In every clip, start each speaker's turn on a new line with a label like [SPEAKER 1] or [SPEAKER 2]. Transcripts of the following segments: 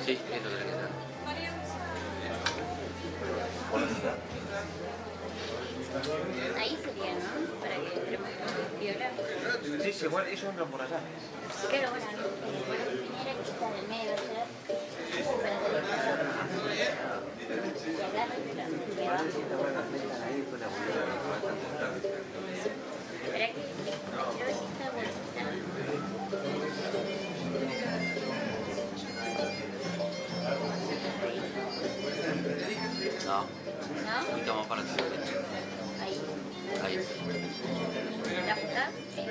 [SPEAKER 1] Sí, eso tiene que ser.
[SPEAKER 2] Ahí sería, ¿no? Para que entremos viola.
[SPEAKER 3] Sí, sí, igual ellos entran por allá.
[SPEAKER 2] Claro, bueno, Piñera que está en el medio, ¿verdad? Para salir y hablar de la
[SPEAKER 3] Ahí fue una bolera bastante tarde.
[SPEAKER 2] ¿Verdad que creo que está bonita?
[SPEAKER 1] No,
[SPEAKER 2] ¿No?
[SPEAKER 1] un poquito más para adelante.
[SPEAKER 2] Ahí.
[SPEAKER 1] Ahí.
[SPEAKER 2] ¿La puta? Sí,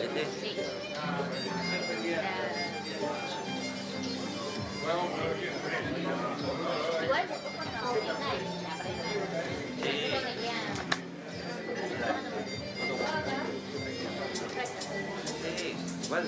[SPEAKER 1] ¿Este?
[SPEAKER 2] sí. Igual después cuando venga la prensa, nosotros
[SPEAKER 3] Sí, igual.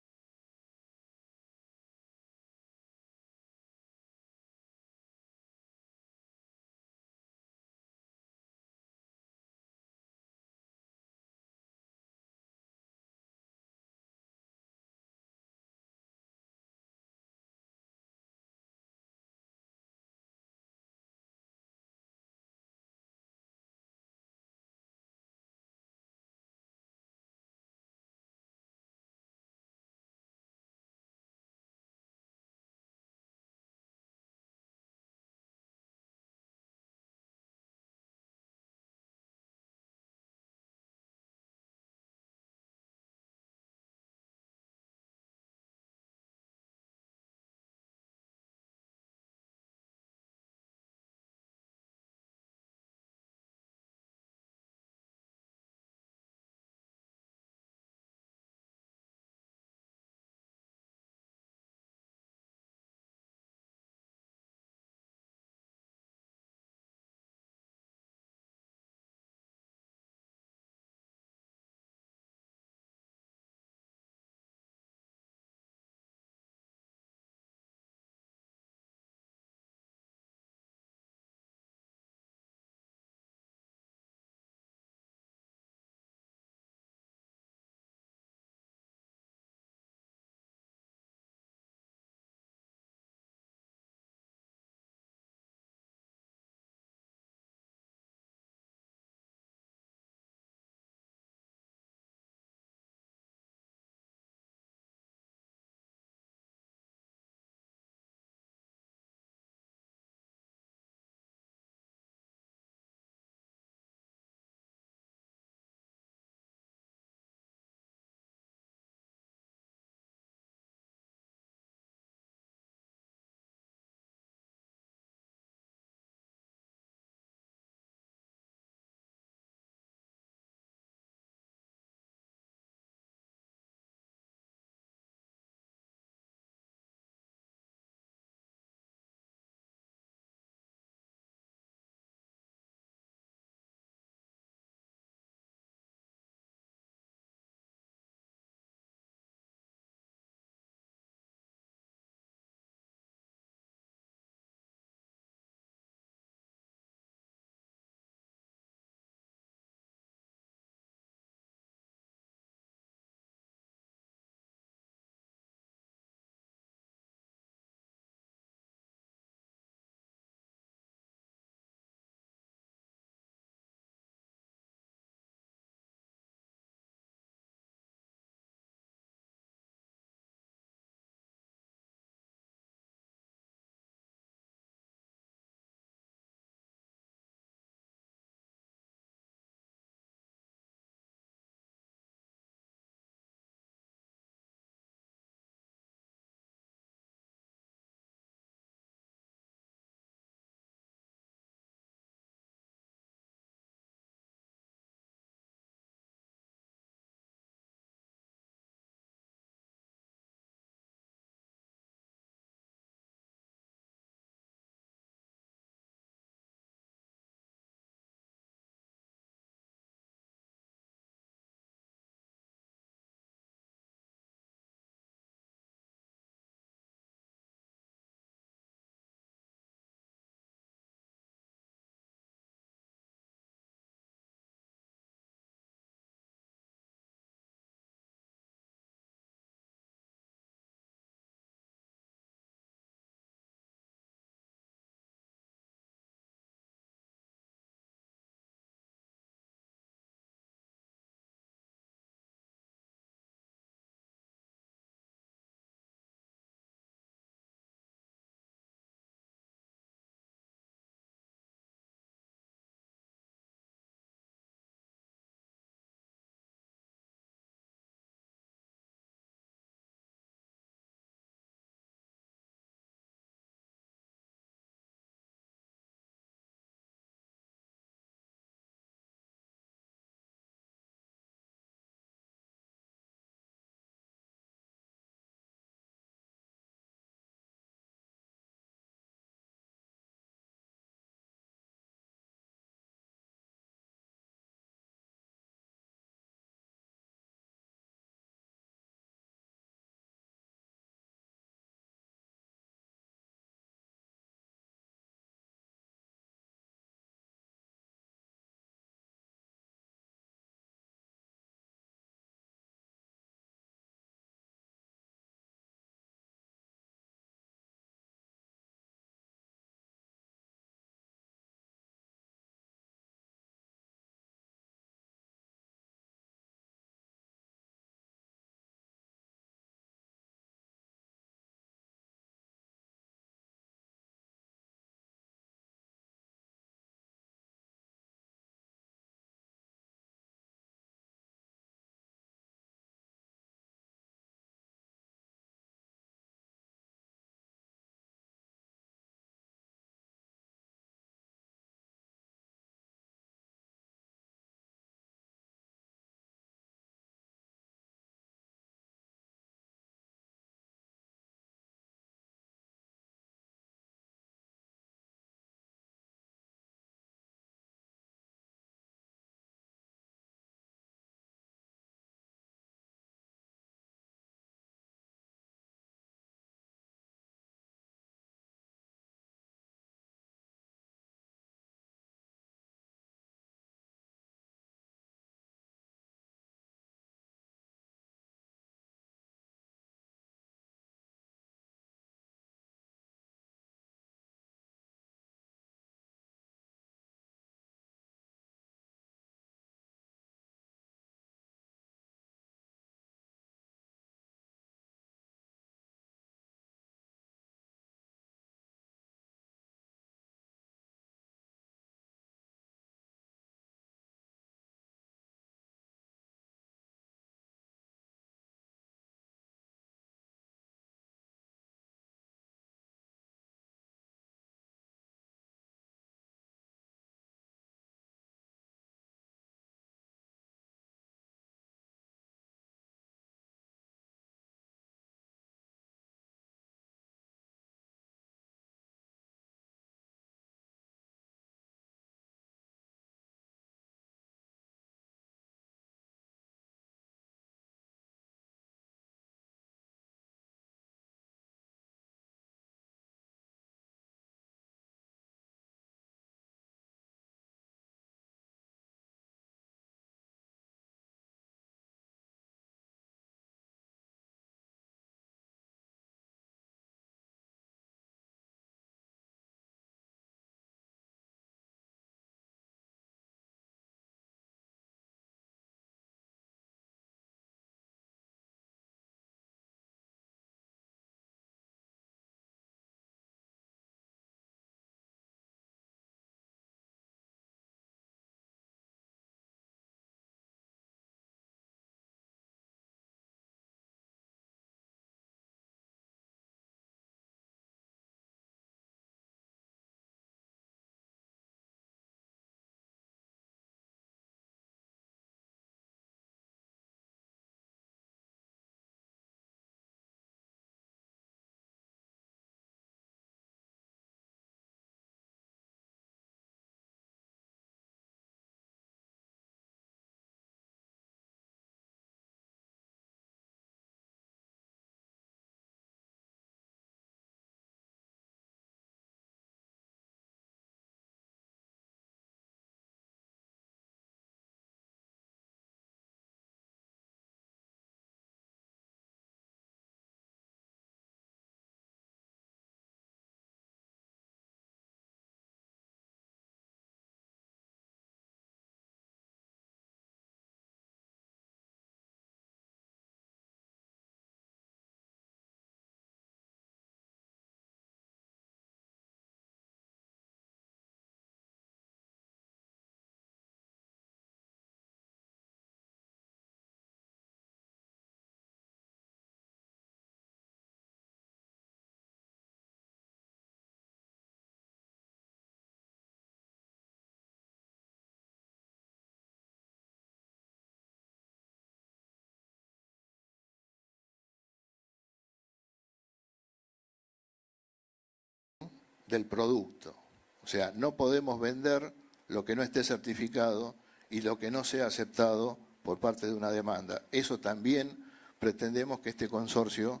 [SPEAKER 4] del producto. O sea, no podemos vender lo que no esté certificado y lo que no sea aceptado por parte de una demanda. Eso también pretendemos que este consorcio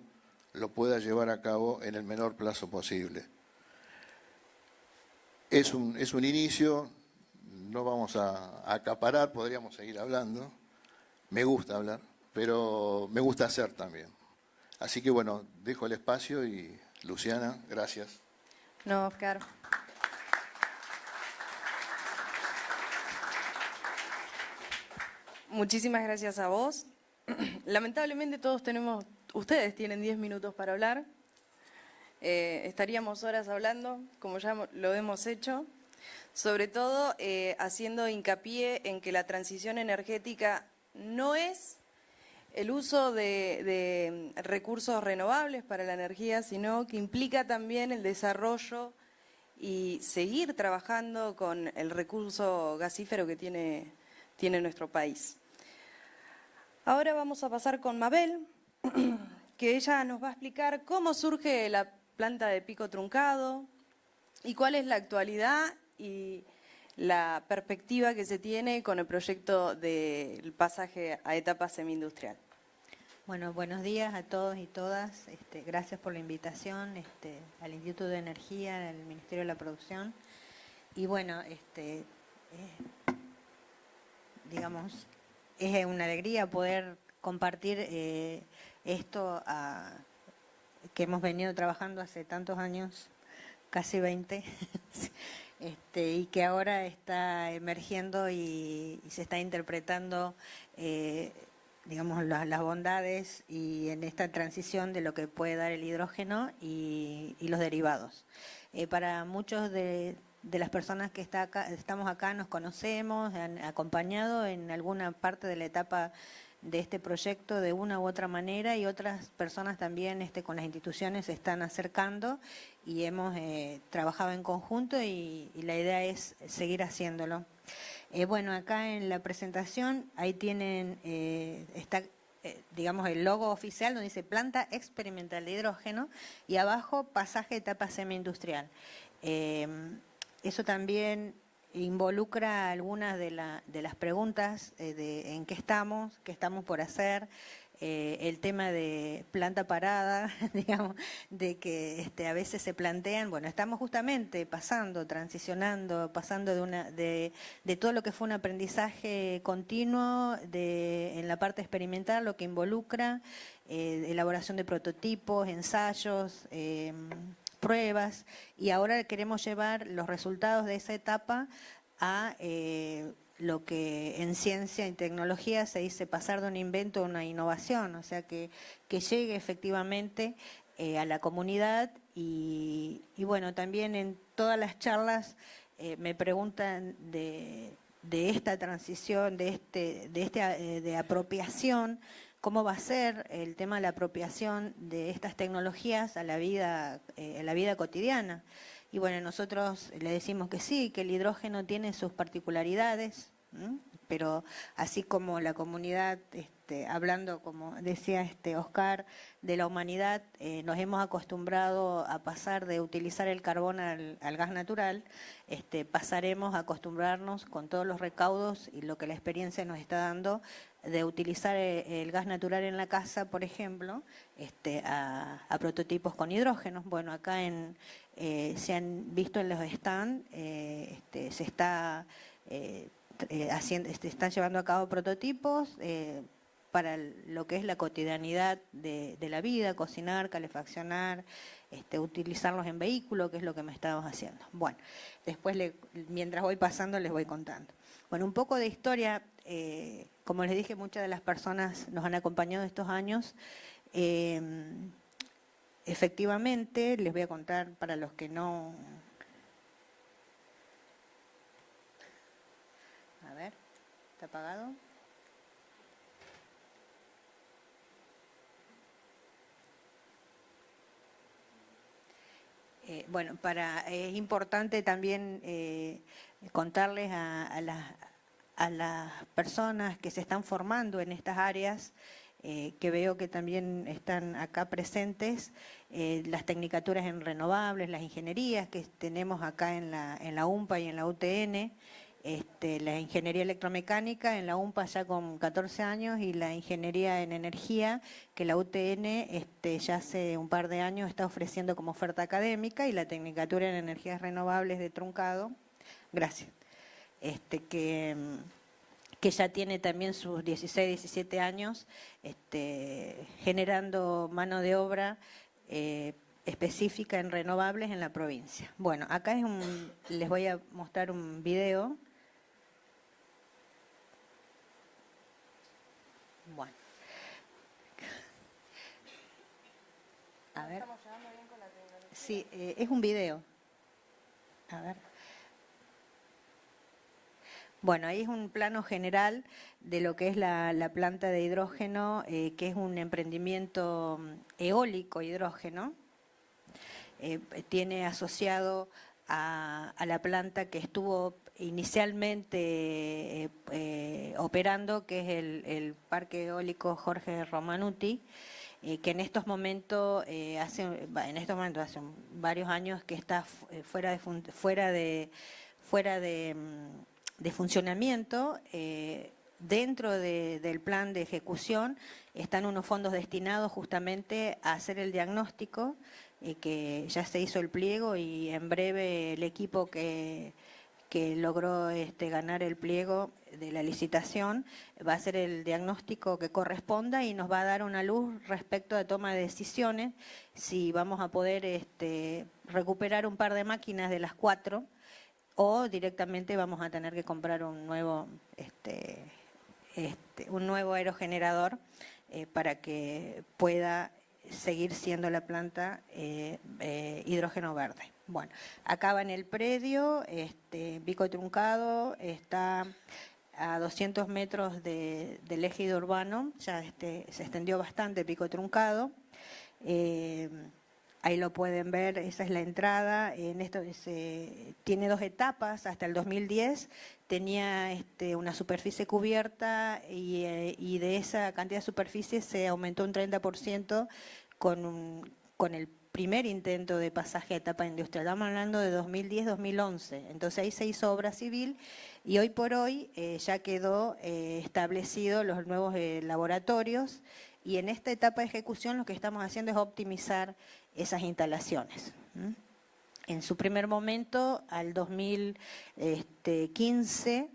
[SPEAKER 4] lo pueda llevar a cabo en el menor plazo posible. Es un inicio, no vamos a acaparar, podríamos seguir hablando. Me gusta hablar, pero me gusta hacer también. Así que bueno, dejo el espacio y Luciana, gracias.
[SPEAKER 5] No, Oscar. Muchísimas gracias a vos. Lamentablemente ustedes tienen 10 minutos para hablar. Estaríamos horas hablando, como ya lo hemos hecho, sobre todo haciendo hincapié en que la transición energética no es el uso de recursos renovables para la energía, sino que implica también el desarrollo y seguir trabajando con el recurso gasífero que tiene nuestro país. Ahora vamos a pasar con Mabel, que ella nos va a explicar cómo surge la planta de pico truncado y cuál es la actualidad y la perspectiva que se tiene con el proyecto del pasaje a etapa semi-industrial.
[SPEAKER 6] Bueno, buenos días a todos y todas. Gracias por la invitación al Instituto de Energía, al Ministerio de la Producción. Y bueno, digamos, es una alegría poder compartir esto que hemos venido trabajando hace tantos años, casi 20, y que ahora está emergiendo y se está interpretando, digamos, las bondades y en esta transición de lo que puede dar el hidrógeno y los derivados. Para muchos de las personas que estamos acá nos conocemos, han acompañado en alguna parte de la etapa de este proyecto de una u otra manera y otras personas también con las instituciones se están acercando y hemos trabajado en conjunto y la idea es seguir haciéndolo. Bueno, acá en la presentación ahí tienen, está digamos el logo oficial donde dice Planta Experimental de Hidrógeno y abajo pasaje etapa semi-industrial. Eso también involucra algunas de las preguntas en qué estamos por hacer, el tema de planta parada, digamos, de que a veces se plantean, bueno, estamos justamente transicionando, pasando de todo lo que fue un aprendizaje continuo en la parte experimental, lo que involucra elaboración de prototipos, ensayos, pruebas, y ahora queremos llevar los resultados de esa etapa a lo que en ciencia y tecnología se dice pasar de un invento a una innovación, o sea que llegue efectivamente a la comunidad y bueno, también en todas las charlas me preguntan de esta transición, de apropiación. ¿Cómo va a ser el tema de la apropiación de estas tecnologías a la vida cotidiana? Y bueno, nosotros le decimos que sí, que el hidrógeno tiene sus particularidades, pero así como la comunidad, hablando, como decía Oscar, de la humanidad, nos hemos acostumbrado a pasar de utilizar el carbón al gas natural, pasaremos a acostumbrarnos con todos los recaudos y lo que la experiencia nos está dando de utilizar el gas natural en la casa, por ejemplo, a prototipos con hidrógeno. Bueno, acá se han visto en los stands, se está están llevando a cabo prototipos para lo que es la cotidianidad de la vida, cocinar, calefaccionar, utilizarlos en vehículo, que es lo que me estábamos haciendo. Bueno, después mientras voy pasando les voy contando. Bueno, un poco de historia, como les dije, muchas de las personas nos han acompañado estos años. Efectivamente, les voy a contar para los que no... A ver, ¿está apagado? Bueno, es importante también contarles a las personas que se están formando en estas áreas que veo que también están acá presentes, las tecnicaturas en renovables, las ingenierías que tenemos acá en la UMPA y en la UTN, la ingeniería electromecánica en la UMPA ya con 14 años y la ingeniería en energía que la UTN ya hace un par de años está ofreciendo como oferta académica, y la tecnicatura en energías renovables de Truncado, gracias, que ya tiene también sus 16, 17 años generando mano de obra específica en renovables en la provincia. Bueno, acá les voy a mostrar un video. Bueno. A ver. Sí, es un video. A ver. Bueno, ahí es un plano general de lo que es la planta de hidrógeno, que es un emprendimiento eólico hidrógeno. Tiene asociado a la planta que estuvo inicialmente operando, que es el Parque Eólico Jorge Romanutti, que en estos momentos, hace varios años que está fuera de funcionamiento. Dentro del plan de ejecución están unos fondos destinados justamente a hacer el diagnóstico, que ya se hizo el pliego y en breve el equipo que logró ganar el pliego de la licitación va a hacer el diagnóstico que corresponda y nos va a dar una luz respecto a toma de decisiones, si vamos a poder recuperar un par de máquinas de las 4 o directamente vamos a tener que comprar un nuevo aerogenerador para que pueda seguir siendo la planta hidrógeno verde. Bueno, acá va en el predio, Pico Truncado, está a 200 metros del ejido urbano, ya se extendió bastante Pico Truncado. Ahí lo pueden ver, esa es la entrada. En esto tiene 2 etapas. Hasta el 2010 tenía una superficie cubierta y de esa cantidad de superficie se aumentó un 30% con el primer intento de pasaje a etapa industrial. Estamos hablando de 2010-2011. Entonces ahí se hizo obra civil y hoy por hoy ya quedó establecido los nuevos laboratorios, y en esta etapa de ejecución lo que estamos haciendo es optimizar esas instalaciones. En su primer momento, al 2015,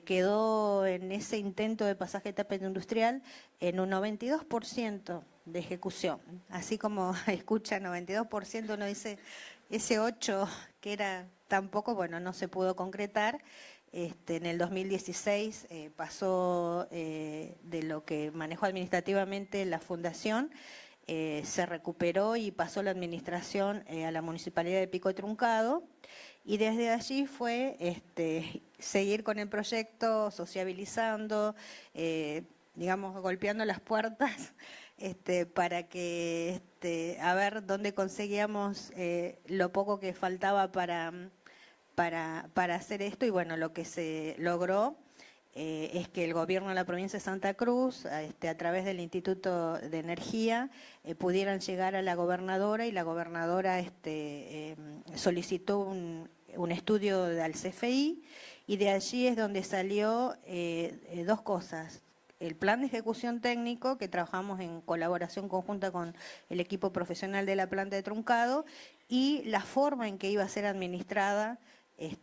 [SPEAKER 6] quedó en ese intento de pasaje a etapa industrial en un 92% de ejecución. Así como escucha 92%, uno dice, ese 8% que era tan poco, bueno, no se pudo concretar. En el 2016 pasó de lo que manejó administrativamente la fundación, se recuperó y pasó la administración a la Municipalidad de Pico Truncado, y desde allí fue seguir con el proyecto, sociabilizando, digamos, golpeando las puertas para que a ver dónde conseguíamos lo poco que faltaba para hacer esto. Y bueno, lo que se logró es que el gobierno de la provincia de Santa Cruz, a través del Instituto de Energía, pudieran llegar a la gobernadora, y la gobernadora solicitó un estudio al CFI, y de allí es donde salió 2 cosas. El plan de ejecución técnico, que trabajamos en colaboración conjunta con el equipo profesional de la planta de Truncado, y la forma en que iba a ser administrada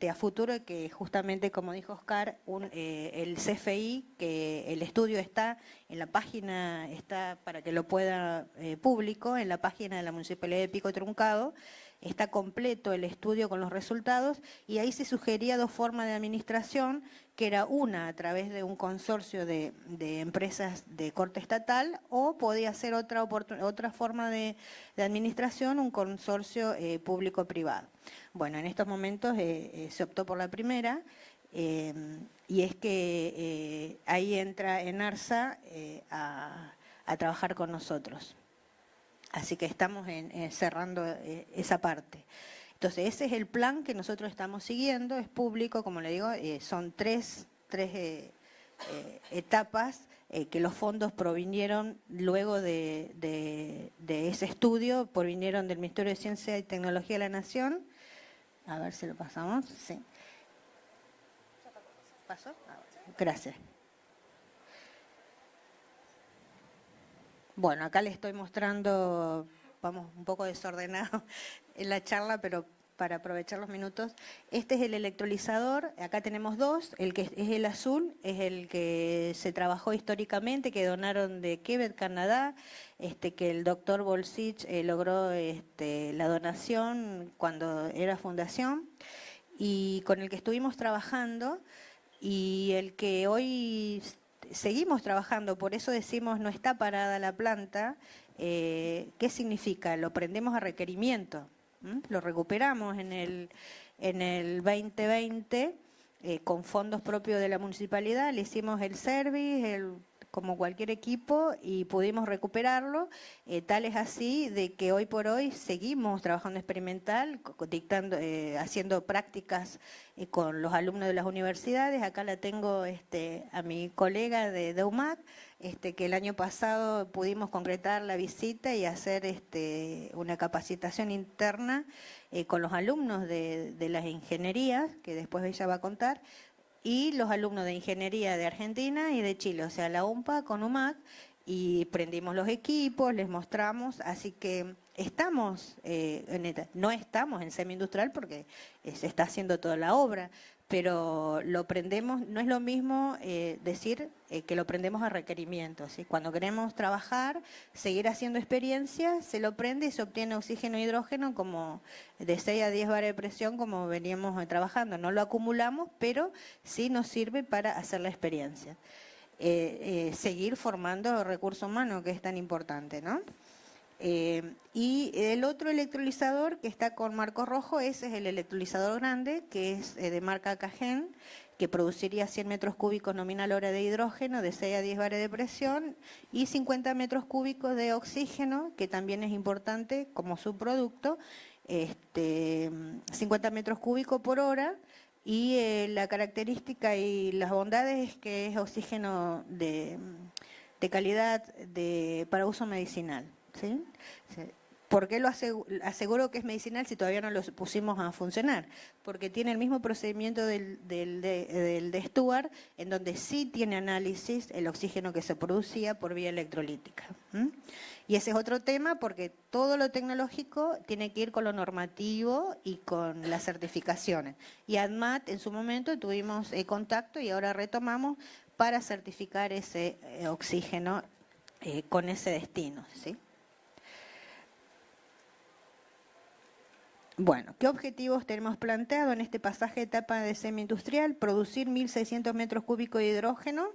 [SPEAKER 6] a futuro, que justamente, como dijo Oscar, el CFI, que el estudio está en la página, está para que lo pueda público, en la página de la Municipalidad de Pico Truncado, está completo el estudio con los resultados, y ahí se sugería 2 formas de administración, que era una a través de un consorcio de empresas de corte estatal, o podía ser otra forma de administración, un consorcio público-privado. Bueno, en estos momentos se optó por la primera, y es que ahí entra ENARSA a trabajar con nosotros. Así que estamos cerrando esa parte. Entonces, ese es el plan que nosotros estamos siguiendo, es público, como le digo, son tres etapas que los fondos provinieron luego de ese estudio, provinieron del Ministerio de Ciencia y Tecnología de la Nación. A ver si lo pasamos. Sí. ¿Pasó? Gracias. Bueno, acá les estoy mostrando, vamos un poco desordenado en la charla, pero para aprovechar los minutos. Este es el electrolizador, acá tenemos dos, el que es el azul es el que se trabajó históricamente, que donaron de Quebec, Canadá, que el doctor Bolsich logró la donación cuando era fundación, y con el que estuvimos trabajando, y el que hoy seguimos trabajando, por eso decimos no está parada la planta. ¿Qué significa? Lo prendemos a requerimiento. Lo recuperamos en el 2020 con fondos propios de la municipalidad, le hicimos el service, como cualquier equipo, y pudimos recuperarlo. Tal es así de que hoy por hoy seguimos trabajando experimental, dictando, haciendo prácticas con los alumnos de las universidades. Acá la tengo a mi colega de UMAC, que el año pasado pudimos concretar la visita y hacer una capacitación interna con los alumnos de las ingenierías, que después ella va a contar, y los alumnos de ingeniería de Argentina y de Chile, o sea, la UMPA con UMAC, y prendimos los equipos, les mostramos, así que estamos, no estamos en semi-industrial porque se está haciendo toda la obra, pero lo prendemos, no es lo mismo decir que lo prendemos a requerimiento, ¿sí? Cuando queremos trabajar, seguir haciendo experiencias, se lo prende y se obtiene oxígeno e hidrógeno como de 6 a 10 bares de presión como veníamos trabajando. No lo acumulamos, pero sí nos sirve para hacer la experiencia. Seguir formando recursos humanos, que es tan importante, ¿no? Y el otro electrolizador que está con marco rojo, ese es el electrolizador grande, que es de marca Cajen, que produciría 100 metros cúbicos nominal hora de hidrógeno de 6 a 10 bares de presión y 50 metros cúbicos de oxígeno, que también es importante como subproducto, 50 metros cúbicos por hora. Y la característica y las bondades es que es oxígeno de calidad para uso medicinal. ¿Sí? ¿Por qué lo aseguro que es medicinal si todavía no lo pusimos a funcionar? Porque tiene el mismo procedimiento del de Stuart, en donde sí tiene análisis el oxígeno que se producía por vía electrolítica. Y ese es otro tema, porque todo lo tecnológico tiene que ir con lo normativo y con las certificaciones. Y ADMAT en su momento tuvimos contacto y ahora retomamos para certificar ese oxígeno con ese destino, ¿sí? Bueno, ¿qué objetivos tenemos planteado en este pasaje de etapa de semi-industrial? Producir 1.600 metros cúbicos de hidrógeno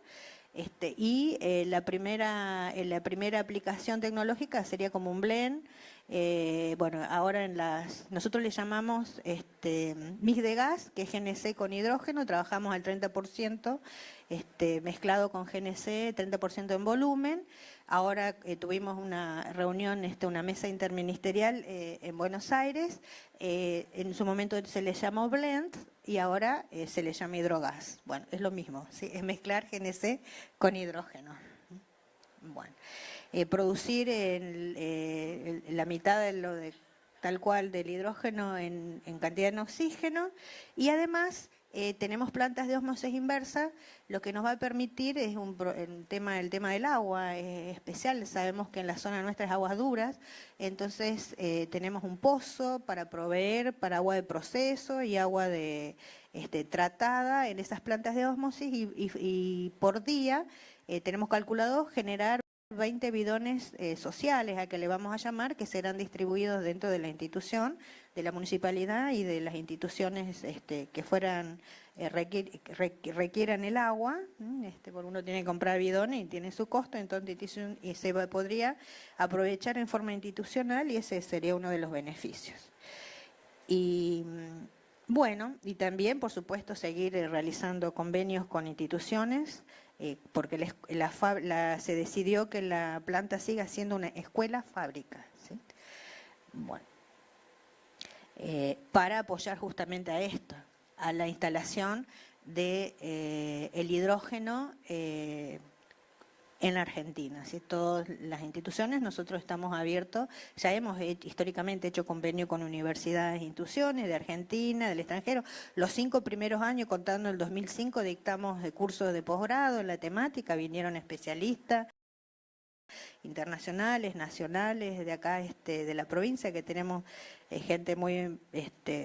[SPEAKER 6] y la primera aplicación tecnológica sería como un blend. Bueno, ahora nosotros le llamamos mix de gas, que es GNC con hidrógeno, trabajamos al 30% mezclado con GNC, 30% en volumen. Ahora tuvimos una reunión, una mesa interministerial en Buenos Aires. En su momento se le llamó blend y ahora se le llama hidrogas. Bueno, es lo mismo, ¿sí? Es mezclar GNC con hidrógeno. Bueno, producir la mitad de tal cual del hidrógeno en cantidad de oxígeno, y además tenemos plantas de ósmosis inversa, lo que nos va a permitir es el tema del agua especial. Sabemos que en la zona nuestra es aguas duras, entonces tenemos un pozo para proveer para agua de proceso y agua tratada en esas plantas de ósmosis, y por día tenemos calculado generar 20 bidones sociales, a que le vamos a llamar, que serán distribuidos dentro de la institución, de la municipalidad y de las instituciones que fueran requieran el agua, porque uno tiene que comprar bidones y tiene su costo, entonces y se podría aprovechar en forma institucional, y ese sería uno de los beneficios. Y bueno, y también, por supuesto, seguir realizando convenios con instituciones, porque se decidió que la planta siga siendo una escuela-fábrica, ¿sí? Bueno, para apoyar justamente a esto, a la instalación de el hidrógeno en la Argentina. ¿Sí? Todas las instituciones, nosotros estamos abiertos, ya hemos históricamente hecho convenio con universidades e instituciones de Argentina, del extranjero. Los 5 primeros años, contando el 2005, dictamos cursos de posgrado en la temática, vinieron especialistas internacionales, nacionales, de acá de la provincia, que tenemos gente muy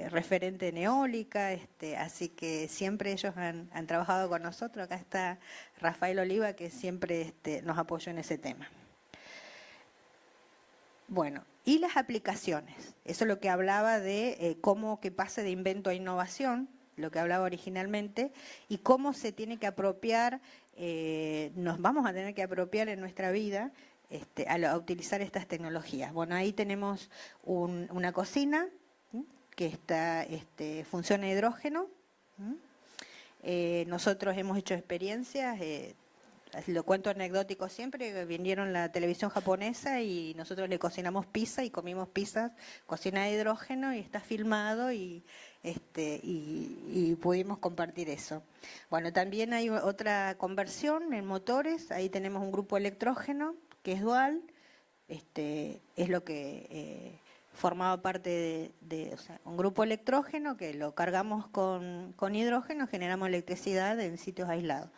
[SPEAKER 6] referente en eólica, así que siempre ellos han trabajado con nosotros. Acá está Rafael Oliva, que siempre nos apoyó en ese tema. Bueno, y las aplicaciones, eso es lo que hablaba de cómo que pase de invento a innovación, lo que hablaba originalmente, y cómo se tiene que apropiar, nos vamos a tener que apropiar en nuestra vida a utilizar estas tecnologías. Bueno, ahí tenemos una cocina que funciona a hidrógeno. Nosotros hemos hecho experiencias, lo cuento anecdótico siempre, vinieron la televisión japonesa y nosotros le cocinamos pizza y comimos pizzas, cocina de hidrógeno, y está filmado y pudimos compartir eso. Bueno, también hay otra conversión en motores, ahí tenemos un grupo electrógeno que es dual, es lo que formaba parte de un grupo electrógeno que lo cargamos con hidrógeno, generamos electricidad en sitios aislados.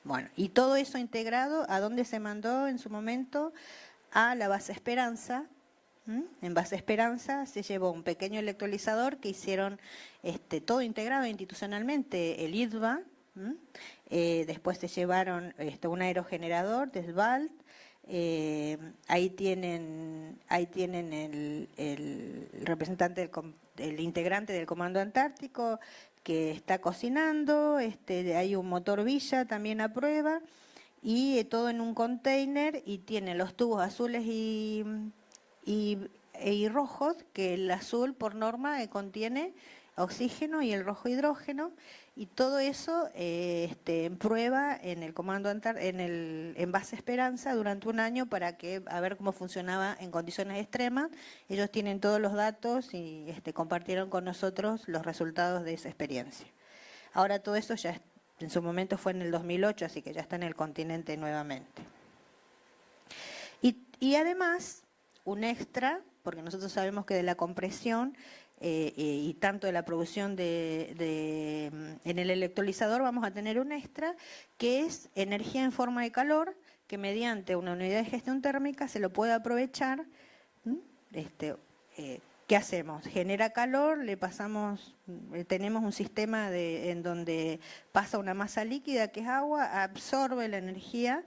[SPEAKER 6] Bueno, y todo eso integrado, ¿a dónde se mandó en su momento? A la base Esperanza. En base Esperanza se llevó un pequeño electrolizador que hicieron todo integrado institucionalmente, el IDVA. Después se llevaron un aerogenerador de SVALT. Ahí tienen el representante, el integrante del Comando Antártico, que está cocinando, hay un motor Villa también a prueba, y todo en un container, y tiene los tubos azules y rojos, que el azul por norma contiene oxígeno y el rojo hidrógeno, y todo eso en prueba en el Comando en base Esperanza durante un año para a ver cómo funcionaba en condiciones extremas. Ellos tienen todos los datos y compartieron con nosotros los resultados de esa experiencia. Ahora todo eso ya en su momento fue en el 2008, así que ya está en el continente nuevamente. Y además, un extra, porque nosotros sabemos que de la compresión y tanto de la producción en el electrolizador vamos a tener un extra, que es energía en forma de calor, que mediante una unidad de gestión térmica se lo puede aprovechar. ¿Qué hacemos? Genera calor, tenemos un sistema en donde pasa una masa líquida que es agua, absorbe la energía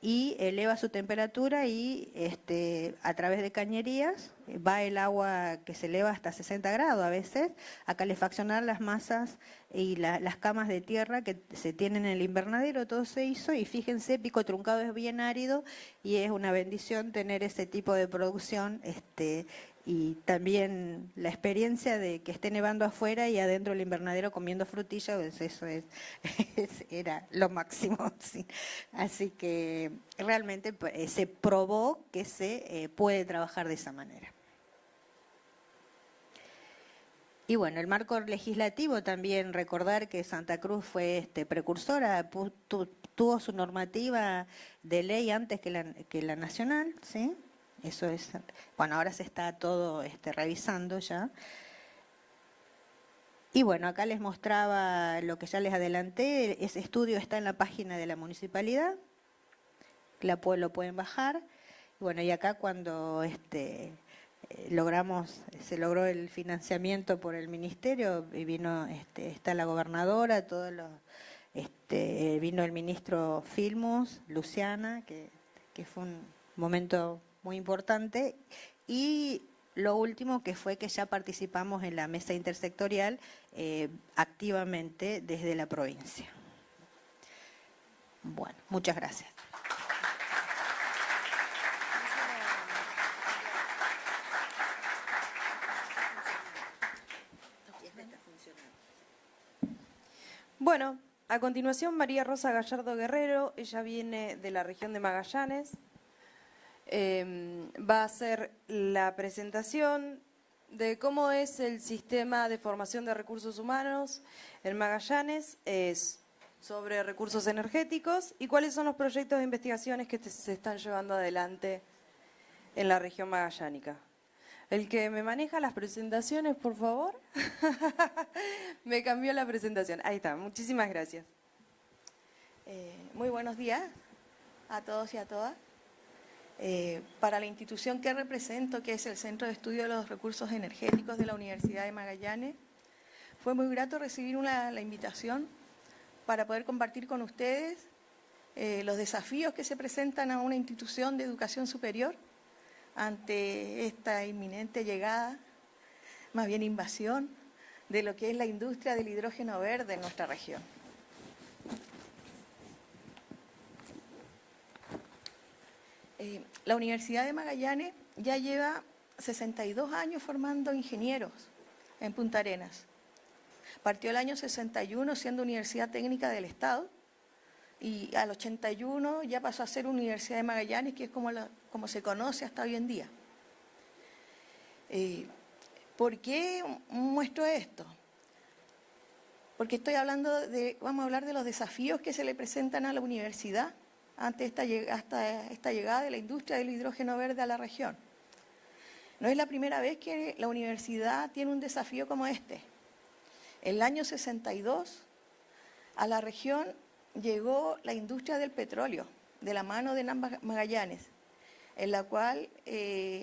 [SPEAKER 6] y eleva su temperatura, y a través de cañerías va el agua que se eleva hasta 60 grados a veces a calefaccionar las masas y las camas de tierra que se tienen en el invernadero. Todo se hizo, y fíjense, Pico Truncado es bien árido y es una bendición tener ese tipo de producción, y también la experiencia de que esté nevando afuera y adentro del invernadero comiendo frutilla, pues eso era lo máximo. ¿Sí? Así que realmente se probó que se puede trabajar de esa manera. Y bueno, el marco legislativo también, recordar que Santa Cruz fue precursora, tuvo su normativa de ley antes que la nacional, ¿sí? Eso es, bueno, ahora se está todo revisando ya. Y bueno, acá les mostraba lo que ya les adelanté, ese estudio está en la página de la municipalidad, lo pueden bajar. Y bueno, y acá cuando se logró el financiamiento por el ministerio, y vino, está la gobernadora, vino el ministro Filmus, Luciana, que fue un momento muy importante. Y lo último que fue que ya participamos en la mesa intersectorial activamente desde la provincia. Bueno, muchas gracias.
[SPEAKER 5] Bueno, a continuación María Rosa Gallardo Guerrero, ella viene de la región de Magallanes. Va a hacer la presentación de cómo es el sistema de formación de recursos humanos en Magallanes, sobre recursos energéticos y cuáles son los proyectos de investigaciones que se están llevando adelante en la región magallánica. El que me maneja las presentaciones, por favor. Me cambió la presentación. Ahí está, muchísimas gracias.
[SPEAKER 7] Muy buenos días a todos y a todas. Para la institución que represento, que es el Centro de Estudio de los Recursos Energéticos de la Universidad de Magallanes, fue muy grato recibir la invitación para poder compartir con ustedes los desafíos que se presentan a una institución de educación superior ante esta inminente llegada, más bien invasión, de lo que es la industria del hidrógeno verde en nuestra región. La Universidad de Magallanes ya lleva 62 años formando ingenieros en Punta Arenas. Partió el año 61 siendo Universidad Técnica del Estado y al 81 ya pasó a ser Universidad de Magallanes, que es como se conoce hasta hoy en día. ¿Por qué muestro esto? Porque vamos a hablar de los desafíos que se le presentan a la universidad ante esta llegada de la industria del hidrógeno verde a la región. No es la primera vez que la universidad tiene un desafío como este. En el año 62 a la región llegó la industria del petróleo, de la mano de Magallanes, en la cual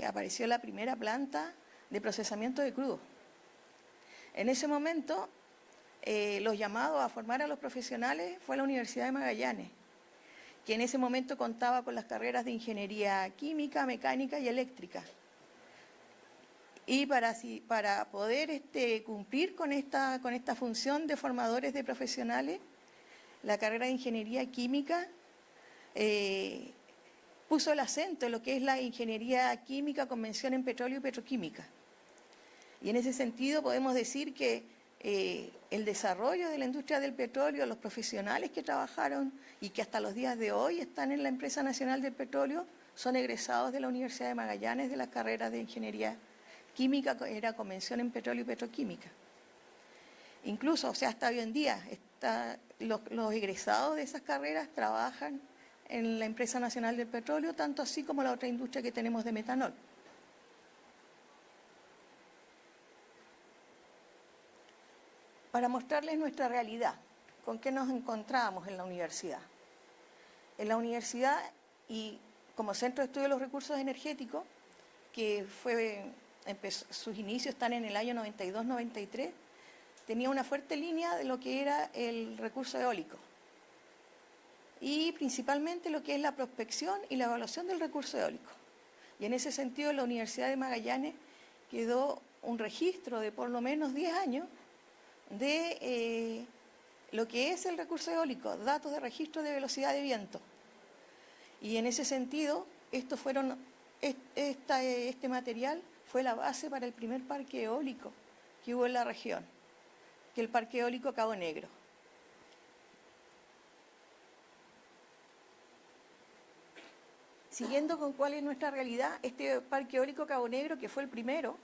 [SPEAKER 7] apareció la primera planta de procesamiento de crudo. En ese momento, los llamados a formar a los profesionales fue la Universidad de Magallanes, que en ese momento contaba con las carreras de ingeniería química, mecánica y eléctrica. Y para poder cumplir con esta función de formadores de profesionales, la carrera de ingeniería química puso el acento en lo que es la ingeniería química con mención en petróleo y petroquímica. Y en ese sentido podemos decir que el desarrollo de la industria del petróleo, los profesionales que trabajaron y que hasta los días de hoy están en la Empresa Nacional del Petróleo, son egresados de la Universidad de Magallanes de las carreras de ingeniería química, era con mención en petróleo y petroquímica. Incluso, o sea, hasta hoy en día, los egresados de esas carreras trabajan en la Empresa Nacional del Petróleo, tanto así como la otra industria que tenemos de metanol. Para mostrarles nuestra realidad, con qué nos encontramos en la universidad. En la universidad, y como Centro de Estudio de los Recursos Energéticos, que sus inicios están en el año 92-93, tenía una fuerte línea de lo que era el recurso eólico y principalmente lo que es la prospección y la evaluación del recurso eólico. Y en ese sentido, en la Universidad de Magallanes quedó un registro de por lo menos 10 años de lo que es el recurso eólico, datos de registro de velocidad de viento. Y en ese sentido, este material fue la base para el primer parque eólico que hubo en la región, que es el Parque Eólico Cabo Negro. Siguiendo con cuál es nuestra realidad, este Parque Eólico Cabo Negro, que fue el primero,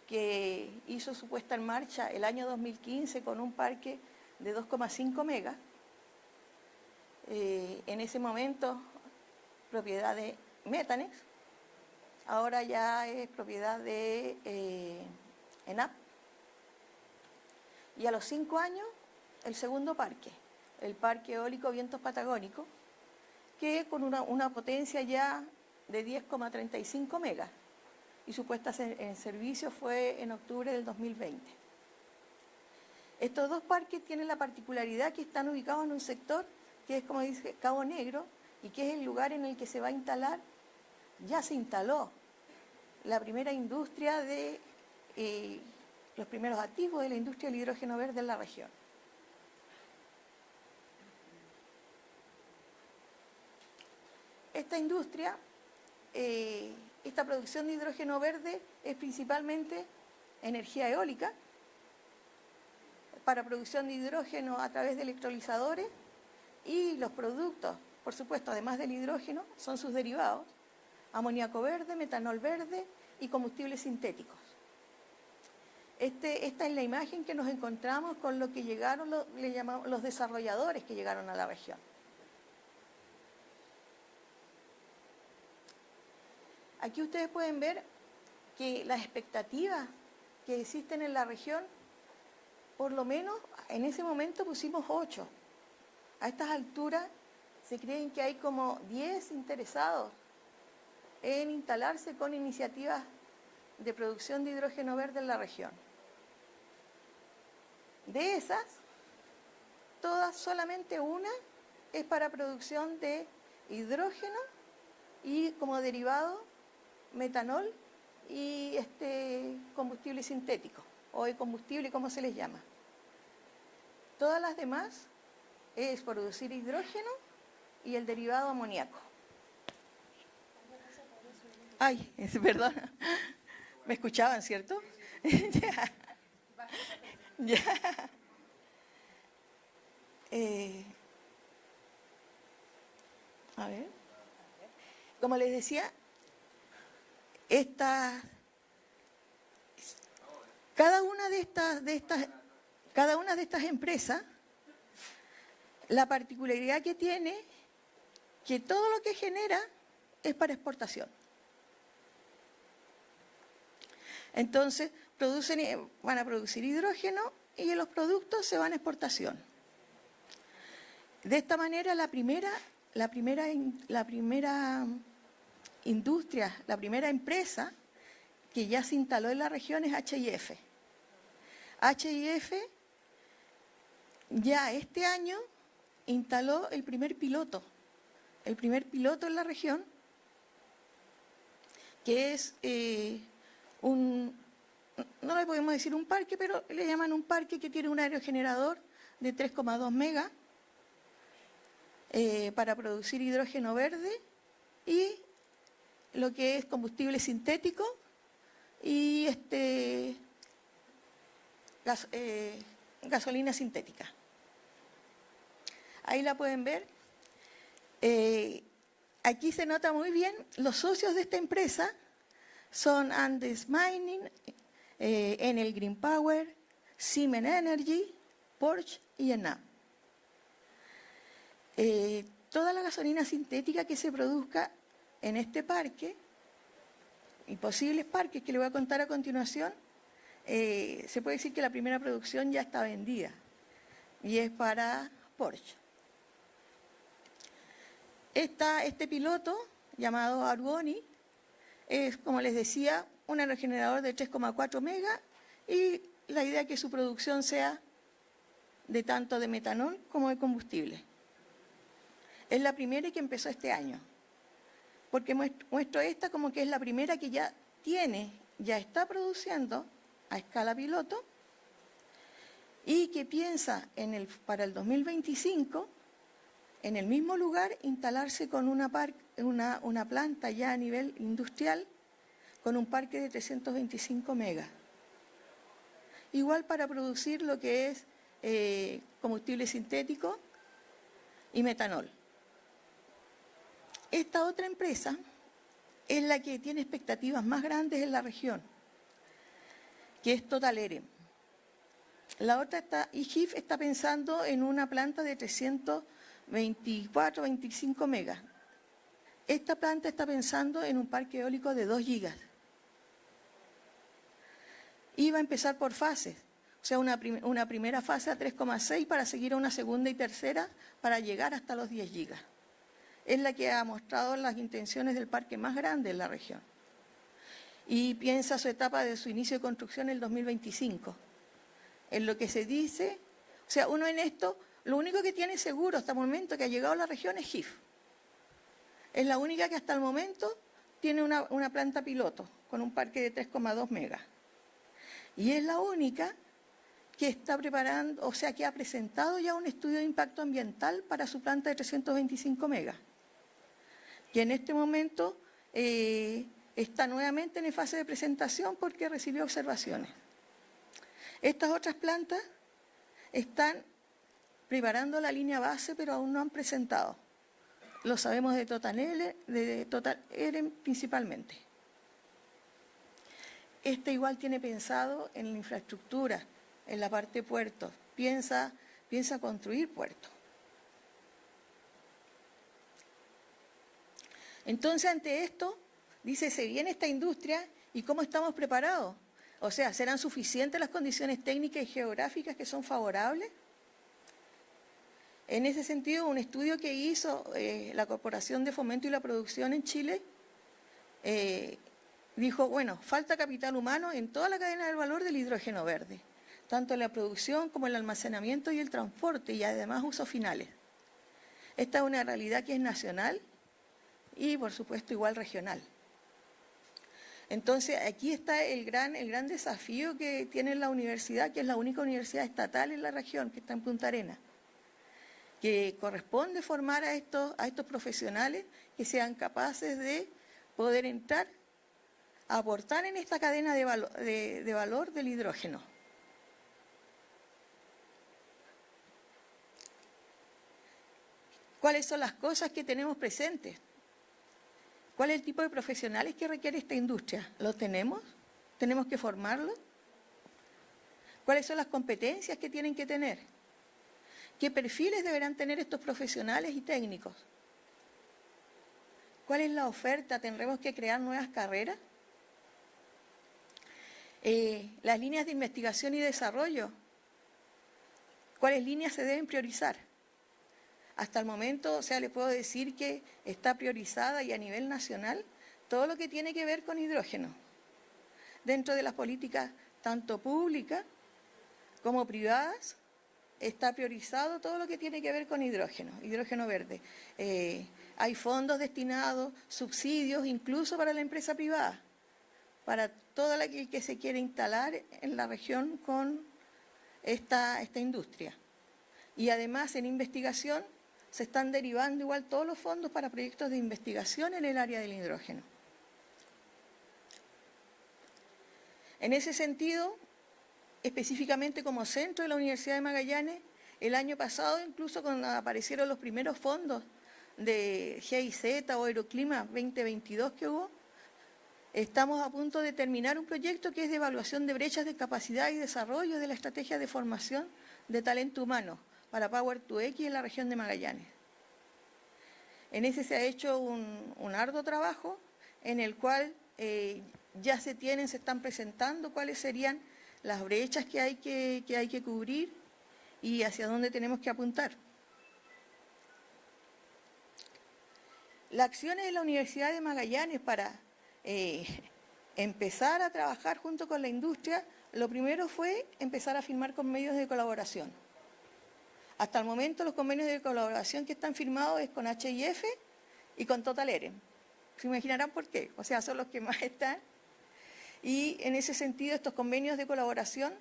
[SPEAKER 7] que hizo su puesta en marcha el año 2015 con un parque de 2,5 megas, en ese momento propiedad de Metanex, ahora ya es propiedad de ENAP. Y a los 5 años, el segundo parque, el Parque Eólico Vientos Patagónicos, que con una potencia ya de 10,35 megas, y su puesta en servicio fue en octubre del 2020. Estos dos parques tienen la particularidad que están ubicados en un sector que es, como dice, Cabo Negro, y que es el lugar en el que se va a instalar, ya se instaló la primera industria de los primeros activos de la industria del hidrógeno verde en la región. Esta industria, esta producción de hidrógeno verde es principalmente energía eólica para producción de hidrógeno a través de electrolizadores, y los productos, por supuesto, además del hidrógeno, son sus derivados: amoníaco verde, metanol verde y combustibles sintéticos. Esta es la imagen que nos encontramos con lo que llegaron, le llamamos los desarrolladores que llegaron a la región. Aquí ustedes pueden ver que las expectativas que existen en la región, por lo menos en ese momento pusimos 8. A estas alturas se creen que hay como 10 interesados en instalarse con iniciativas de producción de hidrógeno verde en la región. De esas, todas, solamente una es para producción de hidrógeno y como derivado metanol y combustible sintético o combustible, como se les llama. Todas las demás es producir hidrógeno y el derivado amoníaco. Ay, perdón. ¿Me escuchaban, cierto? Ya. Ya. A ver. Como les decía, cada una de estas empresas, la particularidad que tiene, que todo lo que genera es para exportación. Entonces, van a producir hidrógeno y los productos se van a exportación. De esta manera, la primera industria, la primera empresa que ya se instaló en la región es HIF. HIF ya este año instaló el primer piloto en la región, que es no le podemos decir un parque, pero le llaman un parque que tiene un aerogenerador de 3,2 megas para producir hidrógeno verde y lo que es combustible sintético y gasolina sintética. Ahí la pueden ver. Aquí se nota muy bien, los socios de esta empresa son Andes Mining, Enel Green Power, Siemens Energy, Porsche y ENAP. Toda la gasolina sintética que se produzca en este parque y posibles parques que le voy a contar a continuación, se puede decir que la primera producción ya está vendida y es para Porsche. Este piloto llamado Argoni es, como les decía, un aerogenerador de 3,4 megas y la idea es que su producción sea de tanto de metanol como de combustible. Es la primera que empezó este año, porque muestro esta como que es la primera que ya está produciendo a escala piloto y que piensa para el 2025 en el mismo lugar instalarse con una planta ya a nivel industrial con un parque de 325 megas. Igual para producir lo que es combustible sintético y metanol. Esta otra empresa es la que tiene expectativas más grandes en la región, que es Total Eren. La otra IGIF está pensando en una planta de 324, 25 megas. Esta planta está pensando en un parque eólico de 2 gigas. Y va a empezar por fases, o sea, una primera fase a 3,6 para seguir a una segunda y tercera para llegar hasta los 10 gigas. Es la que ha mostrado las intenciones del parque más grande en la región. Y piensa su etapa de su inicio de construcción en el 2025. En lo que se dice, o sea, uno en esto, lo único que tiene seguro hasta el momento que ha llegado a la región es GIF. Es la única que hasta el momento tiene una planta piloto con un parque de 3,2 megas. Y es la única que está preparando, o sea, que ha presentado ya un estudio de impacto ambiental para su planta de 325 megas. Que en este momento está nuevamente en fase de presentación porque recibió observaciones. Estas otras plantas están preparando la línea base, pero aún no han presentado. Lo sabemos de Total Eren principalmente. igual tiene pensado en la infraestructura, en la parte de puertos, piensa construir puertos. Entonces, ante esto, dice, se viene esta industria y ¿cómo estamos preparados? O sea, ¿serán suficientes las condiciones técnicas y geográficas que son favorables? En ese sentido, un estudio que hizo la Corporación de Fomento y la Producción en Chile dijo, bueno, falta capital humano en toda la cadena del valor del hidrógeno verde, tanto en la producción como en el almacenamiento y el transporte, y además usos finales. Esta es una realidad que es nacional y, por supuesto, igual regional. Entonces, aquí está el gran desafío que tiene la universidad, que es la única universidad estatal en la región, que está en Punta Arenas, que corresponde formar a estos profesionales que sean capaces de poder entrar a aportar en esta cadena de valor del hidrógeno. ¿Cuáles son las cosas que tenemos presentes? ¿Cuál es el tipo de profesionales que requiere esta industria? ¿Lo tenemos? ¿Tenemos que formarlo? ¿Cuáles son las competencias que tienen que tener? ¿Qué perfiles deberán tener estos profesionales y técnicos? ¿Cuál es la oferta? ¿Tendremos que crear nuevas carreras? Las líneas de investigación y desarrollo. ¿Cuáles líneas se deben priorizar? Hasta el momento, o sea, le puedo decir que está priorizada y a nivel nacional todo lo que tiene que ver con hidrógeno. Dentro de las políticas tanto públicas como privadas, está priorizado todo lo que tiene que ver con hidrógeno verde. Hay fondos destinados, subsidios, incluso para la empresa privada, para todo aquel que se quiere instalar en la región con esta industria. Y además en investigación se están derivando igual todos los fondos para proyectos de investigación en el área del hidrógeno. En ese sentido, específicamente como centro de la Universidad de Magallanes, el año pasado, incluso cuando aparecieron los primeros fondos de GIZ o Aeroclima 2022 que hubo, estamos a punto de terminar un proyecto que es de evaluación de brechas de capacidad y desarrollo de la estrategia de formación de talento humano para Power2X en la región de Magallanes. En ese se ha hecho un arduo trabajo en el cual ya se están presentando cuáles serían las brechas que hay que cubrir y hacia dónde tenemos que apuntar. Las acciones de la Universidad de Magallanes para empezar a trabajar junto con la industria, lo primero fue empezar a firmar convenios de colaboración. Hasta el momento los convenios de colaboración que están firmados es con HIF y con Total Eren. Se imaginarán por qué, o sea, son los que más están. Y en ese sentido estos convenios de colaboración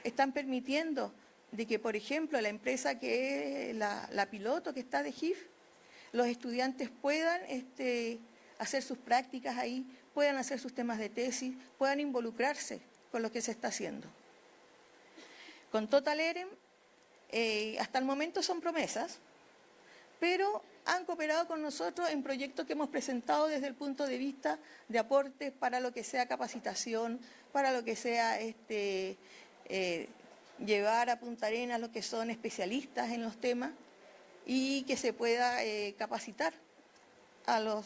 [SPEAKER 7] están permitiendo de que, por ejemplo, la empresa que es la piloto que está de GIF, los estudiantes puedan hacer sus prácticas ahí, puedan hacer sus temas de tesis, puedan involucrarse con lo que se está haciendo. Con Total Eren, hasta el momento son promesas, pero han cooperado con nosotros en proyectos que hemos presentado desde el punto de vista de aportes para lo que sea capacitación, para lo que sea llevar a Punta Arenas lo que son especialistas en los temas y que se pueda capacitar a los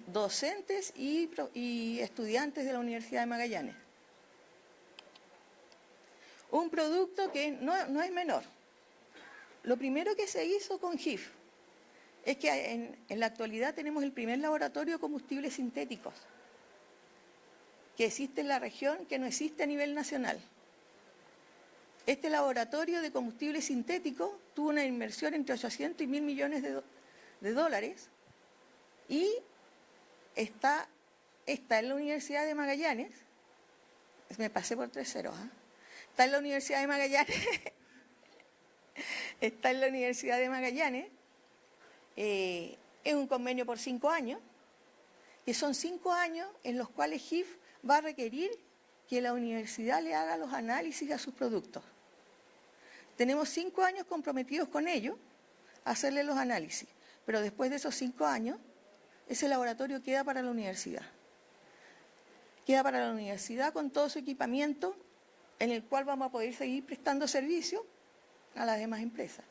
[SPEAKER 7] docentes y estudiantes de la Universidad de Magallanes. Un producto que no es menor. Lo primero que se hizo con GIF es que en la actualidad tenemos el primer laboratorio de combustibles sintéticos que existe en la región, que no existe a nivel nacional. Este laboratorio de combustibles sintéticos tuvo una inversión entre 800 y 1.000 millones de dólares y está en la Universidad de Magallanes. Me pasé por 3 ceros, ¿eh? Está en la Universidad de Magallanes. Está en la Universidad de Magallanes. Es un convenio por 5 años, que son 5 años en los cuales GIF va a requerir que la universidad le haga los análisis a sus productos. Tenemos 5 años comprometidos con ellos a hacerle los análisis, pero después de esos 5 años, ese laboratorio queda para la universidad. queda para la universidad con todo su equipamiento, en el cual vamos a poder seguir prestando servicio a las demás empresas.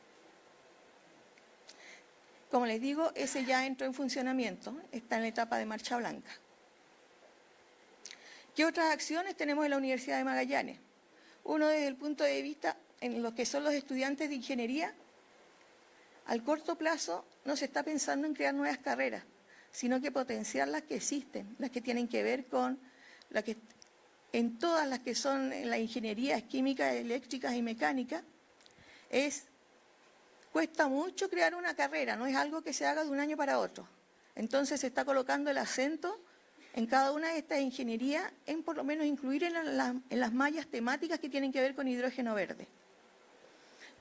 [SPEAKER 7] Como les digo, ese ya entró en funcionamiento, está en la etapa de marcha blanca. ¿Qué otras acciones tenemos en la Universidad de Magallanes? Uno, desde el punto de vista en lo que son los estudiantes de ingeniería, al corto plazo no se está pensando en crear nuevas carreras, sino que potenciar las que existen, las que tienen que ver con, en todas las que son en la ingeniería química, eléctricas y mecánicas, cuesta mucho crear una carrera, no es algo que se haga de un año para otro. Entonces se está colocando el acento en cada una de estas ingenierías, en por lo menos incluir en las mallas temáticas que tienen que ver con hidrógeno verde.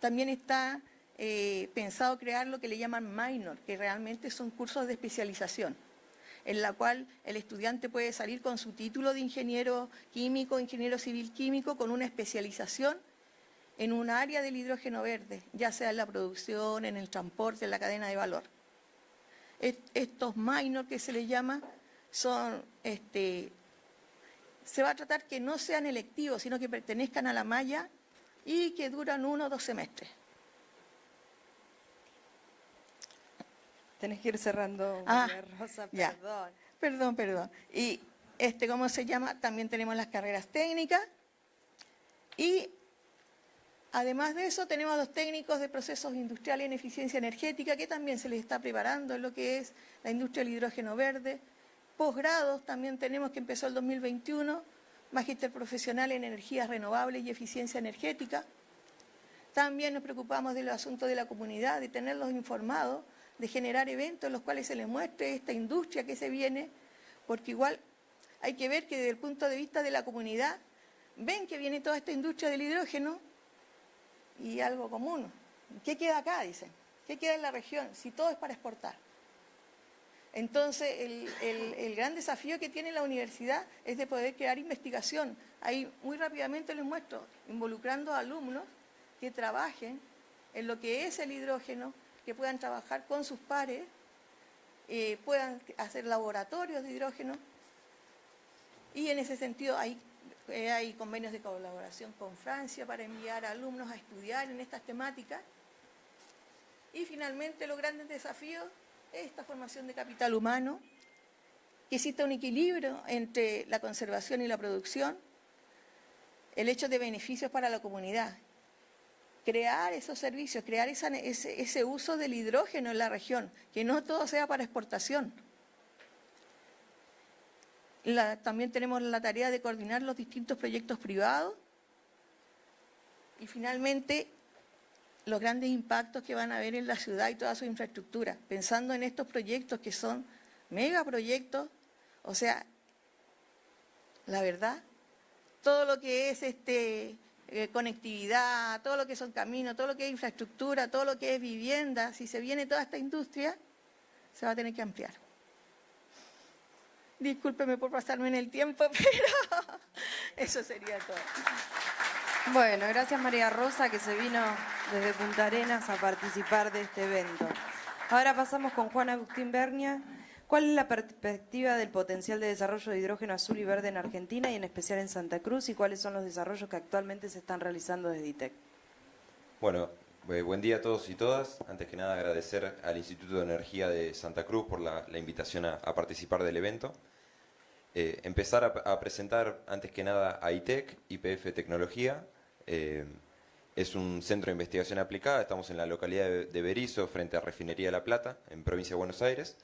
[SPEAKER 7] También está pensado crear lo que le llaman minor, que realmente son cursos de especialización, en la cual el estudiante puede salir con su título de ingeniero químico, ingeniero civil químico, con una especialización en un área del hidrógeno verde, ya sea en la producción, en el transporte, en la cadena de valor. Estos minor que se les llama son, se va a tratar que no sean electivos, sino que pertenezcan a la malla y que duran 1 o 2 semestres.
[SPEAKER 5] Tenés que ir cerrando, María Rosa,
[SPEAKER 7] ya. Perdón. Y ¿cómo se llama? También tenemos las carreras técnicas y además de eso tenemos los técnicos de procesos industriales en eficiencia energética, que también se les está preparando en lo que es la industria del hidrógeno verde. Posgrados también tenemos, que empezó el 2021, magíster profesional en energías renovables y eficiencia energética. También nos preocupamos del asunto de la comunidad, de tenerlos informados, de generar eventos en los cuales se les muestre esta industria que se viene, porque igual hay que ver que desde el punto de vista de la comunidad, ven que viene toda esta industria del hidrógeno y algo común. ¿Qué queda acá? Dicen. ¿Qué queda en la región? Si todo es para exportar. Entonces, el gran desafío que tiene la universidad es de poder crear investigación. Ahí muy rápidamente les muestro, involucrando a alumnos que trabajen en lo que es el hidrógeno, que puedan trabajar con sus pares, puedan hacer laboratorios de hidrógeno, y en ese sentido hay convenios de colaboración con Francia para enviar a alumnos a estudiar en estas temáticas. Y finalmente los grandes desafíos es esta formación de capital humano, que exista un equilibrio entre la conservación y la producción, el hecho de beneficios para la comunidad, crear esos servicios, crear ese uso del hidrógeno en la región, que no todo sea para exportación. También tenemos la tarea de coordinar los distintos proyectos privados y finalmente los grandes impactos que van a haber en la ciudad y toda su infraestructura, pensando en estos proyectos que son megaproyectos, o sea, la verdad, todo lo que es conectividad, todo lo que son caminos, todo lo que es infraestructura, todo lo que es vivienda, si se viene toda esta industria, se va a tener que ampliar. Discúlpeme por pasarme en el tiempo, pero eso sería todo.
[SPEAKER 5] Bueno, gracias María Rosa, que se vino desde Punta Arenas a participar de este evento. Ahora pasamos con Juan Agustín Bernia. ¿Cuál es la perspectiva del potencial de desarrollo de hidrógeno azul y verde en Argentina y en especial en Santa Cruz? ¿Y cuáles son los desarrollos que actualmente se están realizando desde ITEC?
[SPEAKER 8] Bueno, buen día a todos y todas. Antes que nada agradecer al Instituto de Energía de Santa Cruz por la invitación a participar del evento. Empezar a presentar antes que nada a ITEC, YPF Tecnología. Es un centro de investigación aplicada, estamos en la localidad de Berisso, frente a Refinería de La Plata, en provincia de Buenos Aires.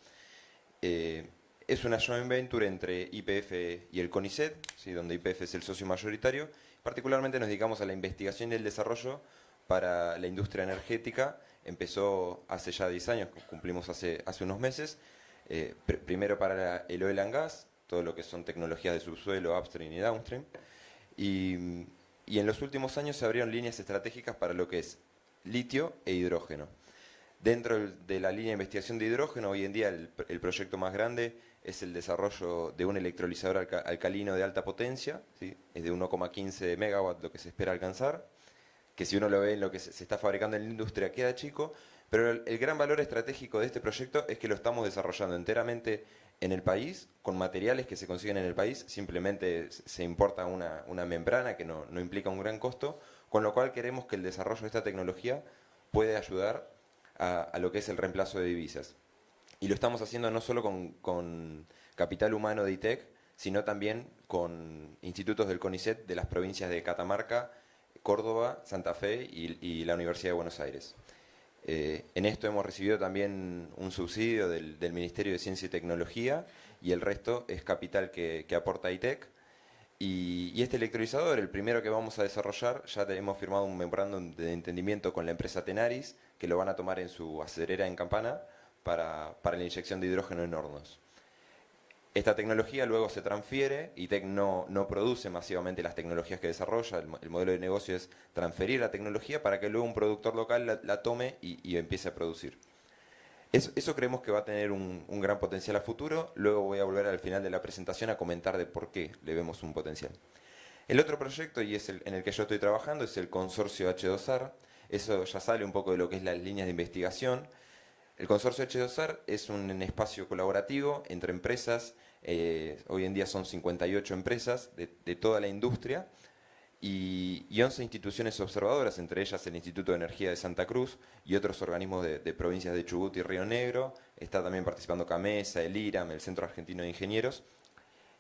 [SPEAKER 8] Es una joint venture entre YPF y el CONICET, ¿sí? Donde YPF es el socio mayoritario. Particularmente nos dedicamos a la investigación y el desarrollo para la industria energética. Empezó hace ya 10 años, cumplimos hace unos meses. Primero para el oil and gas, todo lo que son tecnologías de subsuelo, upstream y downstream. Y en los últimos años se abrieron líneas estratégicas para lo que es litio e hidrógeno. Dentro de la línea de investigación de hidrógeno, hoy en día el proyecto más grande es el desarrollo de un electrolizador alcalino de alta potencia, ¿sí? Es de 1,15 megawatts lo que se espera alcanzar, que si uno lo ve en lo que se está fabricando en la industria queda chico, Pero el gran valor estratégico de este proyecto es que lo estamos desarrollando enteramente en el país, con materiales que se consiguen en el país, simplemente se importa una membrana que no implica un gran costo, con lo cual queremos que el desarrollo de esta tecnología puede ayudar a lo que es el reemplazo de divisas. Y lo estamos haciendo no solo con capital humano de ITEC, sino también con institutos del CONICET de las provincias de Catamarca, Córdoba, Santa Fe y la Universidad de Buenos Aires. En esto hemos recibido también un subsidio del Ministerio de Ciencia y Tecnología y el resto es capital que aporta ITEC. Y este electrolizador, el primero que vamos a desarrollar, ya hemos firmado un memorándum de entendimiento con la empresa Tenaris, que lo van a tomar en su aceleradora en Campana para la inyección de hidrógeno en hornos. Esta tecnología luego se transfiere, ITEC no produce masivamente las tecnologías que desarrolla, el modelo de negocio es transferir la tecnología para que luego un productor local la tome y empiece a producir. Eso creemos que va a tener un gran potencial a futuro, luego voy a volver al final de la presentación a comentar de por qué le vemos un potencial. El otro proyecto, y es en el que yo estoy trabajando, es el consorcio H2AR, eso ya sale un poco de lo que es las líneas de investigación. El consorcio H2AR es un espacio colaborativo entre empresas, hoy en día son 58 empresas de toda la industria y 11 instituciones observadoras, entre ellas el Instituto de Energía de Santa Cruz y otros organismos de provincias de Chubut y Río Negro. Está también participando CAMESA, el IRAM, el Centro Argentino de Ingenieros.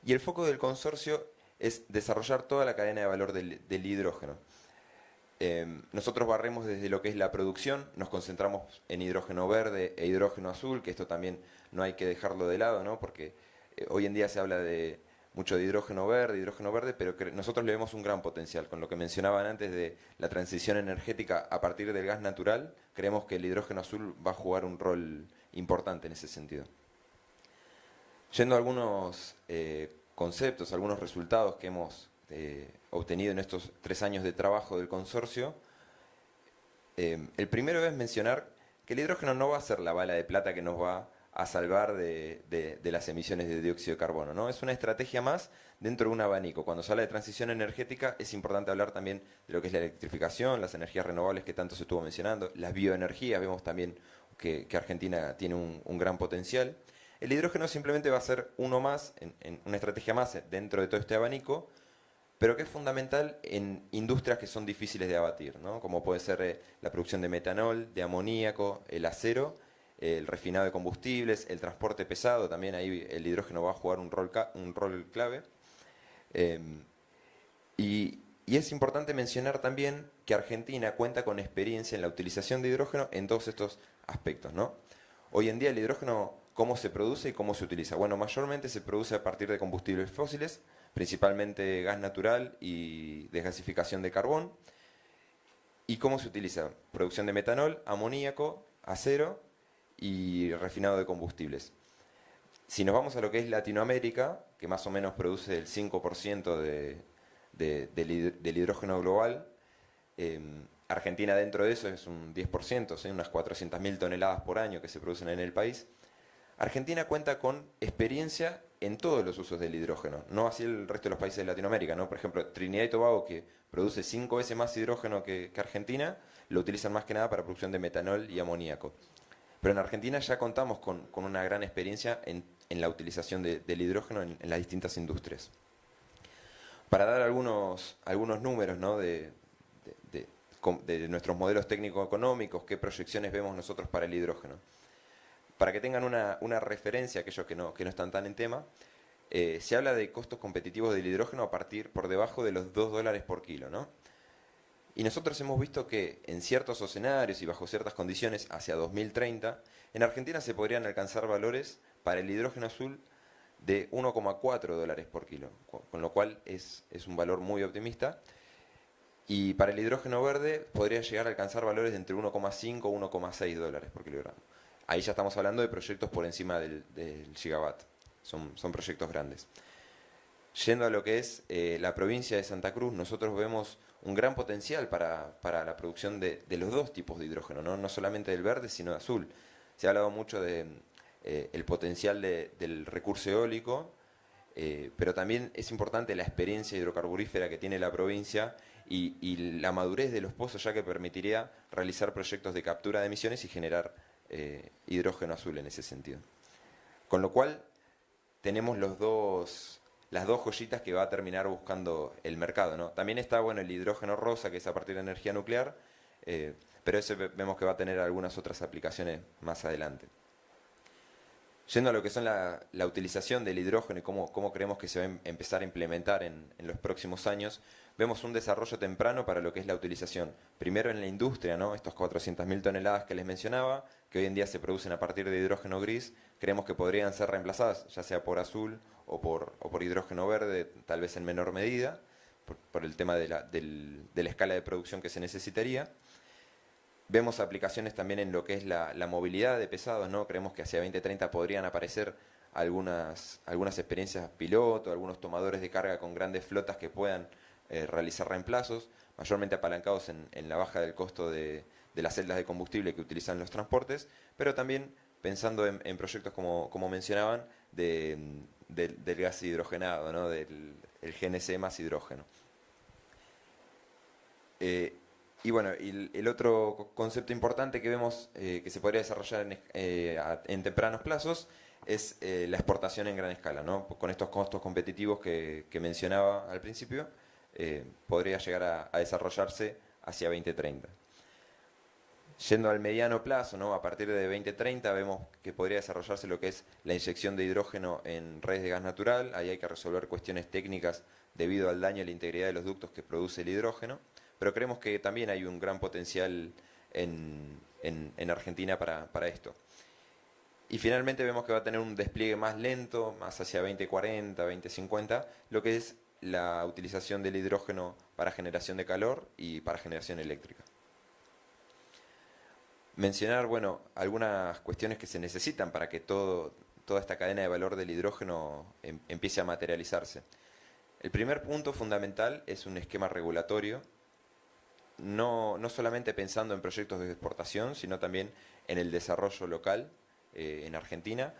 [SPEAKER 8] Y el foco del consorcio es desarrollar toda la cadena de valor del hidrógeno. Nosotros barremos desde lo que es la producción, nos concentramos en hidrógeno verde e hidrógeno azul, que esto también no hay que dejarlo de lado, ¿no? Porque hoy en día se habla mucho de hidrógeno verde, pero nosotros le vemos un gran potencial. Con lo que mencionaban antes de la transición energética a partir del gas natural, creemos que el hidrógeno azul va a jugar un rol importante en ese sentido. Yendo a algunos conceptos, algunos resultados que hemos obtenido en estos 3 años de trabajo del consorcio. El primero es mencionar que el hidrógeno no va a ser la bala de plata que nos va a salvar de las emisiones de dióxido de carbono, ¿no? Es una estrategia más dentro de un abanico. Cuando se habla de transición energética es importante hablar también de lo que es la electrificación, las energías renovables que tanto se estuvo mencionando, las bioenergías, vemos también que Argentina tiene un gran potencial. El hidrógeno simplemente va a ser uno más, en una estrategia más dentro de todo este abanico, pero que es fundamental en industrias que son difíciles de abatir, ¿no? Como puede ser la producción de metanol, de amoníaco, el acero, el refinado de combustibles, el transporte pesado, también ahí el hidrógeno va a jugar un rol clave. Y es importante mencionar también que Argentina cuenta con experiencia en la utilización de hidrógeno en todos estos aspectos, ¿no? Hoy en día el hidrógeno, ¿cómo se produce y cómo se utiliza? Bueno, mayormente se produce a partir de combustibles fósiles, principalmente gas natural y desgasificación de carbón. ¿Y cómo se utiliza? Producción de metanol, amoníaco, acero y refinado de combustibles. Si nos vamos a lo que es Latinoamérica, que más o menos produce el 5% del hidrógeno global, Argentina dentro de eso es un 10%, ¿sí? Unas 400.000 toneladas por año que se producen en el país. Argentina cuenta con experiencia en todos los usos del hidrógeno, no así el resto de los países de Latinoamérica, ¿no? Por ejemplo, Trinidad y Tobago, que produce 5 veces más hidrógeno que Argentina, lo utilizan más que nada para producción de metanol y amoníaco. Pero en Argentina ya contamos con una gran experiencia en la utilización del hidrógeno en las distintas industrias. Para dar algunos números, ¿no? de nuestros modelos técnico-económicos, qué proyecciones vemos nosotros para el hidrógeno. Para que tengan una referencia, aquellos que no están tan en tema, se habla de costos competitivos del hidrógeno por debajo de los $2 por kilo, ¿no? Y nosotros hemos visto que en ciertos escenarios y bajo ciertas condiciones, hacia 2030, en Argentina se podrían alcanzar valores para el hidrógeno azul de $1,4 por kilo, con lo cual es un valor muy optimista. Y para el hidrógeno verde podría llegar a alcanzar valores de entre 1,5 y 1,6 dólares por kilogramo. Ahí ya estamos hablando de proyectos por encima del gigawatt. Son proyectos grandes. Yendo a lo que es la provincia de Santa Cruz, nosotros vemos un gran potencial para la producción de los dos tipos de hidrógeno, no solamente del verde, sino de azul. Se ha hablado mucho del potencial del recurso eólico, pero también es importante la experiencia hidrocarburífera que tiene la provincia y la madurez de los pozos, ya que permitiría realizar proyectos de captura de emisiones y generar hidrógeno azul en ese sentido. Con lo cual, tenemos las dos joyitas que va a terminar buscando el mercado, ¿no? También está, bueno, el hidrógeno rosa, que es a partir de energía nuclear, pero ese vemos que va a tener algunas otras aplicaciones más adelante. Yendo a lo que son la utilización del hidrógeno y cómo creemos que se va a empezar a implementar en los próximos años, vemos un desarrollo temprano para lo que es la utilización. Primero en la industria, ¿no? Estos 400.000 toneladas que les mencionaba, que hoy en día se producen a partir de hidrógeno gris, creemos que podrían ser reemplazadas, ya sea por azul o por hidrógeno verde, tal vez en menor medida, por el tema de la escala de producción que se necesitaría. Vemos aplicaciones también en lo que es la movilidad de pesados, ¿no? Creemos que hacia 2030 podrían aparecer algunas experiencias piloto, algunos tomadores de carga con grandes flotas que puedan realizar reemplazos, mayormente apalancados en la baja del costo de las celdas de combustible que utilizan los transportes, pero también pensando en proyectos como mencionaban, del gas hidrogenado, ¿no? Del GNC más hidrógeno. Y bueno, el otro concepto importante que vemos que se podría desarrollar en tempranos plazos es la exportación en gran escala, ¿no? Con estos costos competitivos que mencionaba al principio, podría llegar a desarrollarse hacia 2030. Yendo al mediano plazo, ¿no? A partir de 2030 vemos que podría desarrollarse lo que es la inyección de hidrógeno en redes de gas natural. Ahí hay que resolver cuestiones técnicas debido al daño a la integridad de los ductos que produce el hidrógeno. Pero creemos que también hay un gran potencial en Argentina para esto. Y finalmente vemos que va a tener un despliegue más lento, más hacia 2040, 2050, lo que es la utilización del hidrógeno para generación de calor y para generación eléctrica. Mencionar, bueno, algunas cuestiones que se necesitan para que toda esta cadena de valor del hidrógeno empiece a materializarse. El primer punto fundamental es un esquema regulatorio, no solamente pensando en proyectos de exportación, sino también en el desarrollo local en Argentina,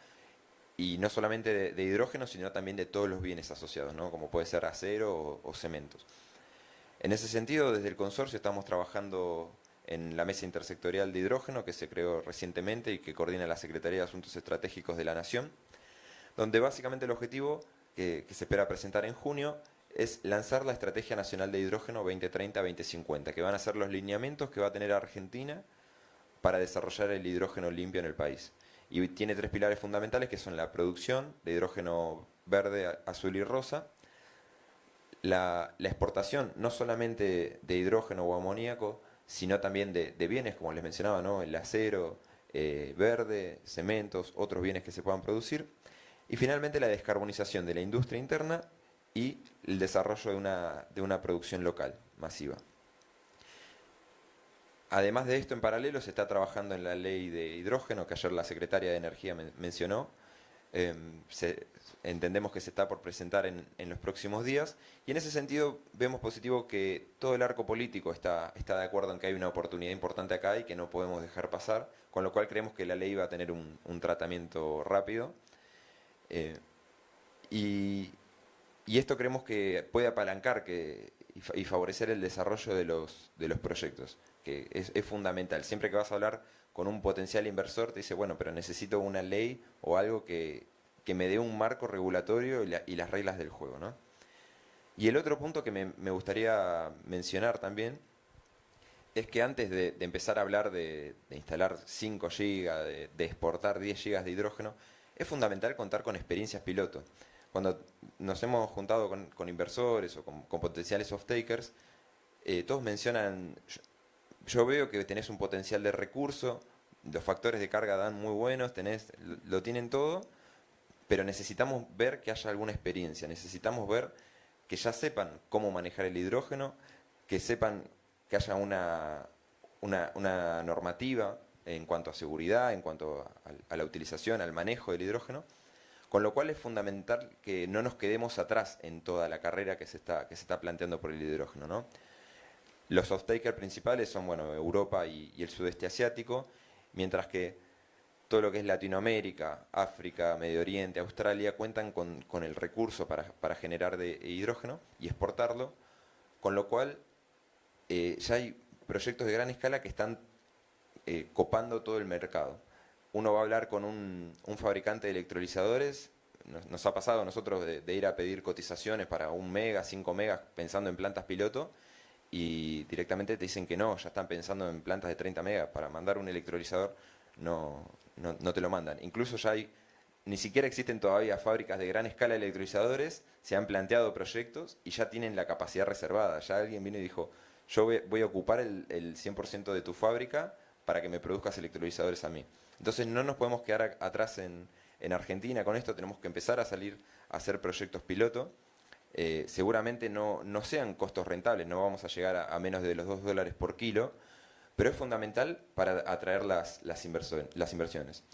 [SPEAKER 8] y no solamente de hidrógeno, sino también de todos los bienes asociados, ¿no? Como puede ser acero o cementos. En ese sentido, desde el consorcio estamos trabajando en la Mesa Intersectorial de Hidrógeno, que se creó recientemente y que coordina la Secretaría de Asuntos Estratégicos de la Nación, donde básicamente el objetivo que se espera presentar en junio es lanzar la Estrategia Nacional de Hidrógeno 2030-2050, que van a ser los lineamientos que va a tener Argentina para desarrollar el hidrógeno limpio en el país. Y tiene tres pilares fundamentales, que son la producción de hidrógeno verde, azul y rosa, la exportación no solamente de hidrógeno o amoníaco, sino también de bienes, como les mencionaba, ¿no? El acero, verde, cementos, otros bienes que se puedan producir. Y finalmente la descarbonización de la industria interna y el desarrollo de una producción local masiva. Además de esto, en paralelo se está trabajando en la ley de hidrógeno, que ayer la secretaria de Energía mencionó. Entendemos que se está por presentar en los próximos días, y en ese sentido vemos positivo que todo el arco político está de acuerdo en que hay una oportunidad importante acá y que no podemos dejar pasar, con lo cual creemos que la ley va a tener un tratamiento rápido. Y esto creemos que puede apalancar y favorecer el desarrollo de los proyectos, que es fundamental. Siempre que vas a hablar con un potencial inversor, te dice, bueno, pero necesito una ley o algo que me dé un marco regulatorio y las reglas del juego, ¿no? Y el otro punto que me gustaría mencionar también es que antes de empezar a hablar de instalar 5 GB, de exportar 10 GB de hidrógeno, es fundamental contar con experiencias piloto. Cuando nos hemos juntado con inversores o con potenciales off-takers, todos mencionan, yo veo que tenés un potencial de recurso, los factores de carga dan muy buenos, lo tienen todo, pero necesitamos ver que haya alguna experiencia, necesitamos ver que ya sepan cómo manejar el hidrógeno, que sepan que haya una normativa en cuanto a seguridad, en cuanto a la utilización, al manejo del hidrógeno, con lo cual es fundamental que no nos quedemos atrás en toda la carrera que se está planteando por el hidrógeno, ¿no? Los off-takers principales son, bueno, Europa y el sudeste asiático, mientras que todo lo que es Latinoamérica, África, Medio Oriente, Australia, cuentan con el recurso para generar de hidrógeno y exportarlo, con lo cual ya hay proyectos de gran escala que están copando todo el mercado. Uno va a hablar con un fabricante de electrolizadores, nos ha pasado a nosotros de ir a pedir cotizaciones para 1 mega, 5 megas, pensando en plantas piloto, y directamente te dicen que no, ya están pensando en plantas de 30 megas. Para mandar un electrolizador no te lo mandan. Incluso ya ni siquiera existen todavía fábricas de gran escala de electrolizadores, se han planteado proyectos y ya tienen la capacidad reservada. Ya alguien vino y dijo, yo voy a ocupar el 100% de tu fábrica para que me produzcas electrolizadores a mí. Entonces no nos podemos quedar atrás en Argentina con esto, tenemos que empezar a salir a hacer proyectos piloto. Seguramente no sean costos rentables, no vamos a llegar a menos de los $2 por kilo, pero es fundamental para atraer las inversiones.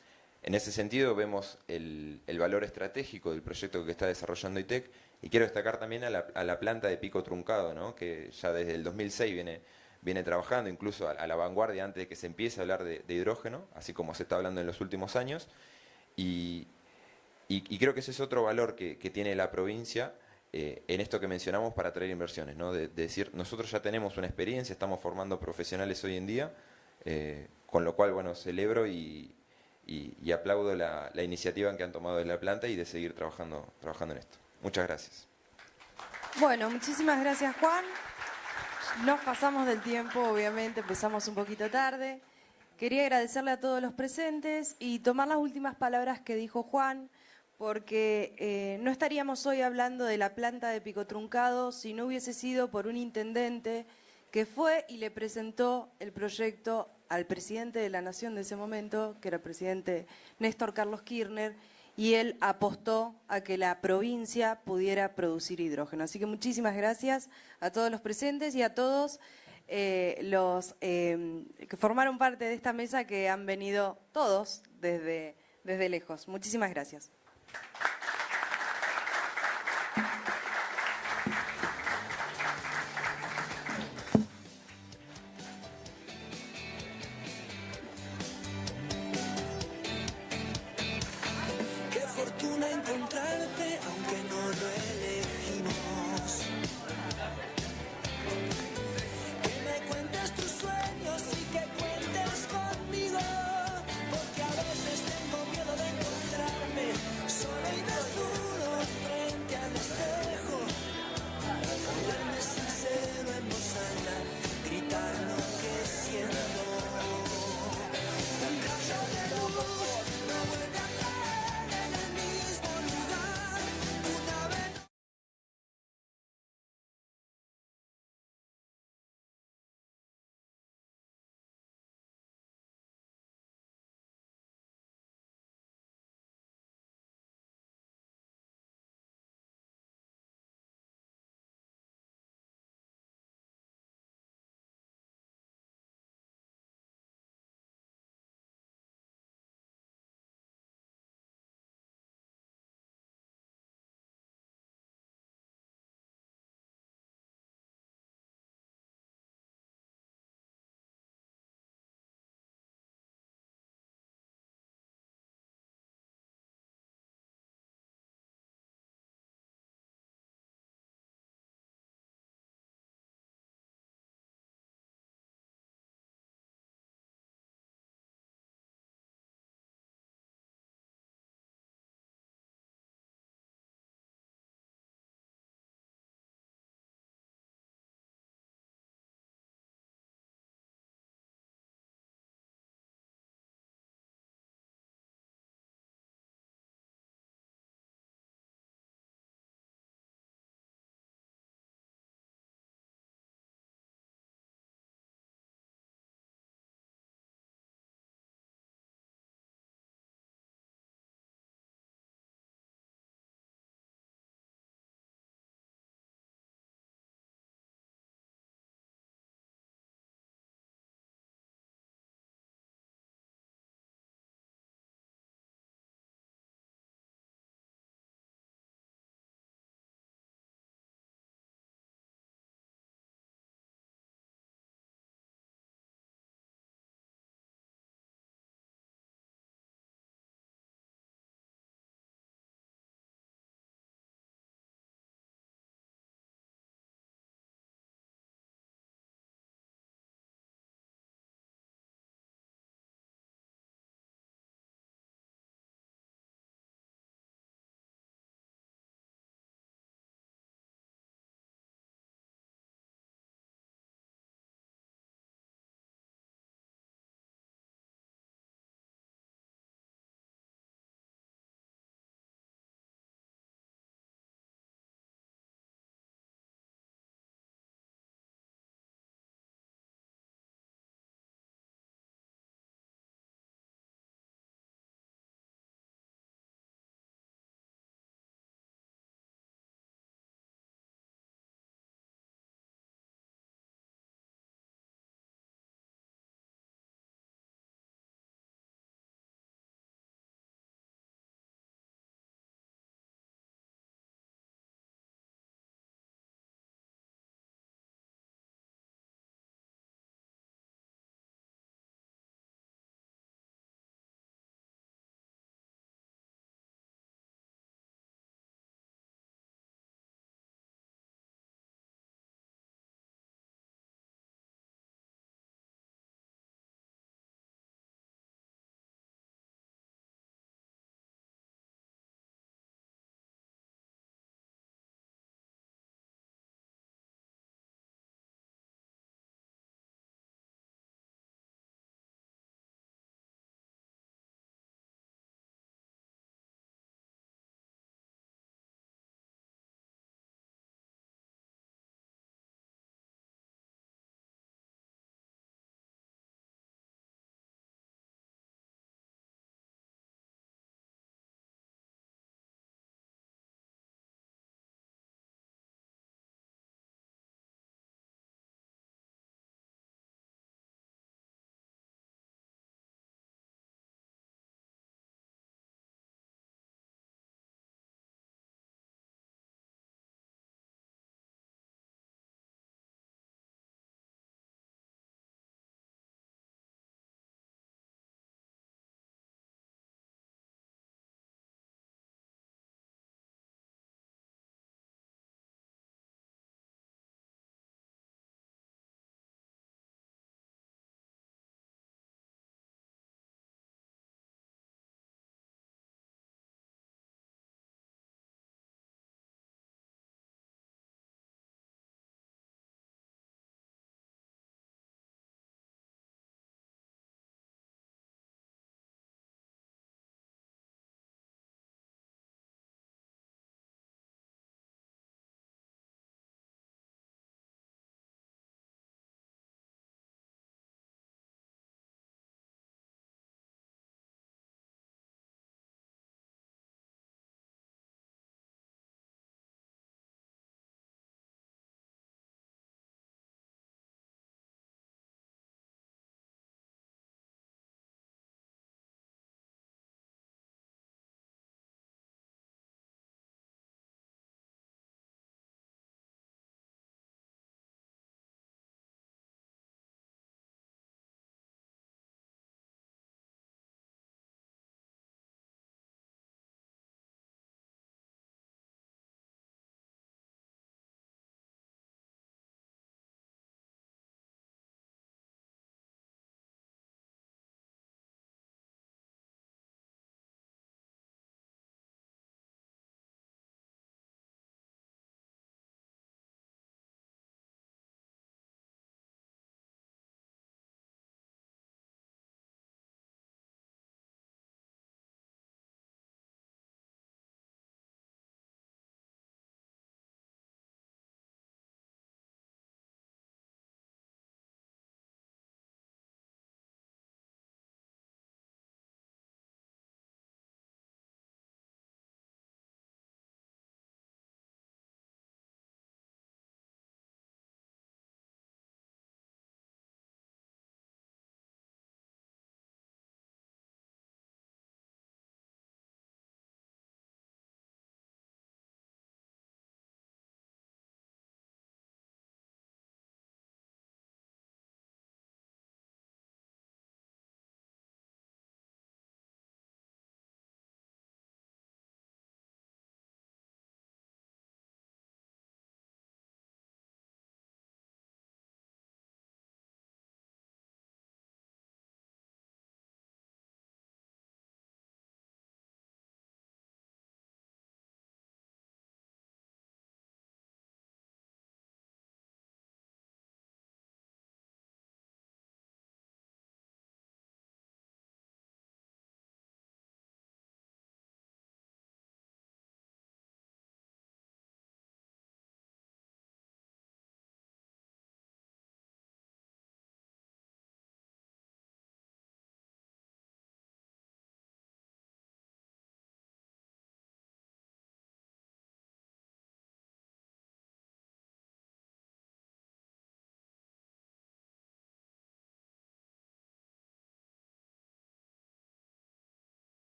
[SPEAKER 8] En ese sentido vemos el valor estratégico del proyecto que está desarrollando ITEC, y quiero destacar también a la planta de pico truncado, ¿no? Que ya desde el 2006 viene trabajando, incluso a la vanguardia antes de que se empiece a hablar de hidrógeno, así como se está hablando en los últimos años, y creo que ese es otro valor que tiene la provincia en esto que mencionamos para atraer inversiones, ¿no? De decir, nosotros ya tenemos una experiencia, estamos formando profesionales hoy en día, con lo cual, bueno, celebro y aplaudo la iniciativa que han tomado de la planta y de seguir trabajando en esto. Muchas gracias.
[SPEAKER 5] Bueno, muchísimas gracias, Juan. Nos pasamos del tiempo, obviamente, empezamos un poquito tarde. Quería agradecerle a todos los presentes y tomar las últimas palabras que dijo Juan, porque no estaríamos hoy hablando de la planta de pico truncado si no hubiese sido por un intendente que fue y le presentó el proyecto al presidente de la Nación de ese momento, que era el presidente Néstor Carlos Kirchner, y él apostó a que la provincia pudiera producir hidrógeno. Así que muchísimas gracias a todos los presentes y a todos los que formaron parte de esta mesa, que han venido todos desde lejos. Muchísimas gracias.
[SPEAKER 9] Qué fortuna encontrarte, aunque no lo elegimos. Que me cuentes tus sueños y que cuentes conmigo, porque a veces tengo miedo de encontrarme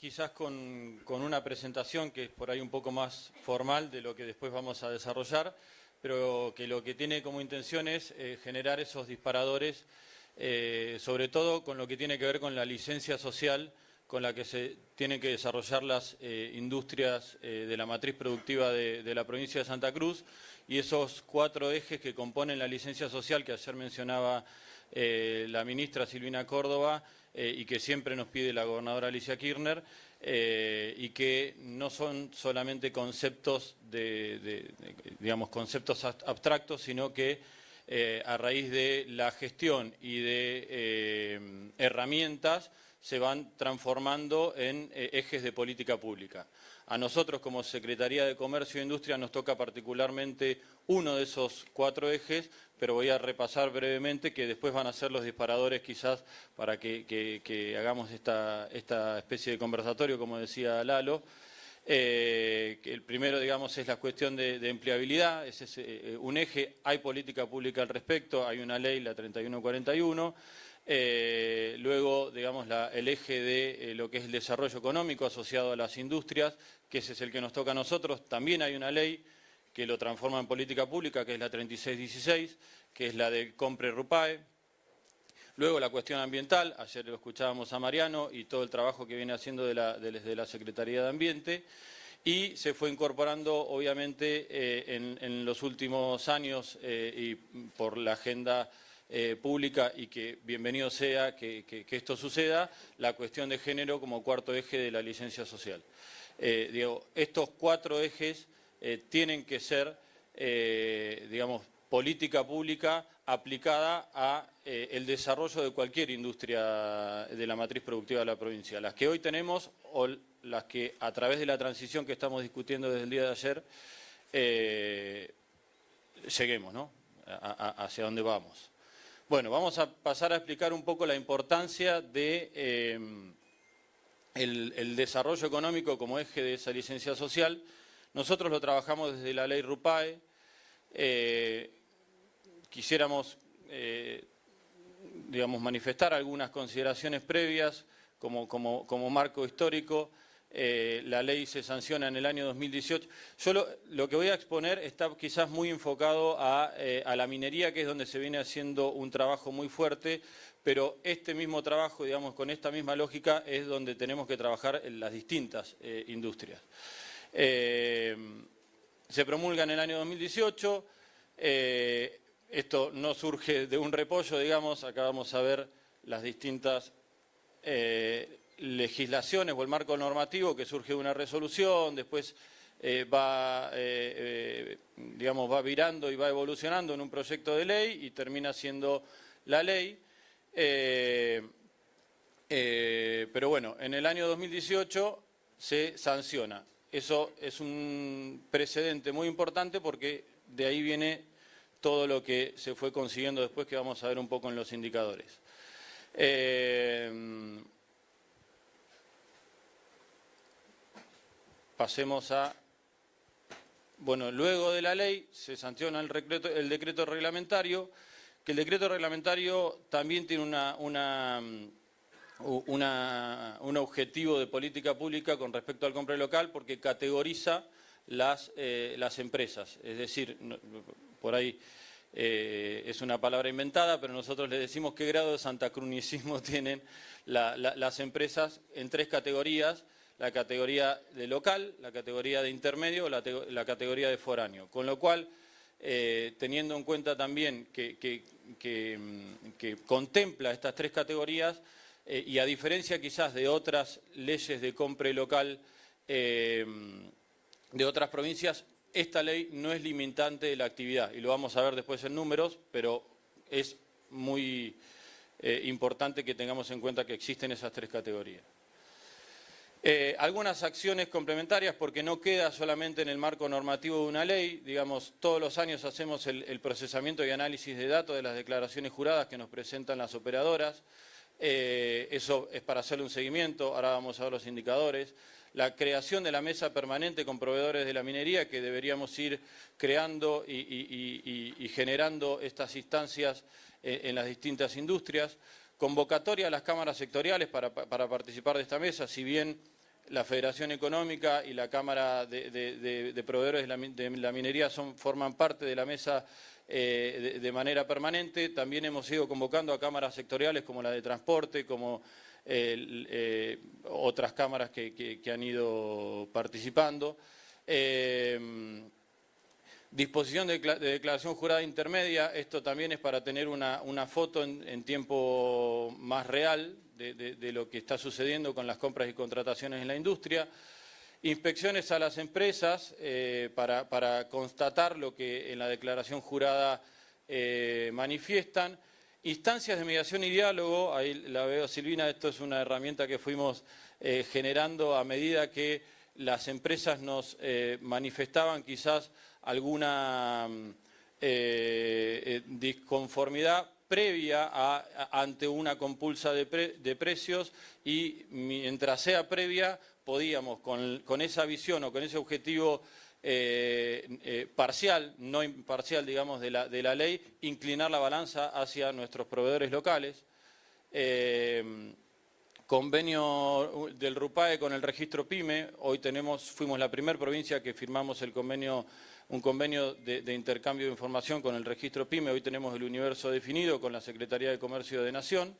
[SPEAKER 10] quizás con una presentación que es por ahí un poco más formal de lo que después vamos a desarrollar, pero que lo que tiene como intención es generar esos disparadores, sobre todo con lo que tiene que ver con la licencia social con la que se tienen que desarrollar las industrias de la matriz productiva de la provincia de Santa Cruz, y esos 4 ejes que componen la licencia social que ayer mencionaba la ministra Silvina Córdoba y que siempre nos pide la gobernadora Alicia Kirchner, y que no son solamente conceptos digamos, conceptos abstractos, sino que a raíz de la gestión y de herramientas se van transformando en ejes de política pública. A nosotros como Secretaría de Comercio e Industria nos toca particularmente uno de esos 4 ejes, pero voy a repasar brevemente que después van a ser los disparadores quizás para que hagamos esta especie de conversatorio, como decía Lalo. Que el primero, digamos, es la cuestión de empleabilidad, ese es un eje, hay política pública al respecto, hay una ley, la 3141. Luego, digamos, el eje de lo que es el desarrollo económico asociado a las industrias, que ese es el que nos toca a nosotros. También hay una ley que lo transforma en política pública, que es la 3616, que es la de Compre-Rupae. Luego la cuestión ambiental, ayer lo escuchábamos a Mariano y todo el trabajo que viene haciendo desde la Secretaría de Ambiente, y se fue incorporando obviamente en los últimos años y por la agenda pública, y que bienvenido sea que esto suceda, la cuestión de género como 4.º eje de la licencia social. Digo, estos 4 ejes tienen que ser, digamos, política pública aplicada a el desarrollo de cualquier industria de la matriz productiva de la provincia. Las que hoy tenemos o las que a través de la transición que estamos discutiendo desde el día de ayer lleguemos, ¿no? Hacia dónde vamos. Bueno, vamos a pasar a explicar un poco la importancia de el desarrollo económico como eje de esa licencia social. Nosotros lo trabajamos desde la ley Rupae. Quisiéramos, digamos, manifestar algunas consideraciones previas como marco histórico. La ley se sanciona en el año 2018. Yo lo que voy a exponer está quizás muy enfocado a la minería, que es donde se viene haciendo un trabajo muy fuerte, pero este mismo trabajo, digamos, con esta misma lógica, es donde tenemos que trabajar en las distintas industrias. Se promulga en el año 2018, esto no surge de un repollo, digamos, acá vamos a ver las distintas legislaciones o el marco normativo que surge de una resolución, después va virando y va evolucionando en un proyecto de ley y termina siendo la ley. Pero bueno, en el año 2018 se sanciona. Eso es un precedente muy importante porque de ahí viene todo lo que se fue consiguiendo después, que vamos a ver un poco en los indicadores. Pasemos a... Bueno, luego de la ley se sanciona el decreto reglamentario, que el decreto reglamentario también tiene un objetivo de política pública con respecto al compra local, porque categoriza las empresas. Es decir, por ahí es una palabra inventada, pero nosotros le decimos qué grado de santacrunicismo tienen las empresas en 3 categorías: la categoría de local, la categoría de intermedio, la categoría de foráneo. Con lo cual, teniendo en cuenta también que contempla estas 3 categorías, y a diferencia quizás de otras leyes de compra local de otras provincias, esta ley no es limitante de la actividad, y lo vamos a ver después en números, pero es muy importante que tengamos en cuenta que existen esas 3 categorías. Algunas acciones complementarias, porque no queda solamente en el marco normativo de una ley. Digamos, todos los años hacemos el procesamiento y análisis de datos de las declaraciones juradas que nos presentan las operadoras. Eso es para hacerle un seguimiento. Ahora vamos a ver los indicadores. La creación de la mesa permanente con proveedores de la minería, que deberíamos ir creando y generando estas instancias en las distintas industrias. Convocatoria a las cámaras sectoriales para participar de esta mesa. Si bien la Federación Económica y la Cámara de Proveedores de la Minería forman parte de la mesa de manera permanente. También hemos ido convocando a cámaras sectoriales como la de transporte, como otras cámaras que han ido participando. Disposición de declaración jurada intermedia, esto también es para tener una foto en tiempo más real de lo que está sucediendo con las compras y contrataciones en la industria. Inspecciones a las empresas para constatar lo que en la declaración jurada manifiestan. Instancias de mediación y diálogo, ahí la veo Silvina, esto es una herramienta que fuimos generando a medida que las empresas nos manifestaban quizás alguna disconformidad previa ante una compulsa de precios, y mientras sea previa podíamos con esa visión o con ese objetivo parcial, no imparcial, digamos, de la ley, inclinar la balanza hacia nuestros proveedores locales. Convenio del RUPAE con el registro PYME. Hoy fuimos la primera provincia que firmamos un convenio de intercambio de información con el registro PYME. Hoy tenemos el universo definido con la Secretaría de Comercio de Nación.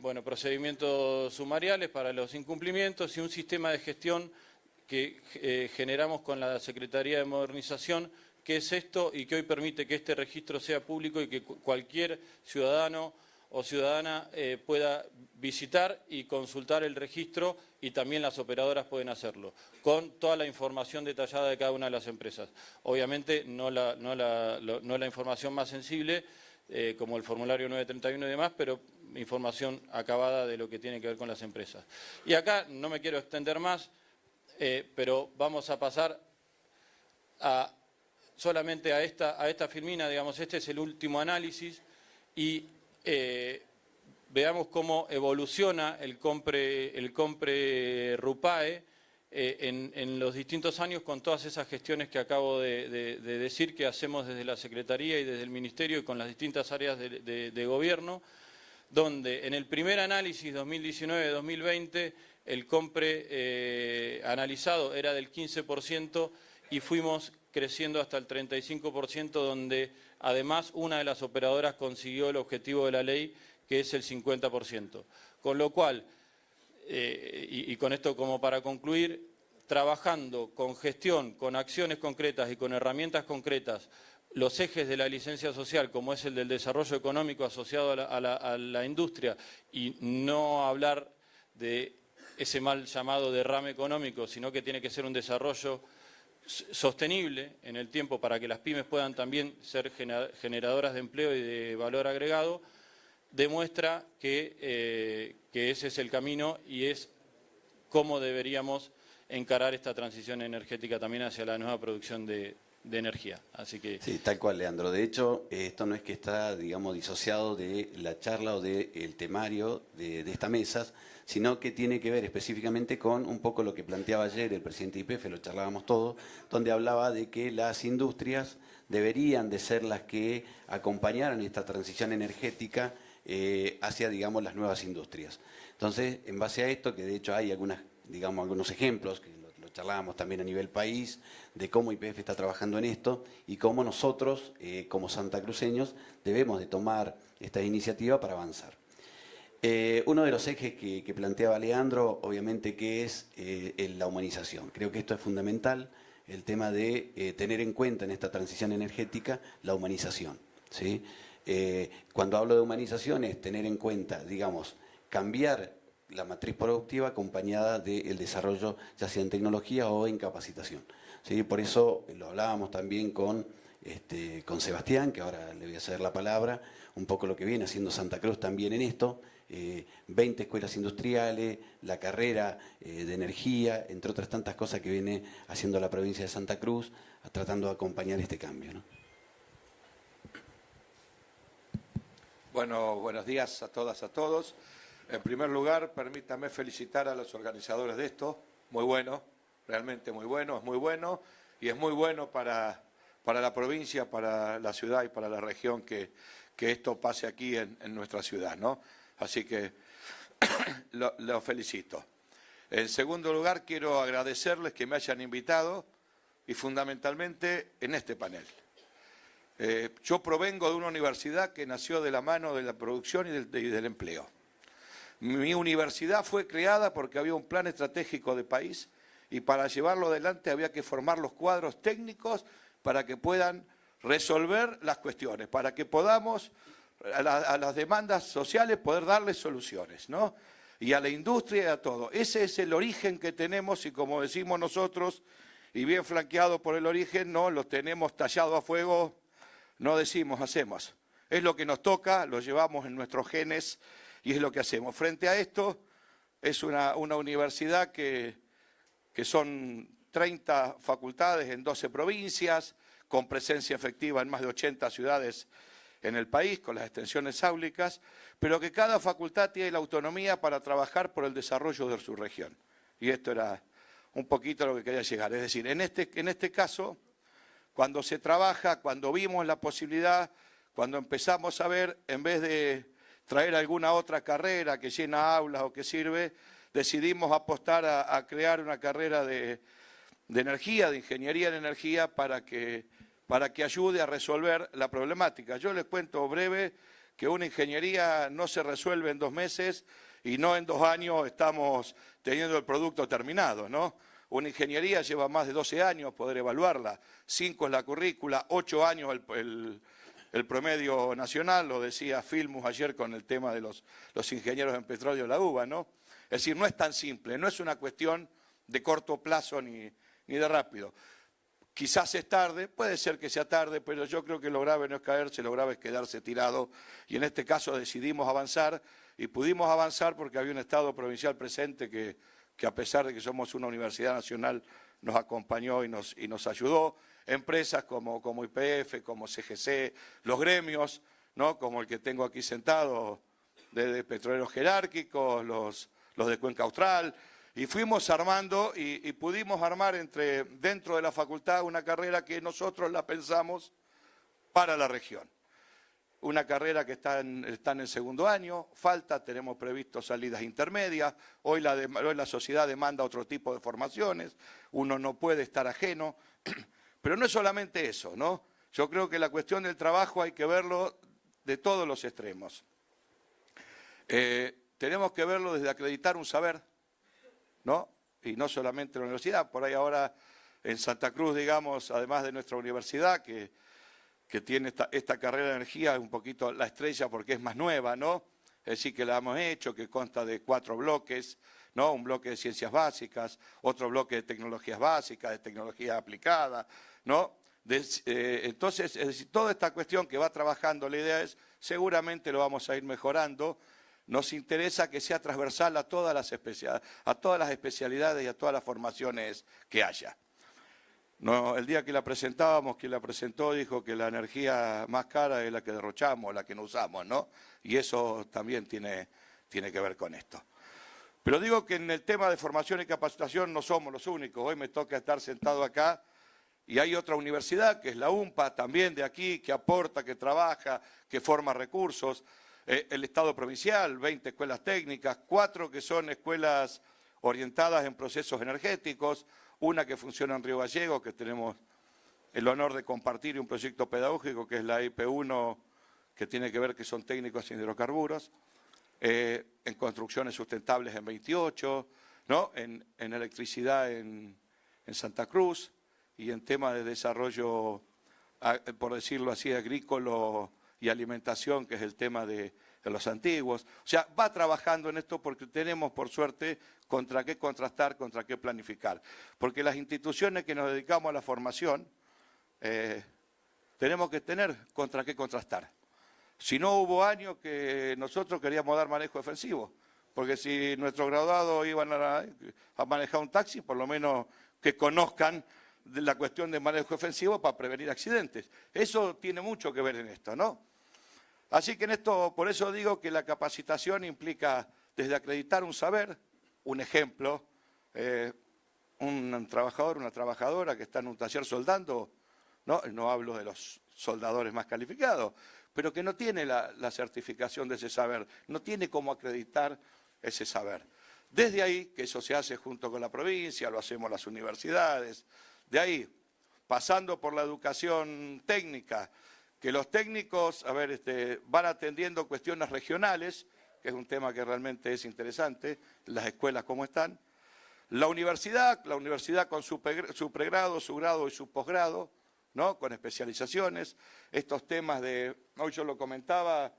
[SPEAKER 10] Bueno, procedimientos sumariales para los incumplimientos y un sistema de gestión que generamos con la Secretaría de Modernización, que es esto y que hoy permite que este registro sea público y que cualquier ciudadano o ciudadana pueda visitar y consultar el registro, y también las operadoras pueden hacerlo, con toda la información detallada de cada una de las empresas. Obviamente no la información más sensible, como el formulario 931 y demás, pero información acabada de lo que tiene que ver con las empresas. Y acá no me quiero extender más, pero vamos a pasar solamente a esta filmina. Digamos, este es el último análisis, y veamos cómo evoluciona el compre RUPAE en los distintos años, con todas esas gestiones que acabo de decir que hacemos desde la Secretaría y desde el Ministerio y con las distintas áreas de gobierno, donde en el primer análisis 2019-2020 el compre analizado era del 15% y fuimos creciendo hasta el 35%, donde además una de las operadoras consiguió el objetivo de la ley, que es el 50%. Con lo cual, y con esto como para concluir, trabajando con gestión, con acciones concretas y con herramientas concretas, los ejes de la licencia social, como es el del desarrollo económico asociado a la industria, y no hablar de ese mal llamado derrame económico, sino que tiene que ser un desarrollo sostenible en el tiempo para que las pymes puedan también ser generadoras de empleo y de valor agregado, demuestra que ese es el camino y es cómo deberíamos encarar esta transición energética también hacia la nueva producción de energía. Así que...
[SPEAKER 11] Sí, tal cual, Leandro. De hecho, esto no es que está, digamos, disociado de la charla o del temario de estas mesas, sino que tiene que ver específicamente con un poco lo que planteaba ayer el presidente de YPF, lo charlábamos todos, donde hablaba de que las industrias deberían de ser las que acompañaran esta transición energética hacia, digamos, las nuevas industrias. Entonces, en base a esto, que de hecho hay algunos ejemplos, que lo charlábamos también a nivel país, de cómo YPF está trabajando en esto y cómo nosotros, como santacruceños, debemos de tomar esta iniciativa para avanzar. Uno de los ejes que planteaba Leandro, obviamente, que es la humanización. Creo que esto es fundamental, el tema de tener en cuenta en esta transición energética la humanización, ¿sí? Cuando hablo de humanización es tener en cuenta, digamos, cambiar la matriz productiva acompañada del desarrollo, ya sea en tecnología o en capacitación, ¿sí? Por eso lo hablábamos también con Sebastián, que ahora le voy a ceder la palabra, un poco lo que viene haciendo Santa Cruz también en esto, 20 escuelas industriales, la carrera de energía, entre otras tantas cosas que viene haciendo la provincia de Santa Cruz, tratando de acompañar este cambio, ¿no?
[SPEAKER 12] Bueno, buenos días a todas, a todos. En primer lugar, permítame felicitar a los organizadores de esto. Muy bueno, realmente muy bueno, es muy bueno. Y es muy bueno para la provincia, para la ciudad y para la región que esto pase aquí en nuestra ciudad, ¿no? Así que lo felicito. En segundo lugar, quiero agradecerles que me hayan invitado y fundamentalmente en este panel. Yo provengo de una universidad que nació de la mano de la producción y del empleo. Mi universidad fue creada porque había un plan estratégico de país y para llevarlo adelante había que formar los cuadros técnicos para que puedan resolver las cuestiones, para que podamos a las demandas sociales poder darles soluciones, ¿no? Y a la industria y a todo. Ese es el origen que tenemos y como decimos nosotros, y bien flanqueado por el origen, no lo tenemos tallado a fuego, no decimos, hacemos. Es lo que nos toca, lo llevamos en nuestros genes y es lo que hacemos. Frente a esto, es una universidad que son 30 facultades en 12 provincias, con presencia efectiva en más de 80 ciudades en el país, con las extensiones áulicas, pero que cada facultad tiene la autonomía para trabajar por el desarrollo de su región. Y esto era un poquito a lo que quería llegar. Es decir, en este caso, cuando se trabaja, cuando vimos la posibilidad, cuando empezamos a ver, en vez de traer alguna otra carrera que llena aulas o que sirve, decidimos apostar a crear una carrera de energía, de ingeniería en energía, para que ayude a resolver la problemática. Yo les cuento breve que una ingeniería no se resuelve en 2 meses y no en 2 años estamos teniendo el producto terminado, ¿no? Una ingeniería lleva más de 12 años poder evaluarla, 5 es la currícula, 8 años el promedio nacional, lo decía Filmus ayer con el tema de los ingenieros en petróleo de la UBA, ¿no? Es decir, no es tan simple, no es una cuestión de corto plazo ni de rápido. Quizás es tarde, puede ser que sea tarde, pero yo creo que lo grave no es caerse, lo grave es quedarse tirado. Y en este caso decidimos avanzar y pudimos avanzar porque había un Estado provincial presente que a pesar de que somos una universidad nacional nos acompañó y nos ayudó. Empresas como YPF, como CGC, los gremios, ¿no? Como el que tengo aquí sentado, de petroleros jerárquicos, los de Cuenca Austral. Y fuimos armando y pudimos armar dentro de la facultad una carrera que nosotros la pensamos para la región. Una carrera que está en el segundo año, tenemos previsto salidas intermedias, hoy la sociedad demanda otro tipo de formaciones, uno no puede estar ajeno, pero no es solamente eso, ¿no? Yo creo que la cuestión del trabajo hay que verlo de todos los extremos. Tenemos que verlo desde acreditar un saber, ¿no? Y no solamente en la universidad, por ahí ahora en Santa Cruz, digamos, además de nuestra universidad, que tiene esta carrera de energía, es un poquito la estrella porque es más nueva, ¿no? Es decir, que la hemos hecho, que consta de 4 bloques, ¿no? Un bloque de ciencias básicas, otro bloque de tecnologías básicas, de tecnología aplicada, ¿no? Entonces, es decir, toda esta cuestión que va trabajando, la idea es, seguramente lo vamos a ir mejorando. Nos interesa que sea transversal a todas las especialidades y a todas las formaciones que haya. No, el día que la presentábamos, quien la presentó dijo que la energía más cara es la que derrochamos, la que no usamos, ¿no? Y eso también tiene que ver con esto. Pero digo que en el tema de formación y capacitación no somos los únicos. Hoy me toca estar sentado acá y hay otra universidad, que es la UMPA, también de aquí, que aporta, que trabaja, que forma recursos. El Estado provincial, 20 escuelas técnicas, 4 que son escuelas orientadas en procesos energéticos, una que funciona en Río Gallegos, que tenemos el honor de compartir un proyecto pedagógico, que es la IP1, que tiene que ver que son técnicos en hidrocarburos, en construcciones sustentables en 28, ¿no? en electricidad en Santa Cruz y en temas de desarrollo, por decirlo así, agrícola y alimentación, que es el tema de los antiguos. O sea, va trabajando en esto porque tenemos, por suerte, contra qué contrastar, contra qué planificar. Porque las instituciones que nos dedicamos a la formación, tenemos que tener contra qué contrastar. Si no, hubo años que nosotros queríamos dar manejo defensivo, porque si nuestros graduados iban a manejar un taxi, por lo menos que conozcan de la cuestión de manejo defensivo para prevenir accidentes. Eso tiene mucho que ver en esto, ¿no? Así que en esto, por eso digo que la capacitación implica desde acreditar un saber, un ejemplo, un trabajador, una trabajadora que está en un taller soldando, no hablo de los soldadores más calificados, pero que no tiene la certificación de ese saber, no tiene cómo acreditar ese saber. Desde ahí, que eso se hace junto con la provincia, lo hacemos las universidades, de ahí, pasando por la educación técnica, que los técnicos, van atendiendo cuestiones regionales, que es un tema que realmente es interesante, las escuelas cómo están. La universidad con su pregrado, su grado y su posgrado, ¿no? Con especializaciones, estos temas de, hoy yo lo comentaba,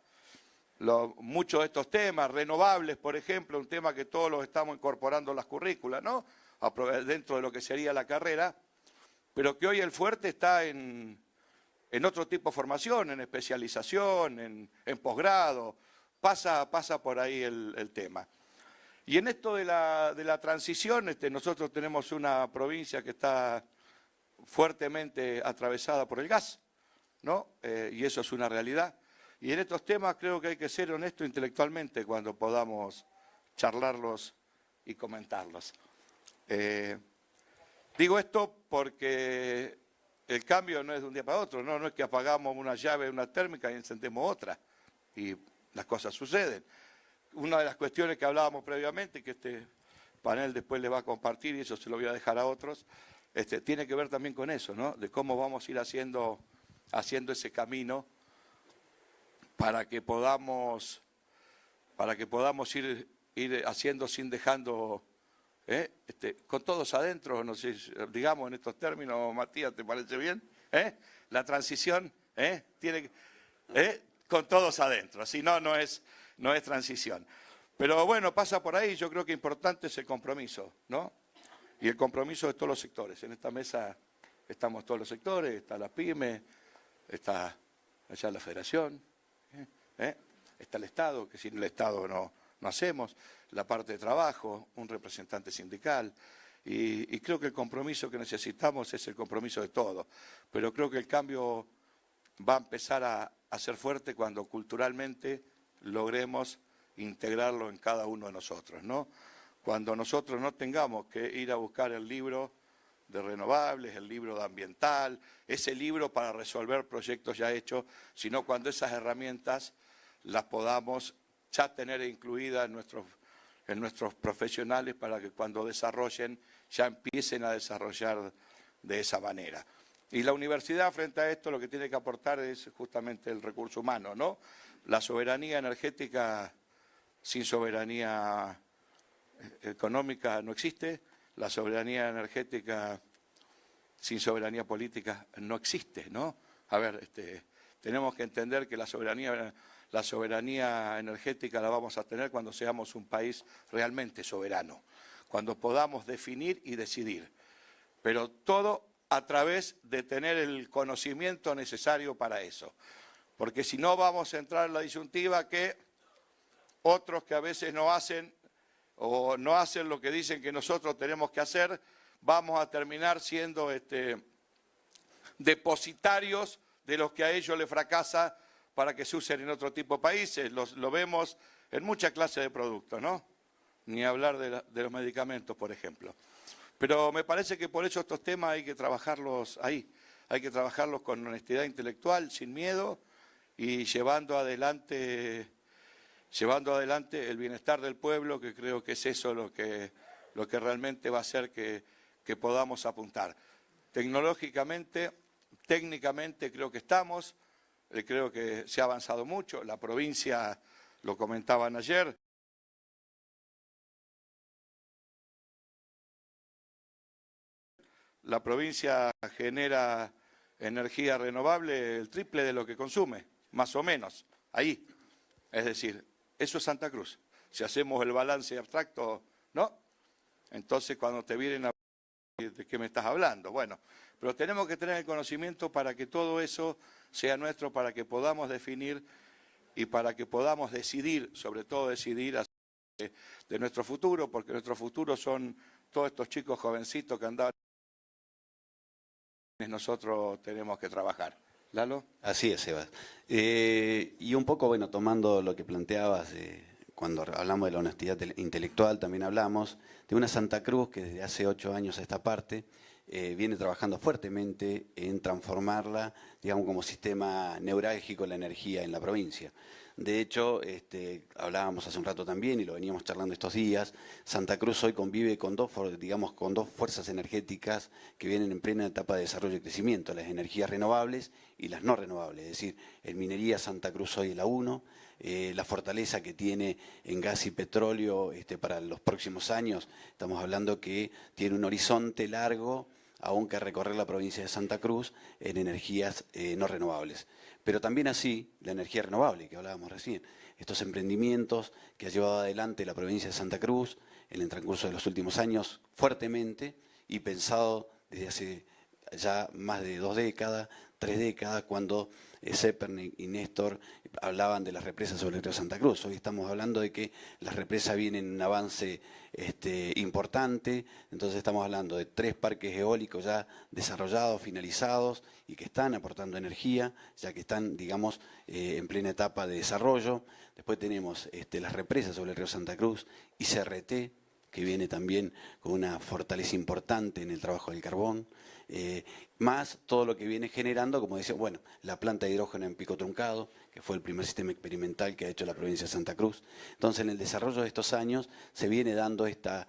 [SPEAKER 12] muchos de estos temas, renovables, por ejemplo, un tema que todos los estamos incorporando en las currículas, ¿no? Dentro de lo que sería la carrera, pero que hoy el fuerte está en otro tipo de formación, en especialización, en posgrado, pasa por ahí el tema. Y en esto de la transición, nosotros tenemos una provincia que está fuertemente atravesada por el gas, ¿no? Y eso es una realidad. Y en estos temas creo que hay que ser honesto intelectualmente cuando podamos charlarlos y comentarlos. Digo esto porque el cambio no es de un día para otro, no es que apagamos una llave de una térmica y encendemos otra, y las cosas suceden. Una de las cuestiones que hablábamos previamente, que este panel después le va a compartir, y eso se lo voy a dejar a otros, tiene que ver también con eso, ¿no? De cómo vamos a ir haciendo ese camino para que podamos ir haciendo sin dejando, con todos adentro, no sé, digamos en estos términos, Matías, ¿te parece bien? La transición, tiene con todos adentro, si no, no es transición. Pero bueno, pasa por ahí, yo creo que importante es el compromiso, ¿no? Y el compromiso de todos los sectores. En esta mesa estamos todos los sectores, está la PYME, está allá la Federación, está el Estado, que sin el Estado no hacemos, la parte de trabajo, un representante sindical, y creo que el compromiso que necesitamos es el compromiso de todos, pero creo que el cambio va a empezar a ser fuerte cuando culturalmente logremos integrarlo en cada uno de nosotros, ¿no? Cuando nosotros no tengamos que ir a buscar el libro de renovables, el libro de ambiental, ese libro para resolver proyectos ya hechos, sino cuando esas herramientas las podamos ya tener incluidas en nuestros profesionales para que cuando desarrollen ya empiecen a desarrollar de esa manera. Y la universidad frente a esto lo que tiene que aportar es justamente el recurso humano, ¿no? La soberanía energética sin soberanía económica no existe, la soberanía energética sin soberanía política no existe, ¿no? A ver, tenemos que entender que la soberanía energética la vamos a tener cuando seamos un país realmente soberano, cuando podamos definir y decidir, pero todo a través de tener el conocimiento necesario para eso, porque si no vamos a entrar en la disyuntiva que otros que a veces no hacen o no hacen lo que dicen que nosotros tenemos que hacer, vamos a terminar siendo depositarios de los que a ellos les fracasa para que se usen en otro tipo de países. Lo vemos en muchas clases de productos, ¿no? Ni hablar de los medicamentos, por ejemplo. Pero me parece que por eso estos temas hay que trabajarlos ahí. Hay que trabajarlos con honestidad intelectual, sin miedo, y llevando adelante el bienestar del pueblo, que creo que es eso lo que realmente va a hacer que podamos apuntar. Tecnológicamente, técnicamente creo que estamos, creo que se ha avanzado mucho, la provincia, lo comentaban ayer, la provincia genera energía renovable el triple de lo que consume, más o menos, ahí. Es decir, eso es Santa Cruz. Si hacemos el balance abstracto, ¿no? Entonces cuando te vienen a... ¿De qué me estás hablando? Bueno, pero tenemos que tener el conocimiento para que todo eso sea nuestro, para que podamos definir y para que podamos decidir, sobre todo decidir de nuestro futuro, porque nuestro futuro son todos estos chicos jovencitos que andaban... Nosotros tenemos que trabajar. ¿Lalo?
[SPEAKER 11] Así es, Sebas. Y un poco, bueno, tomando lo que planteabas, cuando hablamos de la honestidad intelectual, también hablamos de una Santa Cruz que desde hace 8 años a esta parte viene trabajando fuertemente en transformarla, digamos, como sistema neurálgico de la energía en la provincia. De hecho, hablábamos hace un rato también y lo veníamos charlando estos días, Santa Cruz hoy convive con dos fuerzas energéticas que vienen en plena etapa de desarrollo y crecimiento, las energías renovables y las no renovables. Es decir, en minería Santa Cruz hoy es la 1, la fortaleza que tiene en gas y petróleo para los próximos años, estamos hablando que tiene un horizonte largo aún que recorrer la provincia de Santa Cruz en energías no renovables. Pero también así la energía renovable que hablábamos recién, estos emprendimientos que ha llevado adelante la provincia de Santa Cruz en el transcurso de los últimos años fuertemente y pensado desde hace ya más de 2 décadas, 3 décadas, cuando Zepernik y Néstor hablaban de las represas sobre el río Santa Cruz. Hoy estamos hablando de que las represas vienen en un avance importante, entonces estamos hablando de 3 parques eólicos ya desarrollados, finalizados y que están aportando energía, ya que están, digamos, en plena etapa de desarrollo. Después tenemos las represas sobre el río Santa Cruz y CRT, que viene también con una fortaleza importante en el trabajo del carbón, más todo lo que viene generando, como decía, bueno, la planta de hidrógeno en Pico Truncado, que fue el primer sistema experimental que ha hecho la provincia de Santa Cruz. Entonces, en el desarrollo de estos años se viene dando esta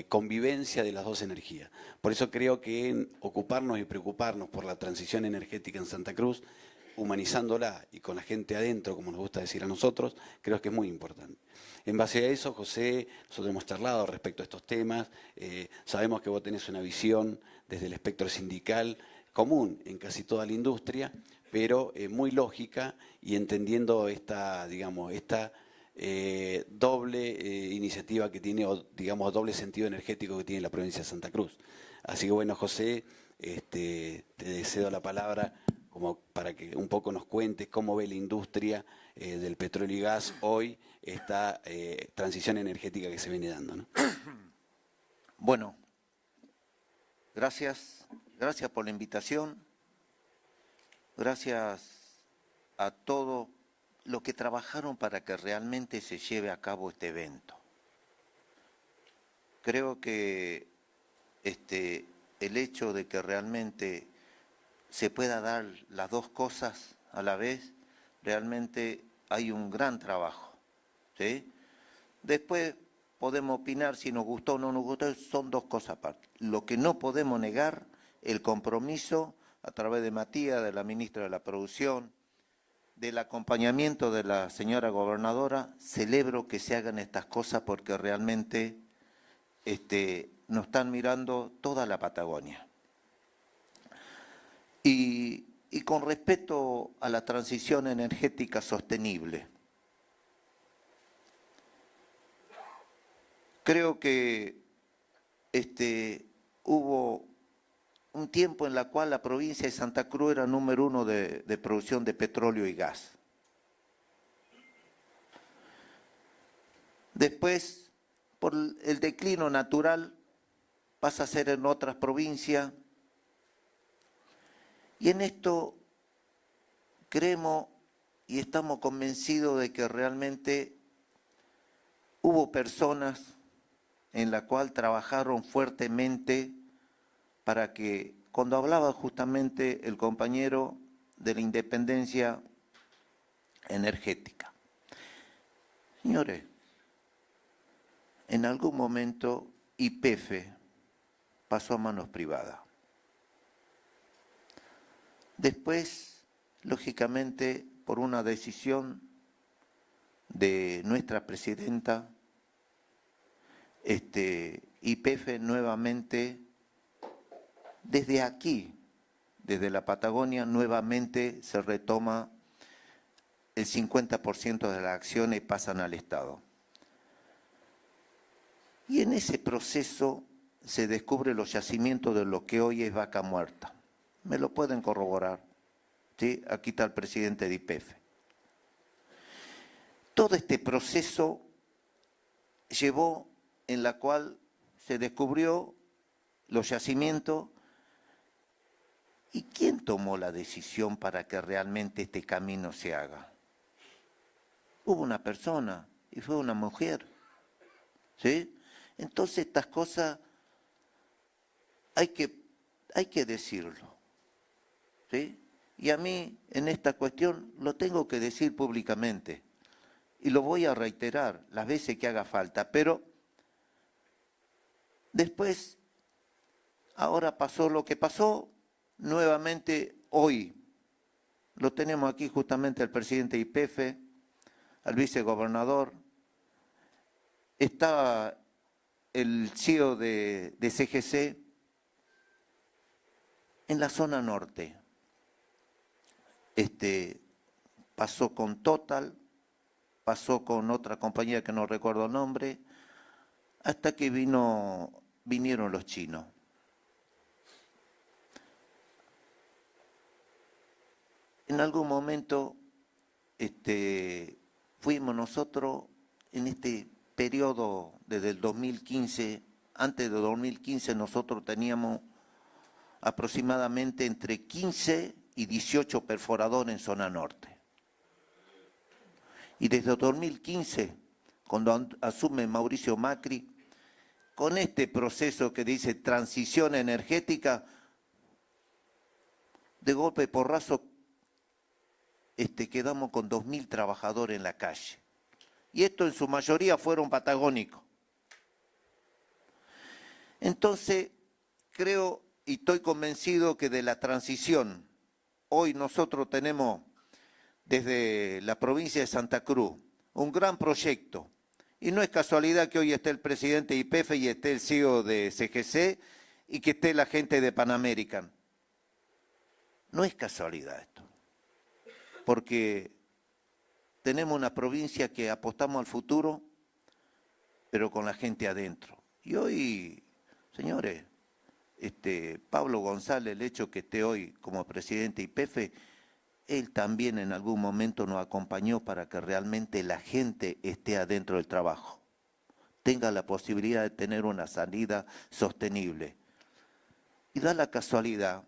[SPEAKER 11] convivencia de las dos energías. Por eso creo que en ocuparnos y preocuparnos por la transición energética en Santa Cruz, humanizándola y con la gente adentro, como nos gusta decir a nosotros, creo que es muy importante. En base a eso, José, nosotros hemos charlado respecto a estos temas, sabemos que vos tenés una visión desde el espectro sindical común en casi toda la industria, pero muy lógica y entendiendo esta, digamos, esta doble iniciativa que tiene, o digamos, doble sentido energético que tiene la provincia de Santa Cruz. Así que bueno, José, te cedo la palabra como para que un poco nos cuentes cómo ve la industria del petróleo y gas hoy, esta transición energética que se viene dando, ¿no?
[SPEAKER 13] Bueno, gracias por la invitación, gracias a todos los que trabajaron para que realmente se lleve a cabo este evento. Creo que el hecho de que realmente se pueda dar las dos cosas a la vez, realmente hay un gran trabajo, ¿sí? Después podemos opinar si nos gustó o no nos gustó, son dos cosas aparte. Lo que no podemos negar, el compromiso a través de Matías, de la ministra de la Producción, del acompañamiento de la señora gobernadora, celebro que se hagan estas cosas porque realmente nos están mirando toda la Patagonia. Y con respecto a la transición energética sostenible, creo que hubo un tiempo en el cual la provincia de Santa Cruz era número 1 de producción de petróleo y gas. Después, por el declino natural, pasa a ser en otras provincias. Y en esto creemos y estamos convencidos de que realmente hubo personas en la cual trabajaron fuertemente para que, cuando hablaba justamente el compañero de la independencia energética. Señores, en algún momento YPF pasó a manos privadas. Después, lógicamente, por una decisión de nuestra presidenta, YPF nuevamente, desde aquí, desde la Patagonia, nuevamente se retoma el 50% de las acciones pasan al Estado. Y en ese proceso se descubre los yacimientos de lo que hoy es Vaca Muerta. Me lo pueden corroborar, ¿sí? Aquí está el presidente de YPF. Todo este proceso llevó en la cual se descubrió los yacimientos. ¿Y quién tomó la decisión para que realmente este camino se haga? Hubo una persona y fue una mujer, ¿sí? Entonces estas cosas hay que decirlo, ¿sí? Y a mí en esta cuestión lo tengo que decir públicamente. y lo voy a reiterar las veces que haga falta, pero después, ahora pasó lo que pasó, nuevamente hoy lo tenemos aquí justamente al presidente YPF, al vicegobernador, está el CEO de CGC en la zona norte. Pasó con Total, pasó con otra compañía que no recuerdo el nombre, hasta que vinieron los chinos. En algún momento fuimos nosotros en este periodo desde el 2015, antes de 2015 nosotros teníamos aproximadamente entre 15 y 18 perforadores en zona norte. Y desde 2015, cuando asume Mauricio Macri, con este proceso que dice transición energética, de golpe porrazo quedamos con 2.000 trabajadores en la calle. Y esto en su mayoría fueron patagónicos. Entonces, creo y estoy convencido que de la transición, hoy nosotros tenemos desde la provincia de Santa Cruz un gran proyecto. Y no es casualidad que hoy esté el presidente de YPF y esté el CEO de CGC y que esté la gente de Pan American. No es casualidad esto. Porque tenemos una provincia que apostamos al futuro, pero con la gente adentro. Y hoy, señores, Pablo González, el hecho que esté hoy como presidente de YPF, él también en algún momento nos acompañó para que realmente la gente esté adentro del trabajo, tenga la posibilidad de tener una salida sostenible. Y da la casualidad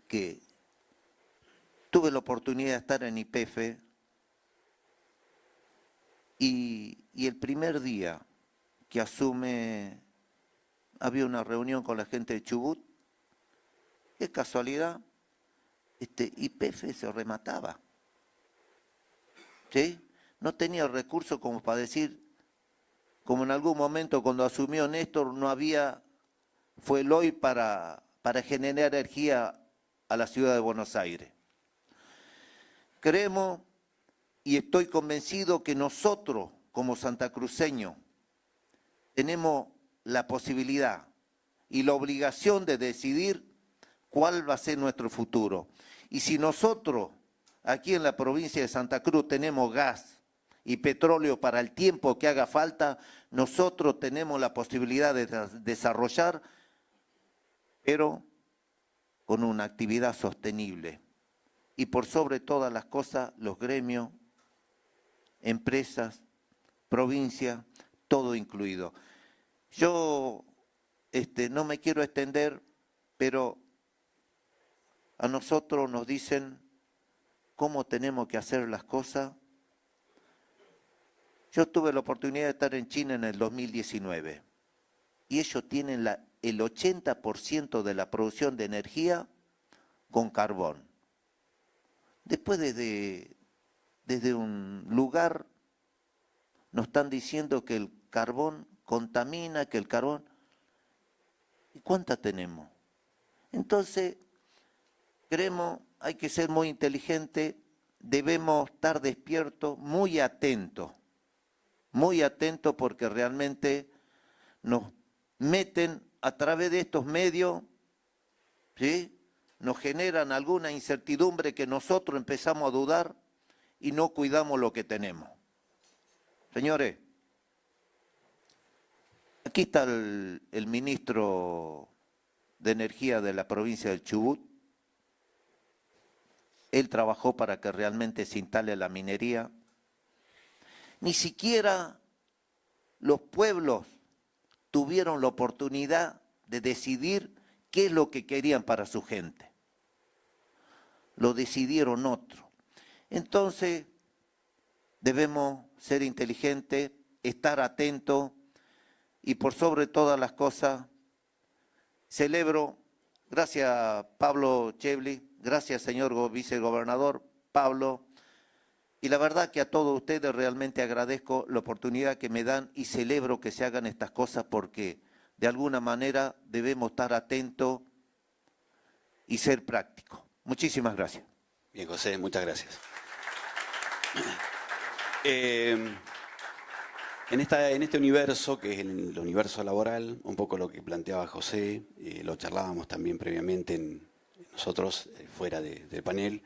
[SPEAKER 13] que tuve la oportunidad de estar en YPF y el primer día que asume, había una reunión con la gente de Chubut. Qué casualidad, YPF se remataba. ¿Sí? No tenía recursos como para decir, como en algún momento cuando asumió Néstor no había, fue el hoy para generar energía a la ciudad de Buenos Aires. Creemos y estoy convencido que nosotros, como santacruceños, tenemos la posibilidad y la obligación de decidir cuál va a ser nuestro futuro. Y si nosotros, aquí en la provincia de Santa Cruz, tenemos gas y petróleo para el tiempo que haga falta, nosotros tenemos la posibilidad de desarrollar, pero con una actividad sostenible. Y por sobre todas las cosas, los gremios, empresas, provincia, todo incluido. Yo no me quiero extender, pero a nosotros nos dicen cómo tenemos que hacer las cosas. Yo tuve la oportunidad de estar en China en el 2019 y ellos tienen el 80% de la producción de energía con carbón. Después desde un lugar nos están diciendo que el carbón contamina, que el carbón... ¿Y cuánta tenemos? Entonces, creemos, hay que ser muy inteligentes, debemos estar despiertos, muy atentos porque realmente nos meten a través de estos medios, ¿sí? Nos generan alguna incertidumbre que nosotros empezamos a dudar y no cuidamos lo que tenemos. Señores, aquí está el ministro de Energía de la provincia del Chubut. Él trabajó para que realmente se instale la minería. Ni siquiera los pueblos tuvieron la oportunidad de decidir qué es lo que querían para su gente. Lo decidieron otros. Entonces, debemos ser inteligentes, estar atentos y por sobre todas las cosas, celebro, gracias Pablo Chevli, gracias señor vicegobernador Pablo, Y la verdad que a todos ustedes realmente agradezco la oportunidad que me dan y celebro que se hagan estas cosas porque de alguna manera debemos estar atentos y ser prácticos. Muchísimas gracias.
[SPEAKER 11] Bien, José, muchas gracias. En este universo, que es el universo laboral, un poco lo que planteaba José, lo charlábamos también previamente nosotros fuera del panel,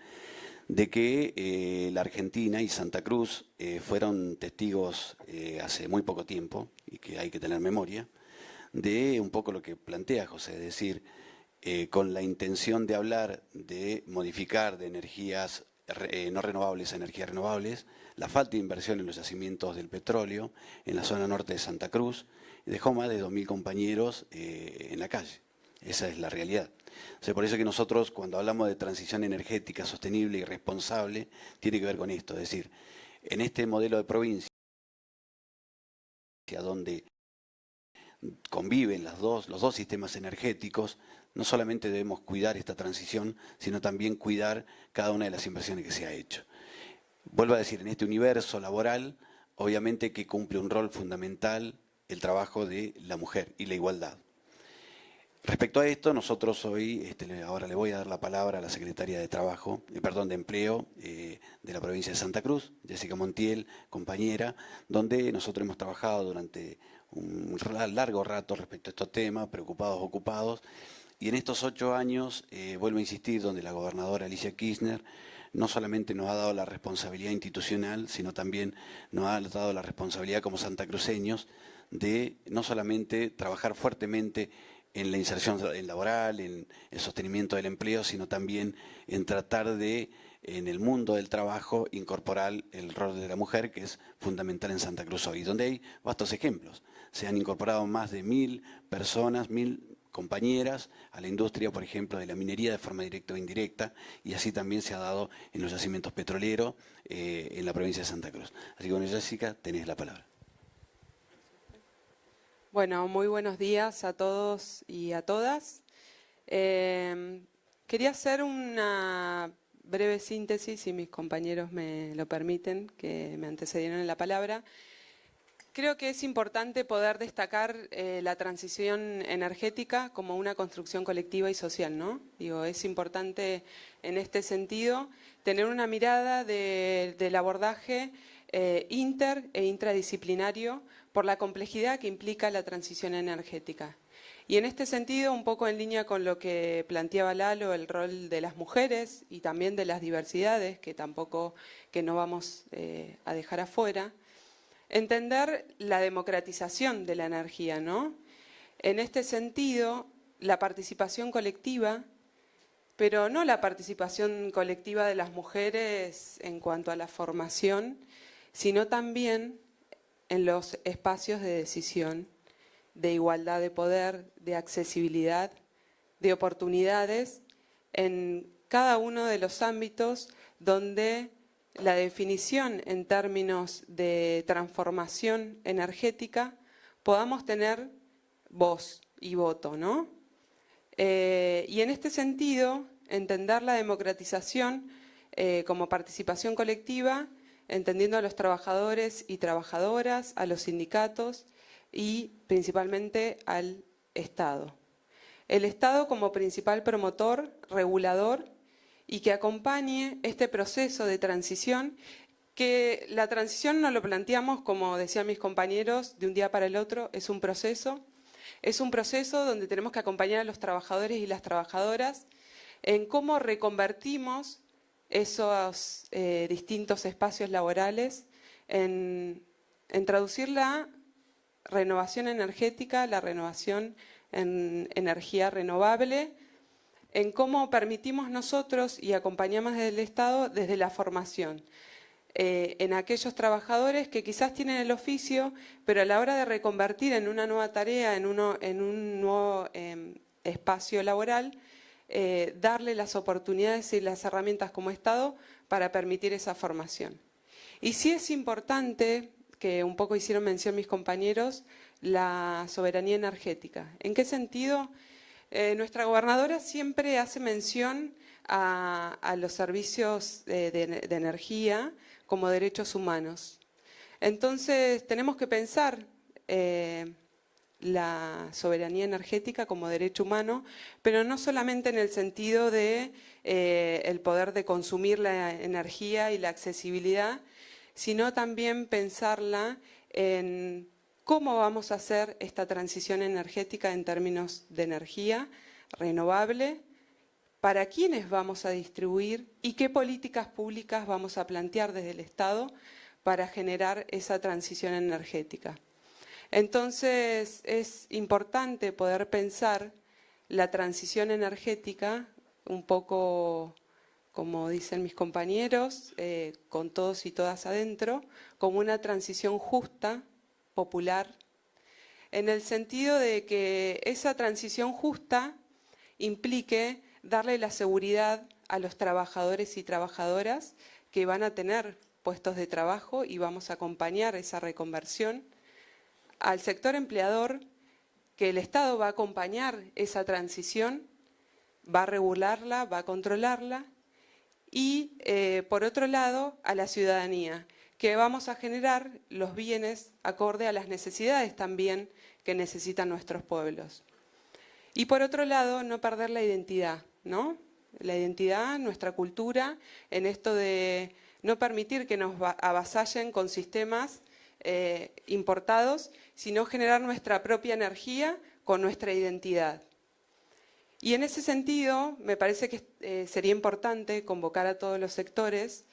[SPEAKER 11] de que la Argentina y Santa Cruz fueron testigos hace muy poco tiempo, y que hay que tener memoria, de un poco lo que plantea José, es decir, con la intención de hablar de modificar de energías no renovables a energías renovables, la falta de inversión en los yacimientos del petróleo en la zona norte de Santa Cruz, dejó más de 2.000 compañeros en la calle. Esa es la realidad. O sea, por eso que nosotros, cuando hablamos de transición energética sostenible y responsable, tiene que ver con esto. Es decir, en este modelo de provincia, donde conviven los dos sistemas energéticos, no solamente debemos cuidar esta transición, sino también cuidar cada una de las inversiones que se ha hecho. Vuelvo a decir, en este universo laboral, obviamente que cumple un rol fundamental el trabajo de la mujer y la igualdad. Respecto a esto, nosotros hoy, ahora le voy a dar la palabra a la secretaria de Trabajo, de Empleo de la provincia de Santa Cruz, Jessica Montiel, compañera, donde nosotros hemos trabajado durante un largo rato respecto a estos temas, preocupados, ocupados, y en estos 8 años, vuelvo a insistir, donde la gobernadora Alicia Kirchner no solamente nos ha dado la responsabilidad institucional, sino también nos ha dado la responsabilidad como santacruceños de no solamente trabajar fuertemente en la inserción laboral, en el sostenimiento del empleo, sino también en tratar de, en el mundo del trabajo, incorporar el rol de la mujer, que es fundamental en Santa Cruz hoy, donde hay vastos ejemplos. Se han incorporado más de 1.000 personas, 1.000 compañeras a la industria, por ejemplo, de la minería de forma directa o indirecta, y así también se ha dado en los yacimientos petroleros en la provincia de Santa Cruz. Así que, bueno, Jessica, tenés la palabra.
[SPEAKER 14] Bueno, muy buenos días a todos y a todas. Quería hacer una breve síntesis, si mis compañeros me lo permiten, que me antecedieron en la palabra. Creo que es importante poder destacar la transición energética como una construcción colectiva y social, ¿no? Digo, es importante en este sentido tener una mirada del abordaje inter e intradisciplinario por la complejidad que implica la transición energética. Y en este sentido, un poco en línea con lo que planteaba Lalo, el rol de las mujeres y también de las diversidades, que no vamos a dejar afuera, entender la democratización de la energía, ¿no? En este sentido, la participación colectiva, pero no la participación colectiva de las mujeres en cuanto a la formación, sino también en los espacios de decisión, de igualdad de poder, de accesibilidad, de oportunidades, en cada uno de los ámbitos donde la definición en términos de transformación energética podamos tener voz y voto, ¿no? Y en este sentido, entender la democratización como participación colectiva, entendiendo a los trabajadores y trabajadoras, a los sindicatos y principalmente al Estado. El Estado como principal promotor, regulador y que acompañe este proceso de transición, que la transición no lo planteamos, como decían mis compañeros, de un día para el otro, es un proceso donde tenemos que acompañar a los trabajadores y las trabajadoras en cómo reconvertimos esos distintos espacios laborales en traducir la renovación energética, la renovación en energía renovable, en cómo permitimos nosotros y acompañamos desde el Estado desde la formación, en aquellos trabajadores que quizás tienen el oficio, pero a la hora de reconvertir en una nueva tarea, en un nuevo espacio laboral, darle las oportunidades y las herramientas como Estado para permitir esa formación. Y sí es importante, que un poco hicieron mención mis compañeros, la soberanía energética. ¿En qué sentido? Nuestra gobernadora siempre hace mención a los servicios de energía como derechos humanos. Entonces, tenemos que pensar la soberanía energética como derecho humano, pero no solamente en el sentido de el poder de consumir la energía y la accesibilidad, sino también pensarla en cómo vamos a hacer esta transición energética en términos de energía renovable, para quiénes vamos a distribuir y qué políticas públicas vamos a plantear desde el Estado para generar esa transición energética. Entonces, es importante poder pensar la transición energética, un poco como dicen mis compañeros, con todos y todas adentro, como una transición justa, popular, en el sentido de que esa transición justa implique darle la seguridad a los trabajadores y trabajadoras que van a tener puestos de trabajo y vamos a acompañar esa reconversión, al sector empleador, que el Estado va a acompañar esa transición, va a regularla, va a controlarla, y por otro lado a la ciudadanía, que vamos a generar los bienes acorde a las necesidades también que necesitan nuestros pueblos. Y por otro lado, no perder la identidad, ¿no? La identidad, nuestra cultura, en esto de no permitir que nos avasallen con sistemas importados, sino generar nuestra propia energía con nuestra identidad. Y en ese sentido, me parece que sería importante convocar a todos los sectores,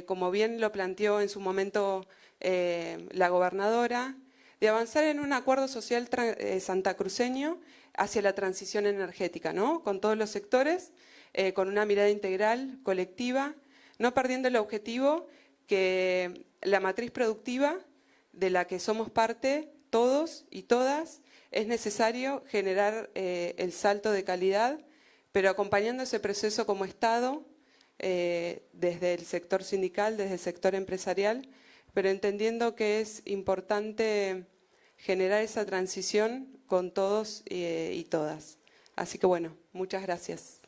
[SPEAKER 14] como bien lo planteó en su momento la gobernadora, de avanzar en un acuerdo social santacruceño hacia la transición energética, ¿no? Con todos los sectores, con una mirada integral, colectiva, no perdiendo el objetivo que la matriz productiva de la que somos parte, todos y todas, es necesario generar el salto de calidad, pero acompañando ese proceso como Estado, desde el sector sindical, desde el sector empresarial, pero entendiendo que es importante generar esa transición con todos y todas. Así que bueno, muchas gracias.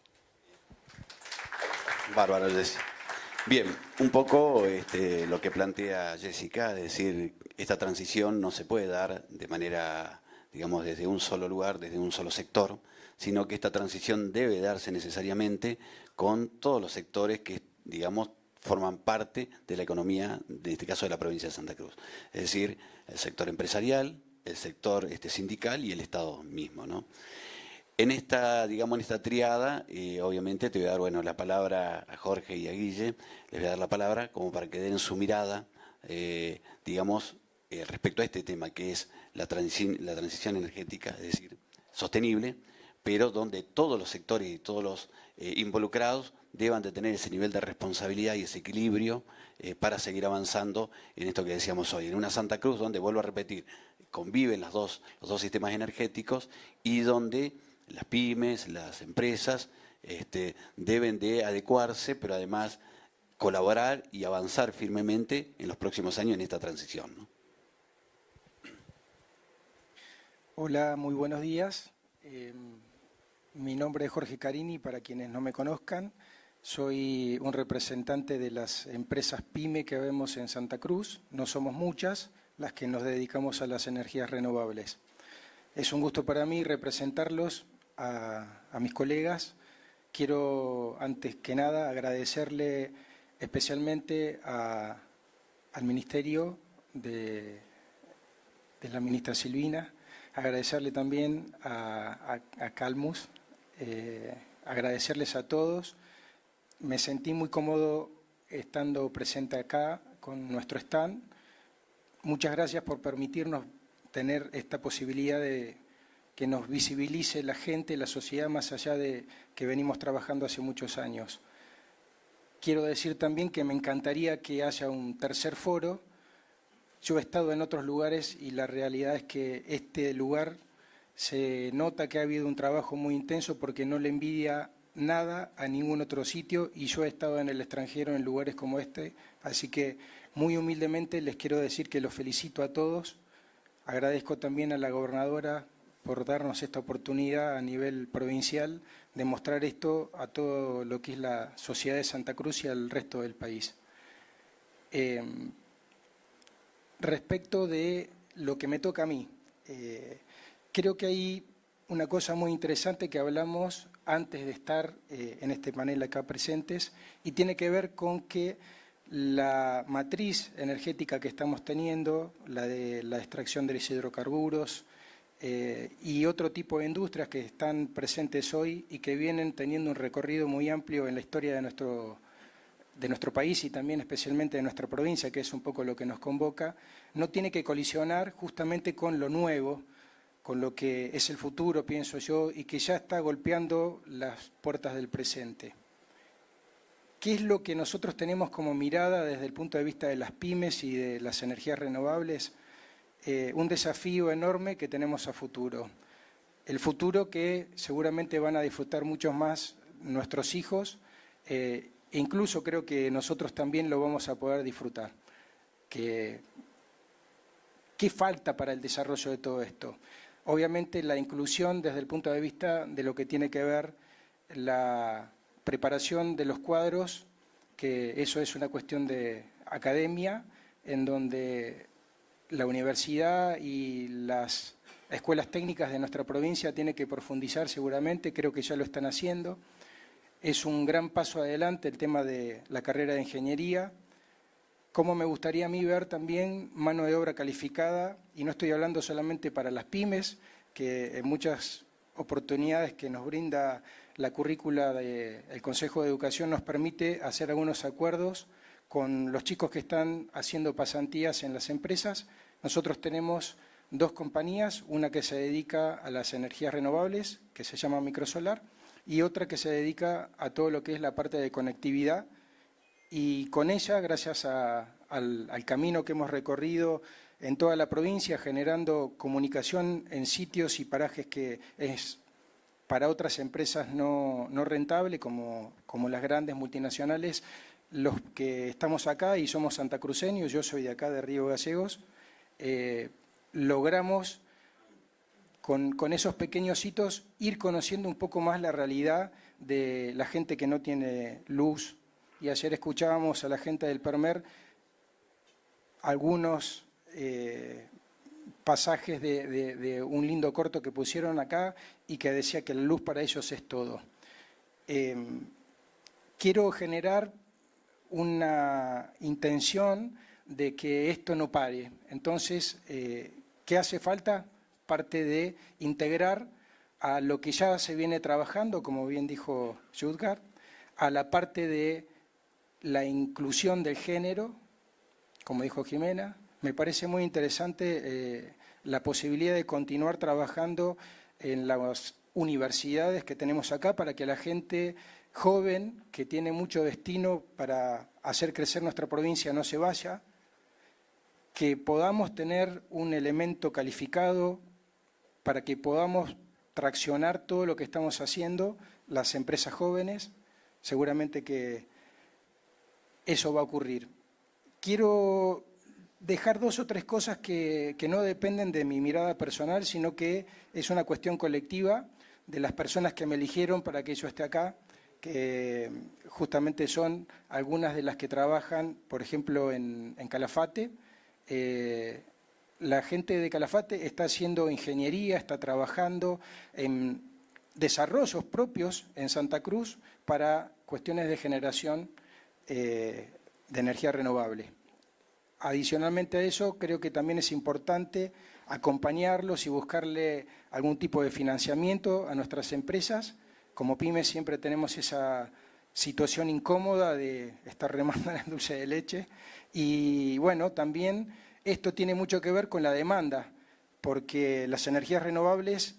[SPEAKER 11] Bárbaro, Jessy. Bien, un poco lo que plantea Jessica, es decir, esta transición no se puede dar de manera, digamos, desde un solo lugar, desde un solo sector, sino que esta transición debe darse necesariamente con todos los sectores que, digamos, forman parte de la economía, en este caso de la provincia de Santa Cruz. Es decir, el sector empresarial, el sector sindical y el Estado mismo, ¿no? En esta, digamos, en esta triada, obviamente te voy a dar, bueno, la palabra a Jorge y a Guille, les voy a dar la palabra como para que den su mirada, digamos, respecto a este tema que es la transición energética, es decir, sostenible, pero donde todos los sectores y todos los involucrados deban de tener ese nivel de responsabilidad y ese equilibrio para seguir avanzando en esto que decíamos hoy, en una Santa Cruz donde, vuelvo a repetir, conviven los dos sistemas energéticos y donde las pymes, las empresas deben de adecuarse, pero además colaborar y avanzar firmemente en los próximos años en esta transición, ¿no?
[SPEAKER 15] Hola, muy buenos días. Mi nombre es Jorge Carini, para quienes no me conozcan. Soy un representante de las empresas PYME que vemos en Santa Cruz. No somos muchas las que nos dedicamos a las energías renovables. Es un gusto para mí representarlos a mis colegas. Quiero, antes que nada, agradecerle especialmente al Ministerio de la ministra Silvina, agradecerle también a Calmus, agradecerles a todos. Me sentí muy cómodo estando presente acá con nuestro stand. Muchas gracias por permitirnos tener esta posibilidad de que nos visibilice la gente, la sociedad, más allá de que venimos trabajando hace muchos años. Quiero decir también que me encantaría que haya un tercer foro. Yo he estado en otros lugares y la realidad es que este lugar se nota que ha habido un trabajo muy intenso porque no le envidia nada a ningún otro sitio y yo he estado en el extranjero en lugares como este, así que muy humildemente les quiero decir que los felicito a todos. Agradezco también a la gobernadora por darnos esta oportunidad a nivel provincial de mostrar esto a todo lo que es la sociedad de Santa Cruz y al resto del país. Respecto de lo que me toca a mí, creo que hay una cosa muy interesante que hablamos antes de estar en este panel acá presentes y tiene que ver con que la matriz energética que estamos teniendo, la de la extracción de los hidrocarburos y otro tipo de industrias que están presentes hoy y que vienen teniendo un recorrido muy amplio en la historia de nuestro país y también especialmente de nuestra provincia, que es un poco lo que nos convoca, no tiene que colisionar justamente con lo nuevo, con lo que es el futuro, pienso yo, y que ya está golpeando las puertas del presente. ¿Qué es lo que nosotros tenemos como mirada desde el punto de vista de las pymes y de las energías renovables? Un desafío enorme que tenemos a futuro. El futuro que seguramente van a disfrutar muchos más nuestros hijos, e incluso creo que nosotros también lo vamos a poder disfrutar. ¿Qué falta para el desarrollo de todo esto? Obviamente la inclusión desde el punto de vista de lo que tiene que ver la preparación de los cuadros, que eso es una cuestión de academia, en donde la universidad y las escuelas técnicas de nuestra provincia tienen que profundizar seguramente, creo que ya lo están haciendo. Es un gran paso adelante el tema de la carrera de ingeniería. Como me gustaría a mí ver también mano de obra calificada, y no estoy hablando solamente para las pymes, que en muchas oportunidades que nos brinda la currícula del Consejo de Educación nos permite hacer algunos acuerdos con los chicos que están haciendo pasantías en las empresas. Nosotros tenemos 2 compañías, una que se dedica a las energías renovables, que se llama Microsolar, y otra que se dedica a todo lo que es la parte de conectividad. Y con ella, gracias al camino que hemos recorrido en toda la provincia, generando comunicación en sitios y parajes que es para otras empresas no rentable, como las grandes multinacionales, los que estamos acá y somos santacruceños, yo soy de acá de Río Gallegos, logramos con esos pequeños hitos ir conociendo un poco más la realidad de la gente que no tiene luz. Y ayer escuchábamos a la gente del Permer algunos pasajes de un lindo corto que pusieron acá y que decía que la luz para ellos es todo. Quiero generar una intención de que esto no pare. Entonces, ¿qué hace falta? Parte de integrar a lo que ya se viene trabajando, como bien dijo Judgar, a la parte de la inclusión del género, como dijo Jimena. Me parece muy interesante la posibilidad de continuar trabajando en las universidades que tenemos acá para que la gente joven, que tiene mucho destino para hacer crecer nuestra provincia, no se vaya, que podamos tener un elemento calificado para que podamos traccionar todo lo que estamos haciendo, las empresas jóvenes, seguramente que eso va a ocurrir. Quiero dejar 2 o 3 cosas que no dependen de mi mirada personal, sino que es una cuestión colectiva de las personas que me eligieron para que yo esté acá, que justamente son algunas de las que trabajan, por ejemplo, en Calafate. La gente de Calafate está haciendo ingeniería, está trabajando en desarrollos propios en Santa Cruz para cuestiones de generación de energía renovable. Adicionalmente a eso, creo que también es importante acompañarlos y buscarle algún tipo de financiamiento a nuestras empresas. Como pymes siempre tenemos esa situación incómoda de estar remando en el dulce de leche. Y bueno, también esto tiene mucho que ver con la demanda, porque las energías renovables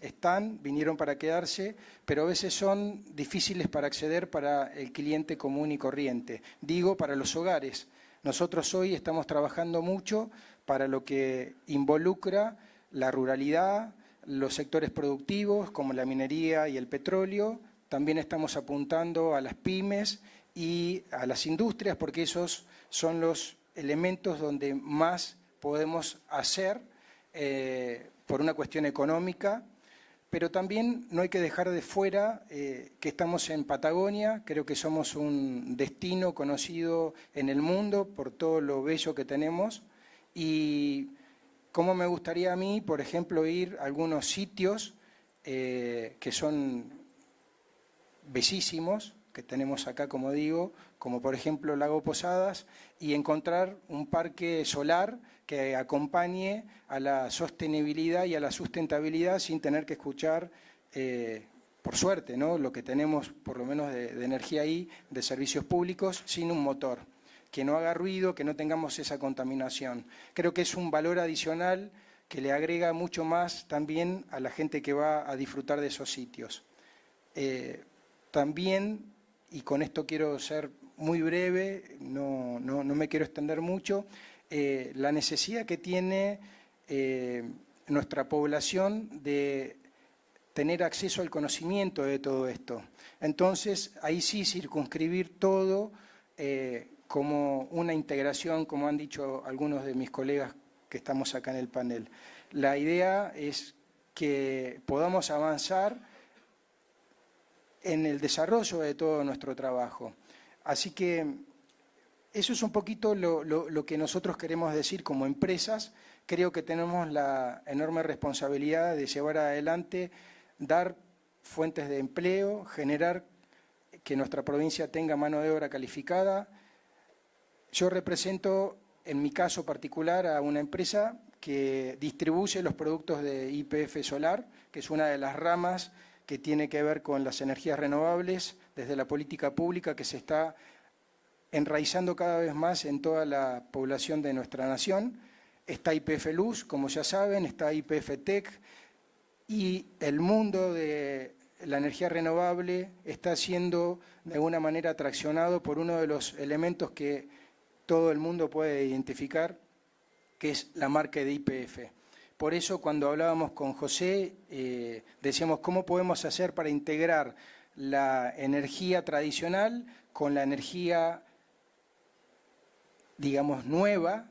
[SPEAKER 15] vinieron para quedarse, pero a veces son difíciles para acceder para el cliente común y corriente. Digo, para los hogares. Nosotros hoy estamos trabajando mucho para lo que involucra la ruralidad, los sectores productivos como la minería y el petróleo. También estamos apuntando a las pymes y a las industrias porque esos son los elementos donde más podemos hacer por una cuestión económica. pero también no hay que dejar de fuera que estamos en Patagonia, creo que somos un destino conocido en el mundo por todo lo bello que tenemos, y cómo me gustaría a mí, por ejemplo, ir a algunos sitios que son bellísimos, que tenemos acá, como digo, como por ejemplo Lago Posadas, y encontrar un parque solar que acompañe a la sostenibilidad y a la sustentabilidad sin tener que escuchar, por suerte, ¿no?, lo que tenemos por lo menos de energía ahí, de servicios públicos, sin un motor, que no haga ruido, que no tengamos esa contaminación. Creo que es un valor adicional que le agrega mucho más también a la gente que va a disfrutar de esos sitios. También, y con esto quiero ser muy breve, no me quiero extender mucho, la necesidad que tiene nuestra población de tener acceso al conocimiento de todo esto. Entonces, ahí sí circunscribir todo como una integración, como han dicho algunos de mis colegas que estamos acá en el panel. La idea es que podamos avanzar en el desarrollo de todo nuestro trabajo. Así que eso es un poquito lo que nosotros queremos decir como empresas. Creo que tenemos la enorme responsabilidad de llevar adelante, dar fuentes de empleo, generar que nuestra provincia tenga mano de obra calificada. Yo represento, en mi caso particular, a una empresa que distribuye los productos de YPF Solar, que es una de las ramas que tiene que ver con las energías renovables desde la política pública que se está enraizando cada vez más en toda la población de nuestra nación. Está YPF Luz, como ya saben, está YPF Tech, y el mundo de la energía renovable está siendo de alguna manera traccionado por uno de los elementos que todo el mundo puede identificar, que es la marca de YPF. Por eso, cuando hablábamos con José, decíamos cómo podemos hacer para integrar la energía tradicional con la energía, digamos, nueva,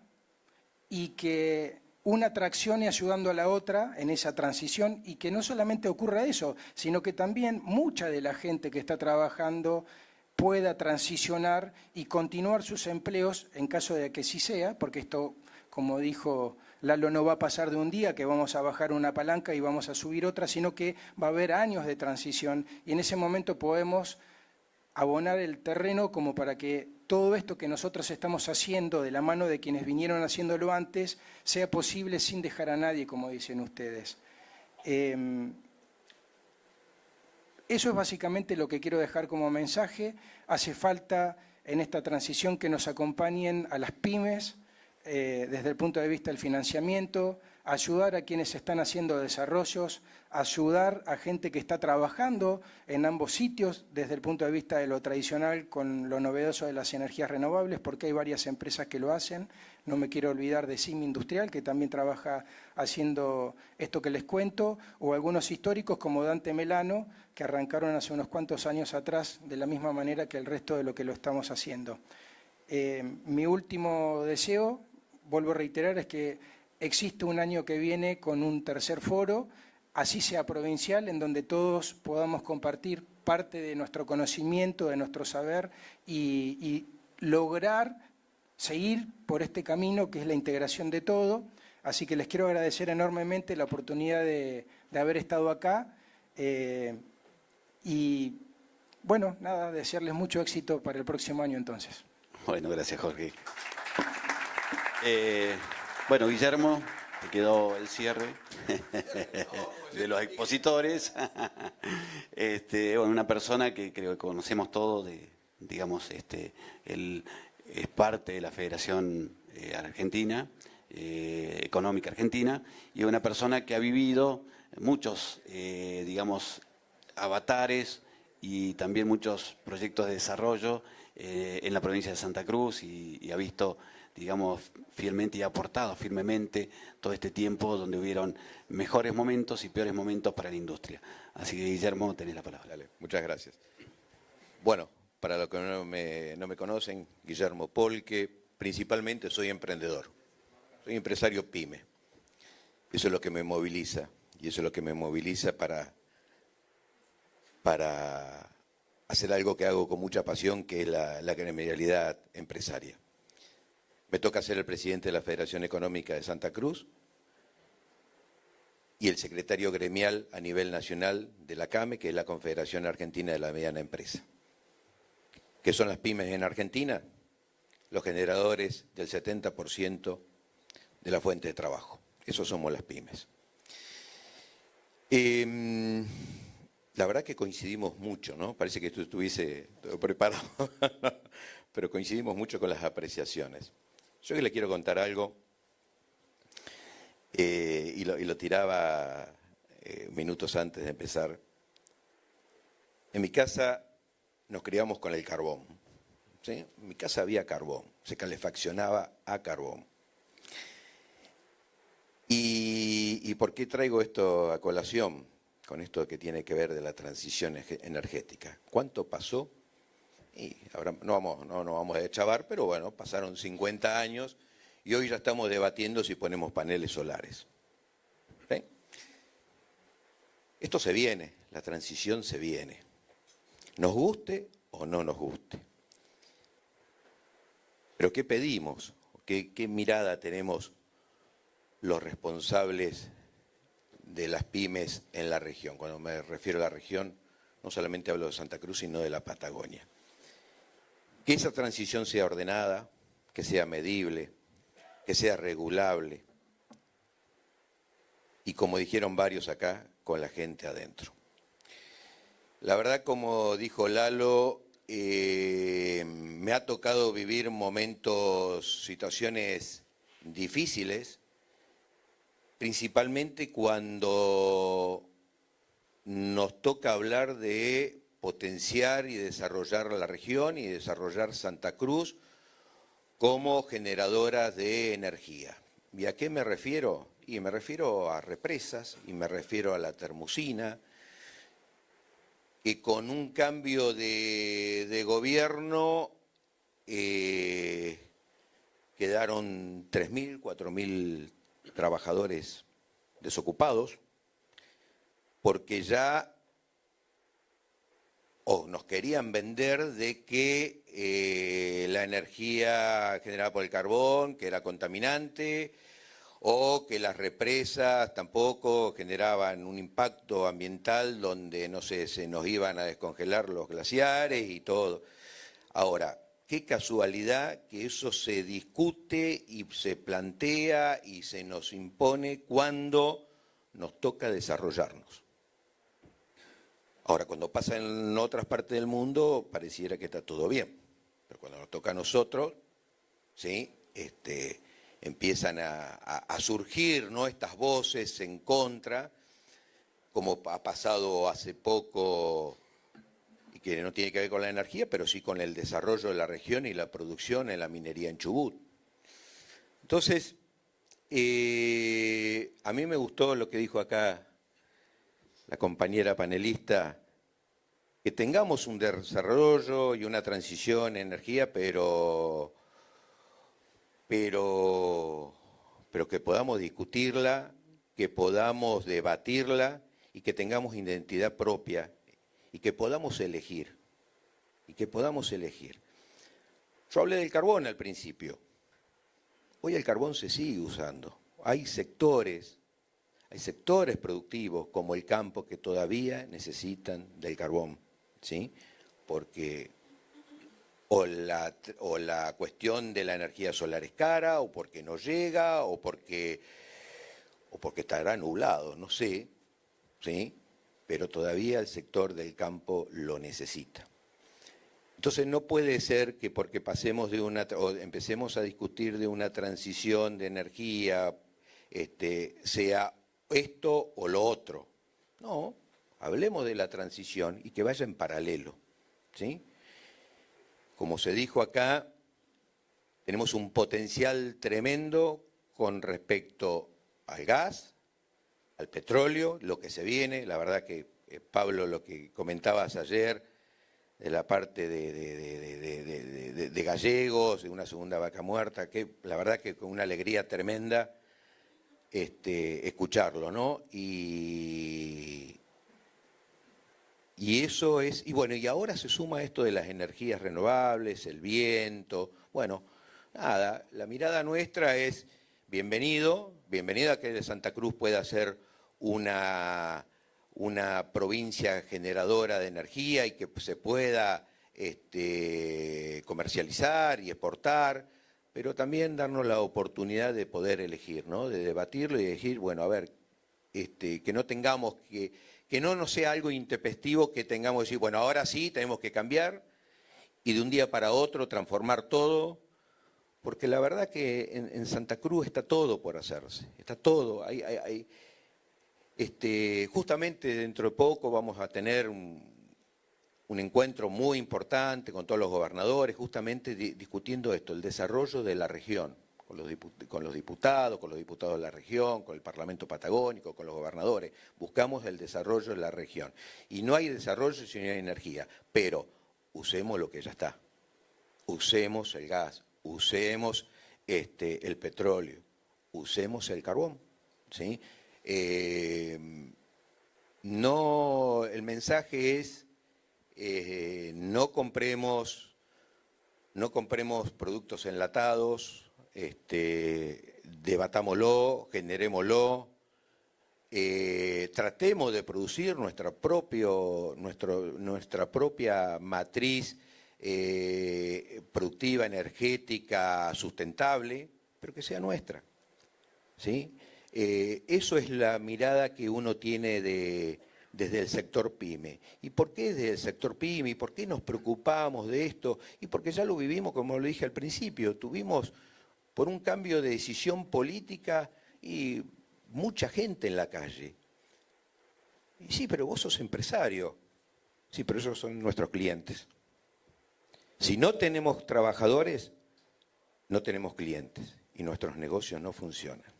[SPEAKER 15] y que una traccione ayudando a la otra en esa transición, y que no solamente ocurra eso, sino que también mucha de la gente que está trabajando pueda transicionar y continuar sus empleos en caso de que sí sea, porque esto, como dijo Lalo, no va a pasar de un día que vamos a bajar una palanca y vamos a subir otra, sino que va a haber años de transición, y en ese momento podemos abonar el terreno como para que todo esto que nosotros estamos haciendo de la mano de quienes vinieron haciéndolo antes sea posible sin dejar a nadie, como dicen ustedes. Eso es básicamente lo que quiero dejar como mensaje. Hace falta en esta transición que nos acompañen a las pymes desde el punto de vista del financiamiento, ayudar a quienes están haciendo desarrollos, ayudar a gente que está trabajando en ambos sitios desde el punto de vista de lo tradicional con lo novedoso de las energías renovables, porque hay varias empresas que lo hacen. No me quiero olvidar de CIM Industrial, que también trabaja haciendo esto que les cuento, o algunos históricos como Dante Melano, que arrancaron hace unos cuantos años atrás de la misma manera que el resto de lo que lo estamos haciendo. Mi último deseo, vuelvo a reiterar, es que existe un año que viene con un tercer foro, así sea provincial, en donde todos podamos compartir parte de nuestro conocimiento, de nuestro saber, y lograr seguir por este camino que es la integración de todo. Así que les quiero agradecer enormemente la oportunidad de haber estado acá, y bueno, nada, desearles mucho éxito para el próximo año entonces.
[SPEAKER 11] Bueno, gracias, Jorge. Bueno, Guillermo, te quedó el cierre de los expositores. Bueno, una persona que creo que conocemos todos, digamos, él es parte de la Federación Argentina, Económica Argentina, y una persona que ha vivido muchos, digamos, avatares y también muchos proyectos de desarrollo en la provincia de Santa Cruz, y ha visto, digamos, fielmente y ha aportado firmemente todo este tiempo donde hubieron mejores momentos y peores momentos para la industria. Así que, Guillermo, tenés la palabra.
[SPEAKER 16] Dale, muchas gracias. Bueno, para los que no me conocen, Guillermo Polque, principalmente soy emprendedor, soy empresario pyme. Eso es lo que me moviliza. y eso es lo que me moviliza para hacer algo que hago con mucha pasión, que es la gremialidad empresaria. Me toca ser el presidente de la Federación Económica de Santa Cruz y el secretario gremial a nivel nacional de la CAME, que es la Confederación Argentina de la Mediana Empresa. ¿Qué son las pymes en Argentina? Los generadores del 70% de la fuente de trabajo. Esos somos las pymes. La verdad que coincidimos mucho, ¿no? Parece que tú estuviese todo preparado, pero coincidimos mucho con las apreciaciones. Yo que le quiero contar algo, y lo tiraba minutos antes de empezar. En mi casa nos criamos con el carbón, ¿sí? En mi casa había carbón, se calefaccionaba a carbón. ¿Y por qué traigo esto a colación? Con esto que tiene que ver de la transición energética. ¿Cuánto pasó? Y ahora no vamos a deschavar, pero bueno, pasaron 50 años y hoy ya estamos debatiendo si ponemos paneles solares. ¿Sí? Esto se viene, la transición se viene. Nos guste o no nos guste. Pero ¿qué pedimos? ¿Qué mirada tenemos los responsables de las pymes en la región? Cuando me refiero a la región, no solamente hablo de Santa Cruz, sino de la Patagonia. Que esa transición sea ordenada, que sea medible, que sea regulable y, como dijeron varios acá, con la gente adentro. La verdad, como dijo Lalo, me ha tocado vivir momentos, situaciones difíciles, principalmente cuando nos toca hablar de potenciar y desarrollar la región y desarrollar Santa Cruz como generadoras de energía. ¿Y a qué me refiero? Y me refiero a represas, y me refiero a la termosina, que con un cambio de gobierno quedaron 3.000, 4.000 trabajadores desocupados, porque ya nos querían vender de que la energía generada por el carbón, que era contaminante, o que las represas tampoco generaban un impacto ambiental donde, no sé, se nos iban a descongelar los glaciares y todo. Ahora, qué casualidad que eso se discute y se plantea y se nos impone cuando nos toca desarrollarnos. Ahora, cuando pasa en otras partes del mundo, pareciera que está todo bien. Pero cuando nos toca a nosotros, ¿sí? Empiezan a surgir, ¿no?, estas voces en contra, como ha pasado hace poco, y que no tiene que ver con la energía, pero sí con el desarrollo de la región y la producción en la minería en Chubut. Entonces, a mí me gustó lo que dijo acá la compañera panelista, que tengamos un desarrollo y una transición en energía, pero que podamos discutirla, que podamos debatirla y que tengamos identidad propia y que podamos elegir. Yo hablé del carbón al principio. Hoy el carbón se sigue usando. Hay sectores productivos como el campo que todavía necesitan del carbón, ¿sí? Porque o la cuestión de la energía solar es cara, o porque no llega, o porque estará nublado, no sé, ¿sí? Pero todavía el sector del campo lo necesita. Entonces no puede ser que porque empecemos a discutir de una transición de energía, sea esto o lo otro. No, hablemos de la transición y que vaya en paralelo, ¿sí? Como se dijo acá, tenemos un potencial tremendo con respecto al gas, al petróleo, lo que se viene. La verdad que, Pablo, lo que comentabas ayer de la parte de Gallegos, de una segunda vaca muerta, que la verdad que con una alegría tremenda escucharlo, ¿no? Y eso es, y bueno, y ahora se suma esto de las energías renovables, el viento. Bueno, nada, la mirada nuestra es bienvenido a que Santa Cruz pueda ser una provincia generadora de energía y que se pueda comercializar y exportar, pero también darnos la oportunidad de poder elegir, ¿no? De debatirlo y decir, bueno, a ver, que no tengamos que no nos sea algo intempestivo, que tengamos que decir, bueno, ahora sí, tenemos que cambiar y de un día para otro transformar todo, porque la verdad que en Santa Cruz está todo por hacerse, está todo. Justamente dentro de poco vamos a tener un encuentro muy importante con todos los gobernadores, justamente discutiendo esto, el desarrollo de la región, con los diputados de la región, con el Parlamento Patagónico, con los gobernadores. Buscamos el desarrollo de la región. Y no hay desarrollo si no hay energía, pero usemos lo que ya está. Usemos el gas, usemos el petróleo, usemos el carbón, ¿sí? No, el mensaje es no compremos productos enlatados, debatámoslo, generémoslo, tratemos de producir nuestra propia matriz productiva, energética, sustentable, pero que sea nuestra, ¿sí? Eso es la mirada que uno tiene desde el sector PYME. ¿Y por qué desde el sector PYME? ¿Y por qué nos preocupamos de esto? Y porque ya lo vivimos, como lo dije al principio, tuvimos por un cambio de decisión política y mucha gente en la calle. Y sí, pero vos sos empresario. Sí, pero esos son nuestros clientes. Si no tenemos trabajadores, no tenemos clientes y nuestros negocios no funcionan.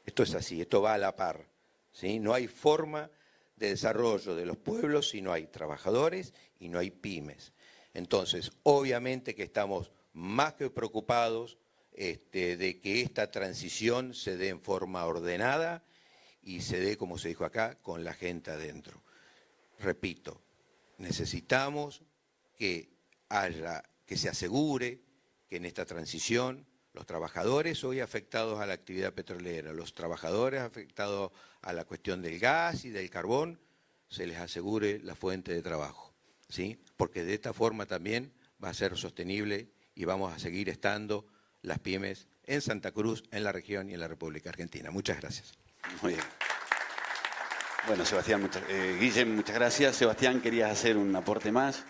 [SPEAKER 16] Esto es así, esto va a la par, ¿sí? No hay forma de desarrollo de los pueblos si no hay trabajadores y no hay pymes. Entonces, obviamente que estamos más que preocupados de que esta transición se dé en forma ordenada y se dé, como se dijo acá, con la gente adentro. Repito, necesitamos que se asegure que en esta transición los trabajadores hoy afectados a la actividad petrolera, los trabajadores afectados a la cuestión del gas y del carbón, se les asegure la fuente de trabajo, ¿sí? Porque de esta forma también va a ser sostenible y vamos a seguir estando las pymes en Santa Cruz, en la región y en la República Argentina. Muchas gracias.
[SPEAKER 11] Muy bien. Bueno, Sebastián, Guillem, muchas gracias. Sebastián, ¿querías hacer un aporte más?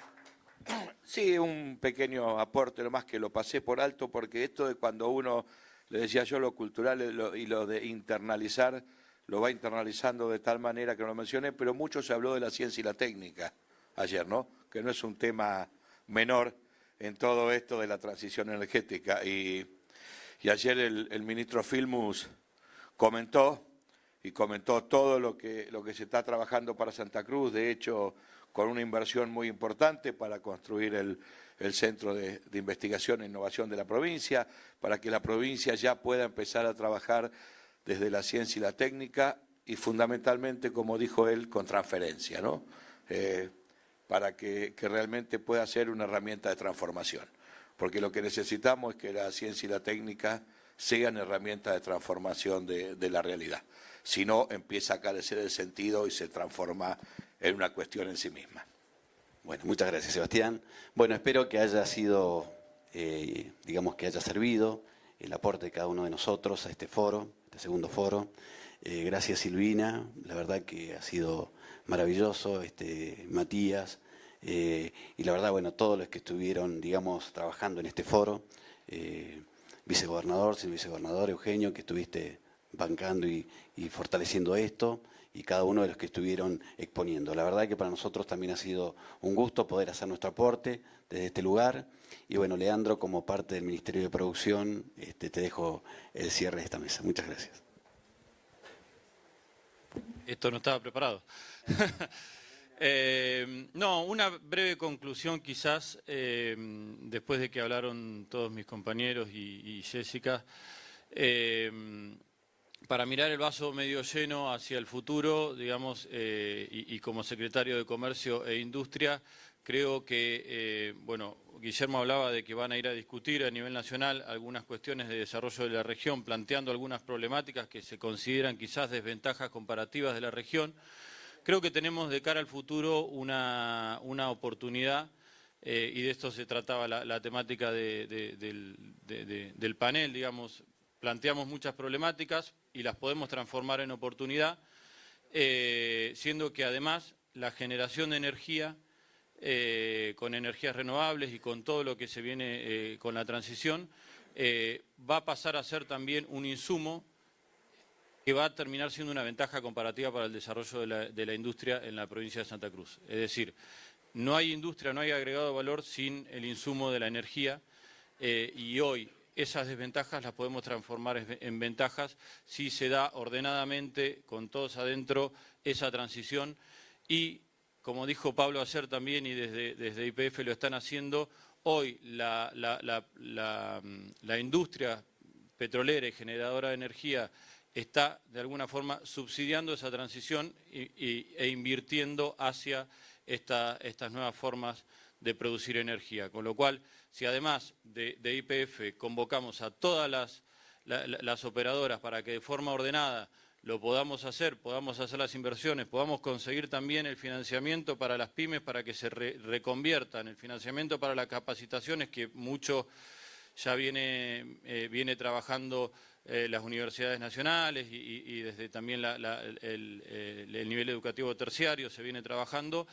[SPEAKER 12] Sí, un pequeño aporte, lo más que lo pasé por alto, porque esto de cuando uno, le decía yo, lo cultural y lo de internalizar, lo va internalizando de tal manera que no lo mencioné, pero mucho se habló de la ciencia y la técnica ayer, ¿no? Que no es un tema menor en todo esto de la transición energética. Y ayer el ministro Filmus comentó todo lo que se está trabajando para Santa Cruz, de hecho, con una inversión muy importante para construir el Centro de Investigación e Innovación de la provincia, para que la provincia ya pueda empezar a trabajar desde la ciencia y la técnica y fundamentalmente, como dijo él, con transferencia, ¿no? Para que realmente pueda ser una herramienta de transformación. Porque lo que necesitamos es que la ciencia y la técnica sean herramientas de transformación de la realidad. Si no, empieza a carecer el sentido y se transforma en una cuestión en sí misma.
[SPEAKER 11] Bueno, muchas gracias, Sebastián. Bueno, espero que haya sido, digamos que haya servido el aporte de cada uno de nosotros a este foro, este segundo foro. Gracias, Silvina, la verdad que ha sido maravilloso, Matías, y la verdad, bueno, todos los que estuvieron, digamos, trabajando en este foro, vicegobernador, señor vicegobernador, Eugenio, que estuviste bancando y fortaleciendo esto, y cada uno de los que estuvieron exponiendo. La verdad que para nosotros también ha sido un gusto poder hacer nuestro aporte desde este lugar. Y bueno, Leandro, como parte del Ministerio de Producción, te dejo el cierre de esta mesa. Muchas gracias.
[SPEAKER 10] Esto no estaba preparado. No, una breve conclusión quizás, después de que hablaron todos mis compañeros y Jessica. para mirar el vaso medio lleno hacia el futuro, digamos, y como secretario de Comercio e Industria, creo que, bueno, Guillermo hablaba de que van a ir a discutir a nivel nacional algunas cuestiones de desarrollo de la región, planteando algunas problemáticas que se consideran quizás desventajas comparativas de la región. Creo que tenemos de cara al futuro una oportunidad, y de esto se trataba la temática del panel, digamos. Planteamos muchas problemáticas y las podemos transformar en oportunidad, siendo que además la generación de energía, con energías renovables y con todo lo que se viene con la transición, va a pasar a ser también un insumo que va a terminar siendo una ventaja comparativa para el desarrollo de la industria en la provincia de Santa Cruz. Es decir, no hay industria, no hay agregado de valor sin el insumo de la energía, y hoy esas desventajas las podemos transformar en ventajas si se da ordenadamente, con todos adentro, esa transición. Y, como dijo Pablo ayer también, y desde YPF lo están haciendo, hoy la industria petrolera y generadora de energía está de alguna forma subsidiando esa transición e invirtiendo hacia estas nuevas formas de producir energía. Con lo cual, si además de YPF convocamos a todas las operadoras para que de forma ordenada lo podamos hacer las inversiones, podamos conseguir también el financiamiento para las pymes para que se reconviertan, el financiamiento para las capacitaciones que mucho ya viene trabajando las universidades nacionales y desde también el nivel educativo terciario se viene trabajando,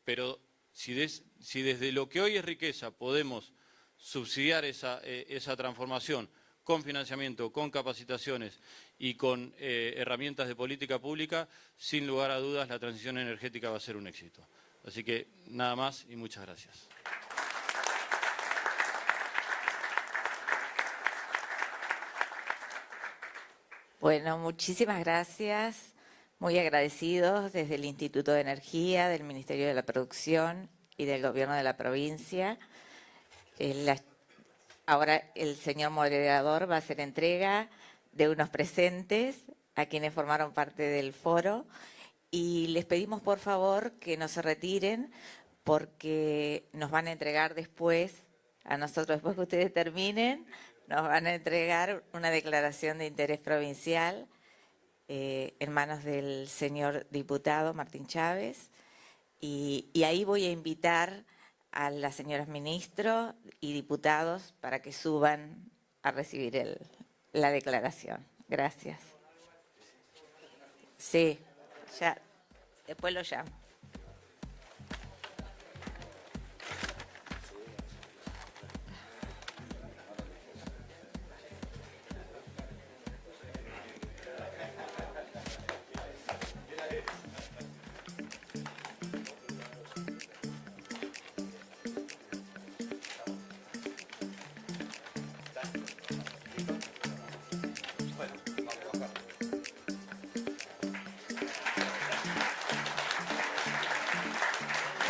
[SPEAKER 10] pero si desde lo que hoy es riqueza podemos subsidiar esa transformación con financiamiento, con capacitaciones y con herramientas de política pública, sin lugar a dudas la transición energética va a ser un éxito. Así que nada más y muchas gracias.
[SPEAKER 17] Bueno, muchísimas gracias. Muy agradecidos desde el Instituto de Energía, del Ministerio de la Producción y del Gobierno de la provincia. Ahora el señor moderador va a hacer entrega de unos presentes a quienes formaron parte del foro y les pedimos por favor que no se retiren porque nos van a entregar después, a nosotros después que ustedes terminen, nos van a entregar una declaración de interés provincial en manos del señor diputado Martín Chávez y ahí voy a invitar a las señoras ministros y diputados para que suban a recibir la declaración. Gracias. Sí, ya, después lo llamo.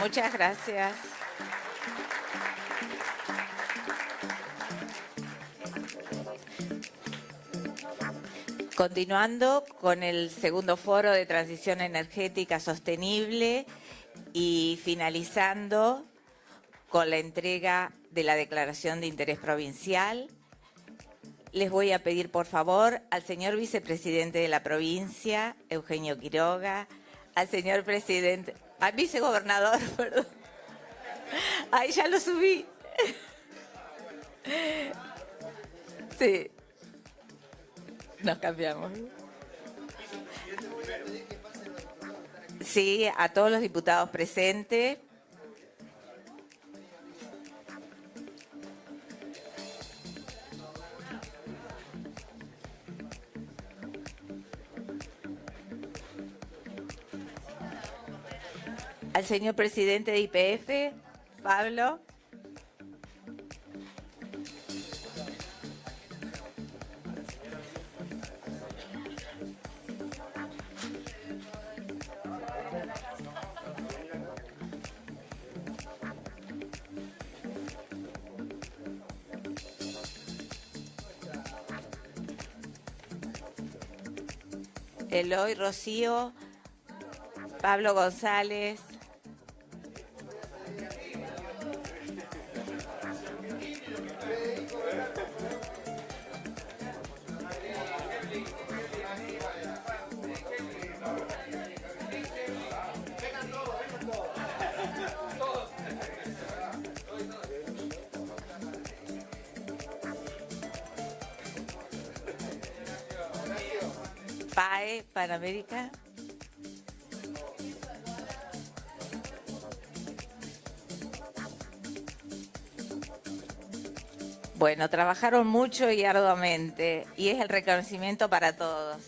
[SPEAKER 17] Muchas gracias. Continuando con el segundo foro de transición energética sostenible y finalizando con la entrega de la declaración de interés provincial, les voy a pedir por favor al señor vicepresidente de la provincia, Eugenio Quiroga, al señor presidente, al vicegobernador, perdón. Ahí ya lo subí. Sí. Nos cambiamos. Sí, a todos los diputados presentes. Al señor presidente de YPF, Pablo. Eloy Rocío, Pablo González. PAE, Panamérica. Bueno, trabajaron mucho y arduamente y es el reconocimiento para todos.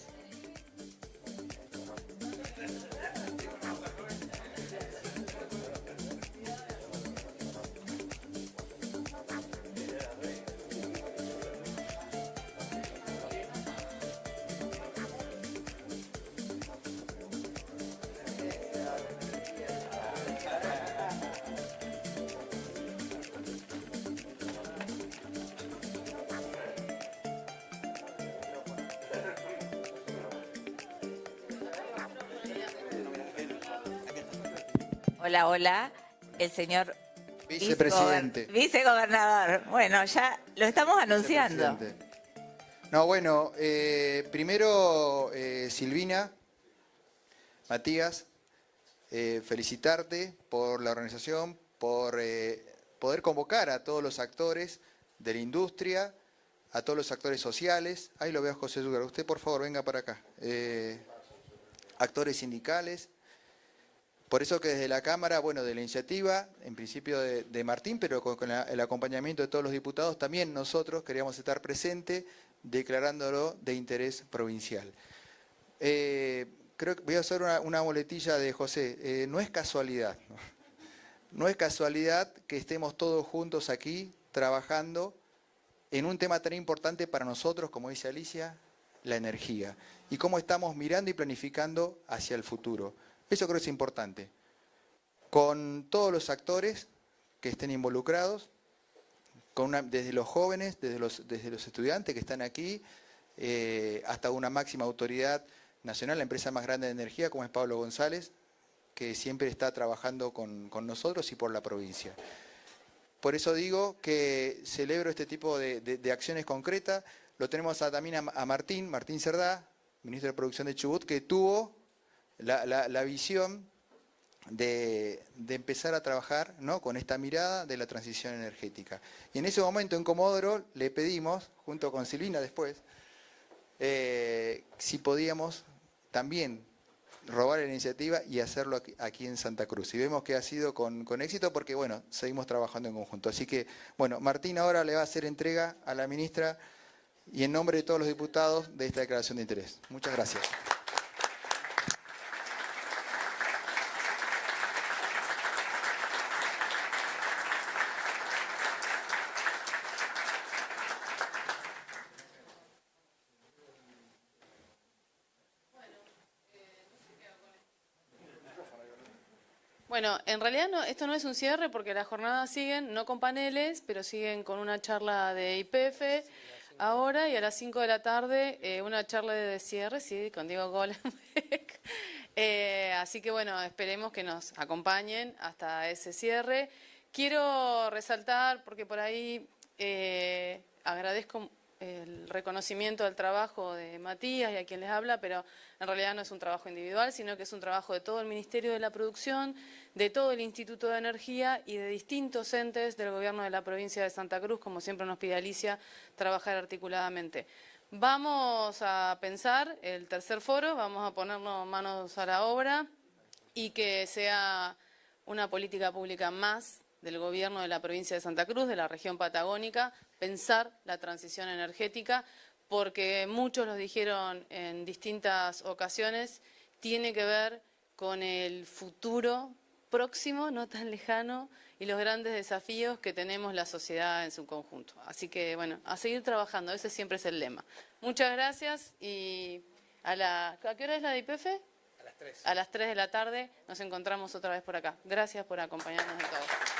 [SPEAKER 17] Hola, hola, el señor
[SPEAKER 18] Vicepresidente.
[SPEAKER 17] Vicegobernador. Bueno, ya lo estamos anunciando.
[SPEAKER 18] No, bueno, primero, Silvina, Matías, felicitarte por la organización, por poder convocar a todos los actores de la industria, a todos los actores sociales. Ahí lo veo a José Lugar. Usted, por favor, venga para acá. Actores sindicales. Por eso que desde la Cámara, bueno, de la iniciativa, en principio de Martín, pero con el acompañamiento de todos los diputados, también nosotros queríamos estar presentes declarándolo de interés provincial. Creo que voy a hacer una boletilla de José. No es casualidad, no es casualidad que estemos todos juntos aquí trabajando en un tema tan importante para nosotros, como dice Alicia, la energía, y cómo estamos mirando y planificando hacia el futuro. Eso creo que es importante. Con todos los actores que estén involucrados, desde los jóvenes, desde los estudiantes que están aquí, hasta una máxima autoridad nacional, la empresa más grande de energía, como es Pablo González, que siempre está trabajando con nosotros y por la provincia. Por eso digo que celebro este tipo de acciones concretas. Lo tenemos también a Martín Cerdá, ministro de Producción de Chubut, que tuvo la visión de empezar a trabajar, ¿no?, con esta mirada de la transición energética. Y en ese momento en Comodoro le pedimos, junto con Silvina después, si podíamos también robar la iniciativa y hacerlo aquí en Santa Cruz. Y vemos que ha sido con éxito porque, bueno, seguimos trabajando en conjunto. Así que, bueno, Martín ahora le va a hacer entrega a la ministra y en nombre de todos los diputados de esta declaración de interés. Muchas gracias.
[SPEAKER 19] Bueno, en realidad esto no es un cierre porque las jornadas siguen, no con paneles, pero siguen con una charla de YPF ahora y a las 5 de la tarde una charla de cierre, sí, con Diego Golenbeck. Así que bueno, esperemos que nos acompañen hasta ese cierre. Quiero resaltar, porque por ahí agradezco el reconocimiento del trabajo de Matías y a quien les habla, pero en realidad no es un trabajo individual, sino que es un trabajo de todo el Ministerio de la Producción, de todo el Instituto de Energía y de distintos entes del Gobierno de la provincia de Santa Cruz, como siempre nos pide Alicia, trabajar articuladamente. Vamos a pensar el tercer foro, vamos a ponernos manos a la obra y que sea una política pública más del Gobierno de la provincia de Santa Cruz, de la región patagónica, pensar la transición energética, porque muchos lo dijeron en distintas ocasiones, tiene que ver con el futuro próximo, no tan lejano, y los grandes desafíos que tenemos la sociedad en su conjunto. Así que, bueno, a seguir trabajando, ese siempre es el lema. Muchas gracias y ¿a qué hora es la de YPF? A las 3. A las 3 de la tarde nos encontramos otra vez por acá. Gracias por acompañarnos a todos.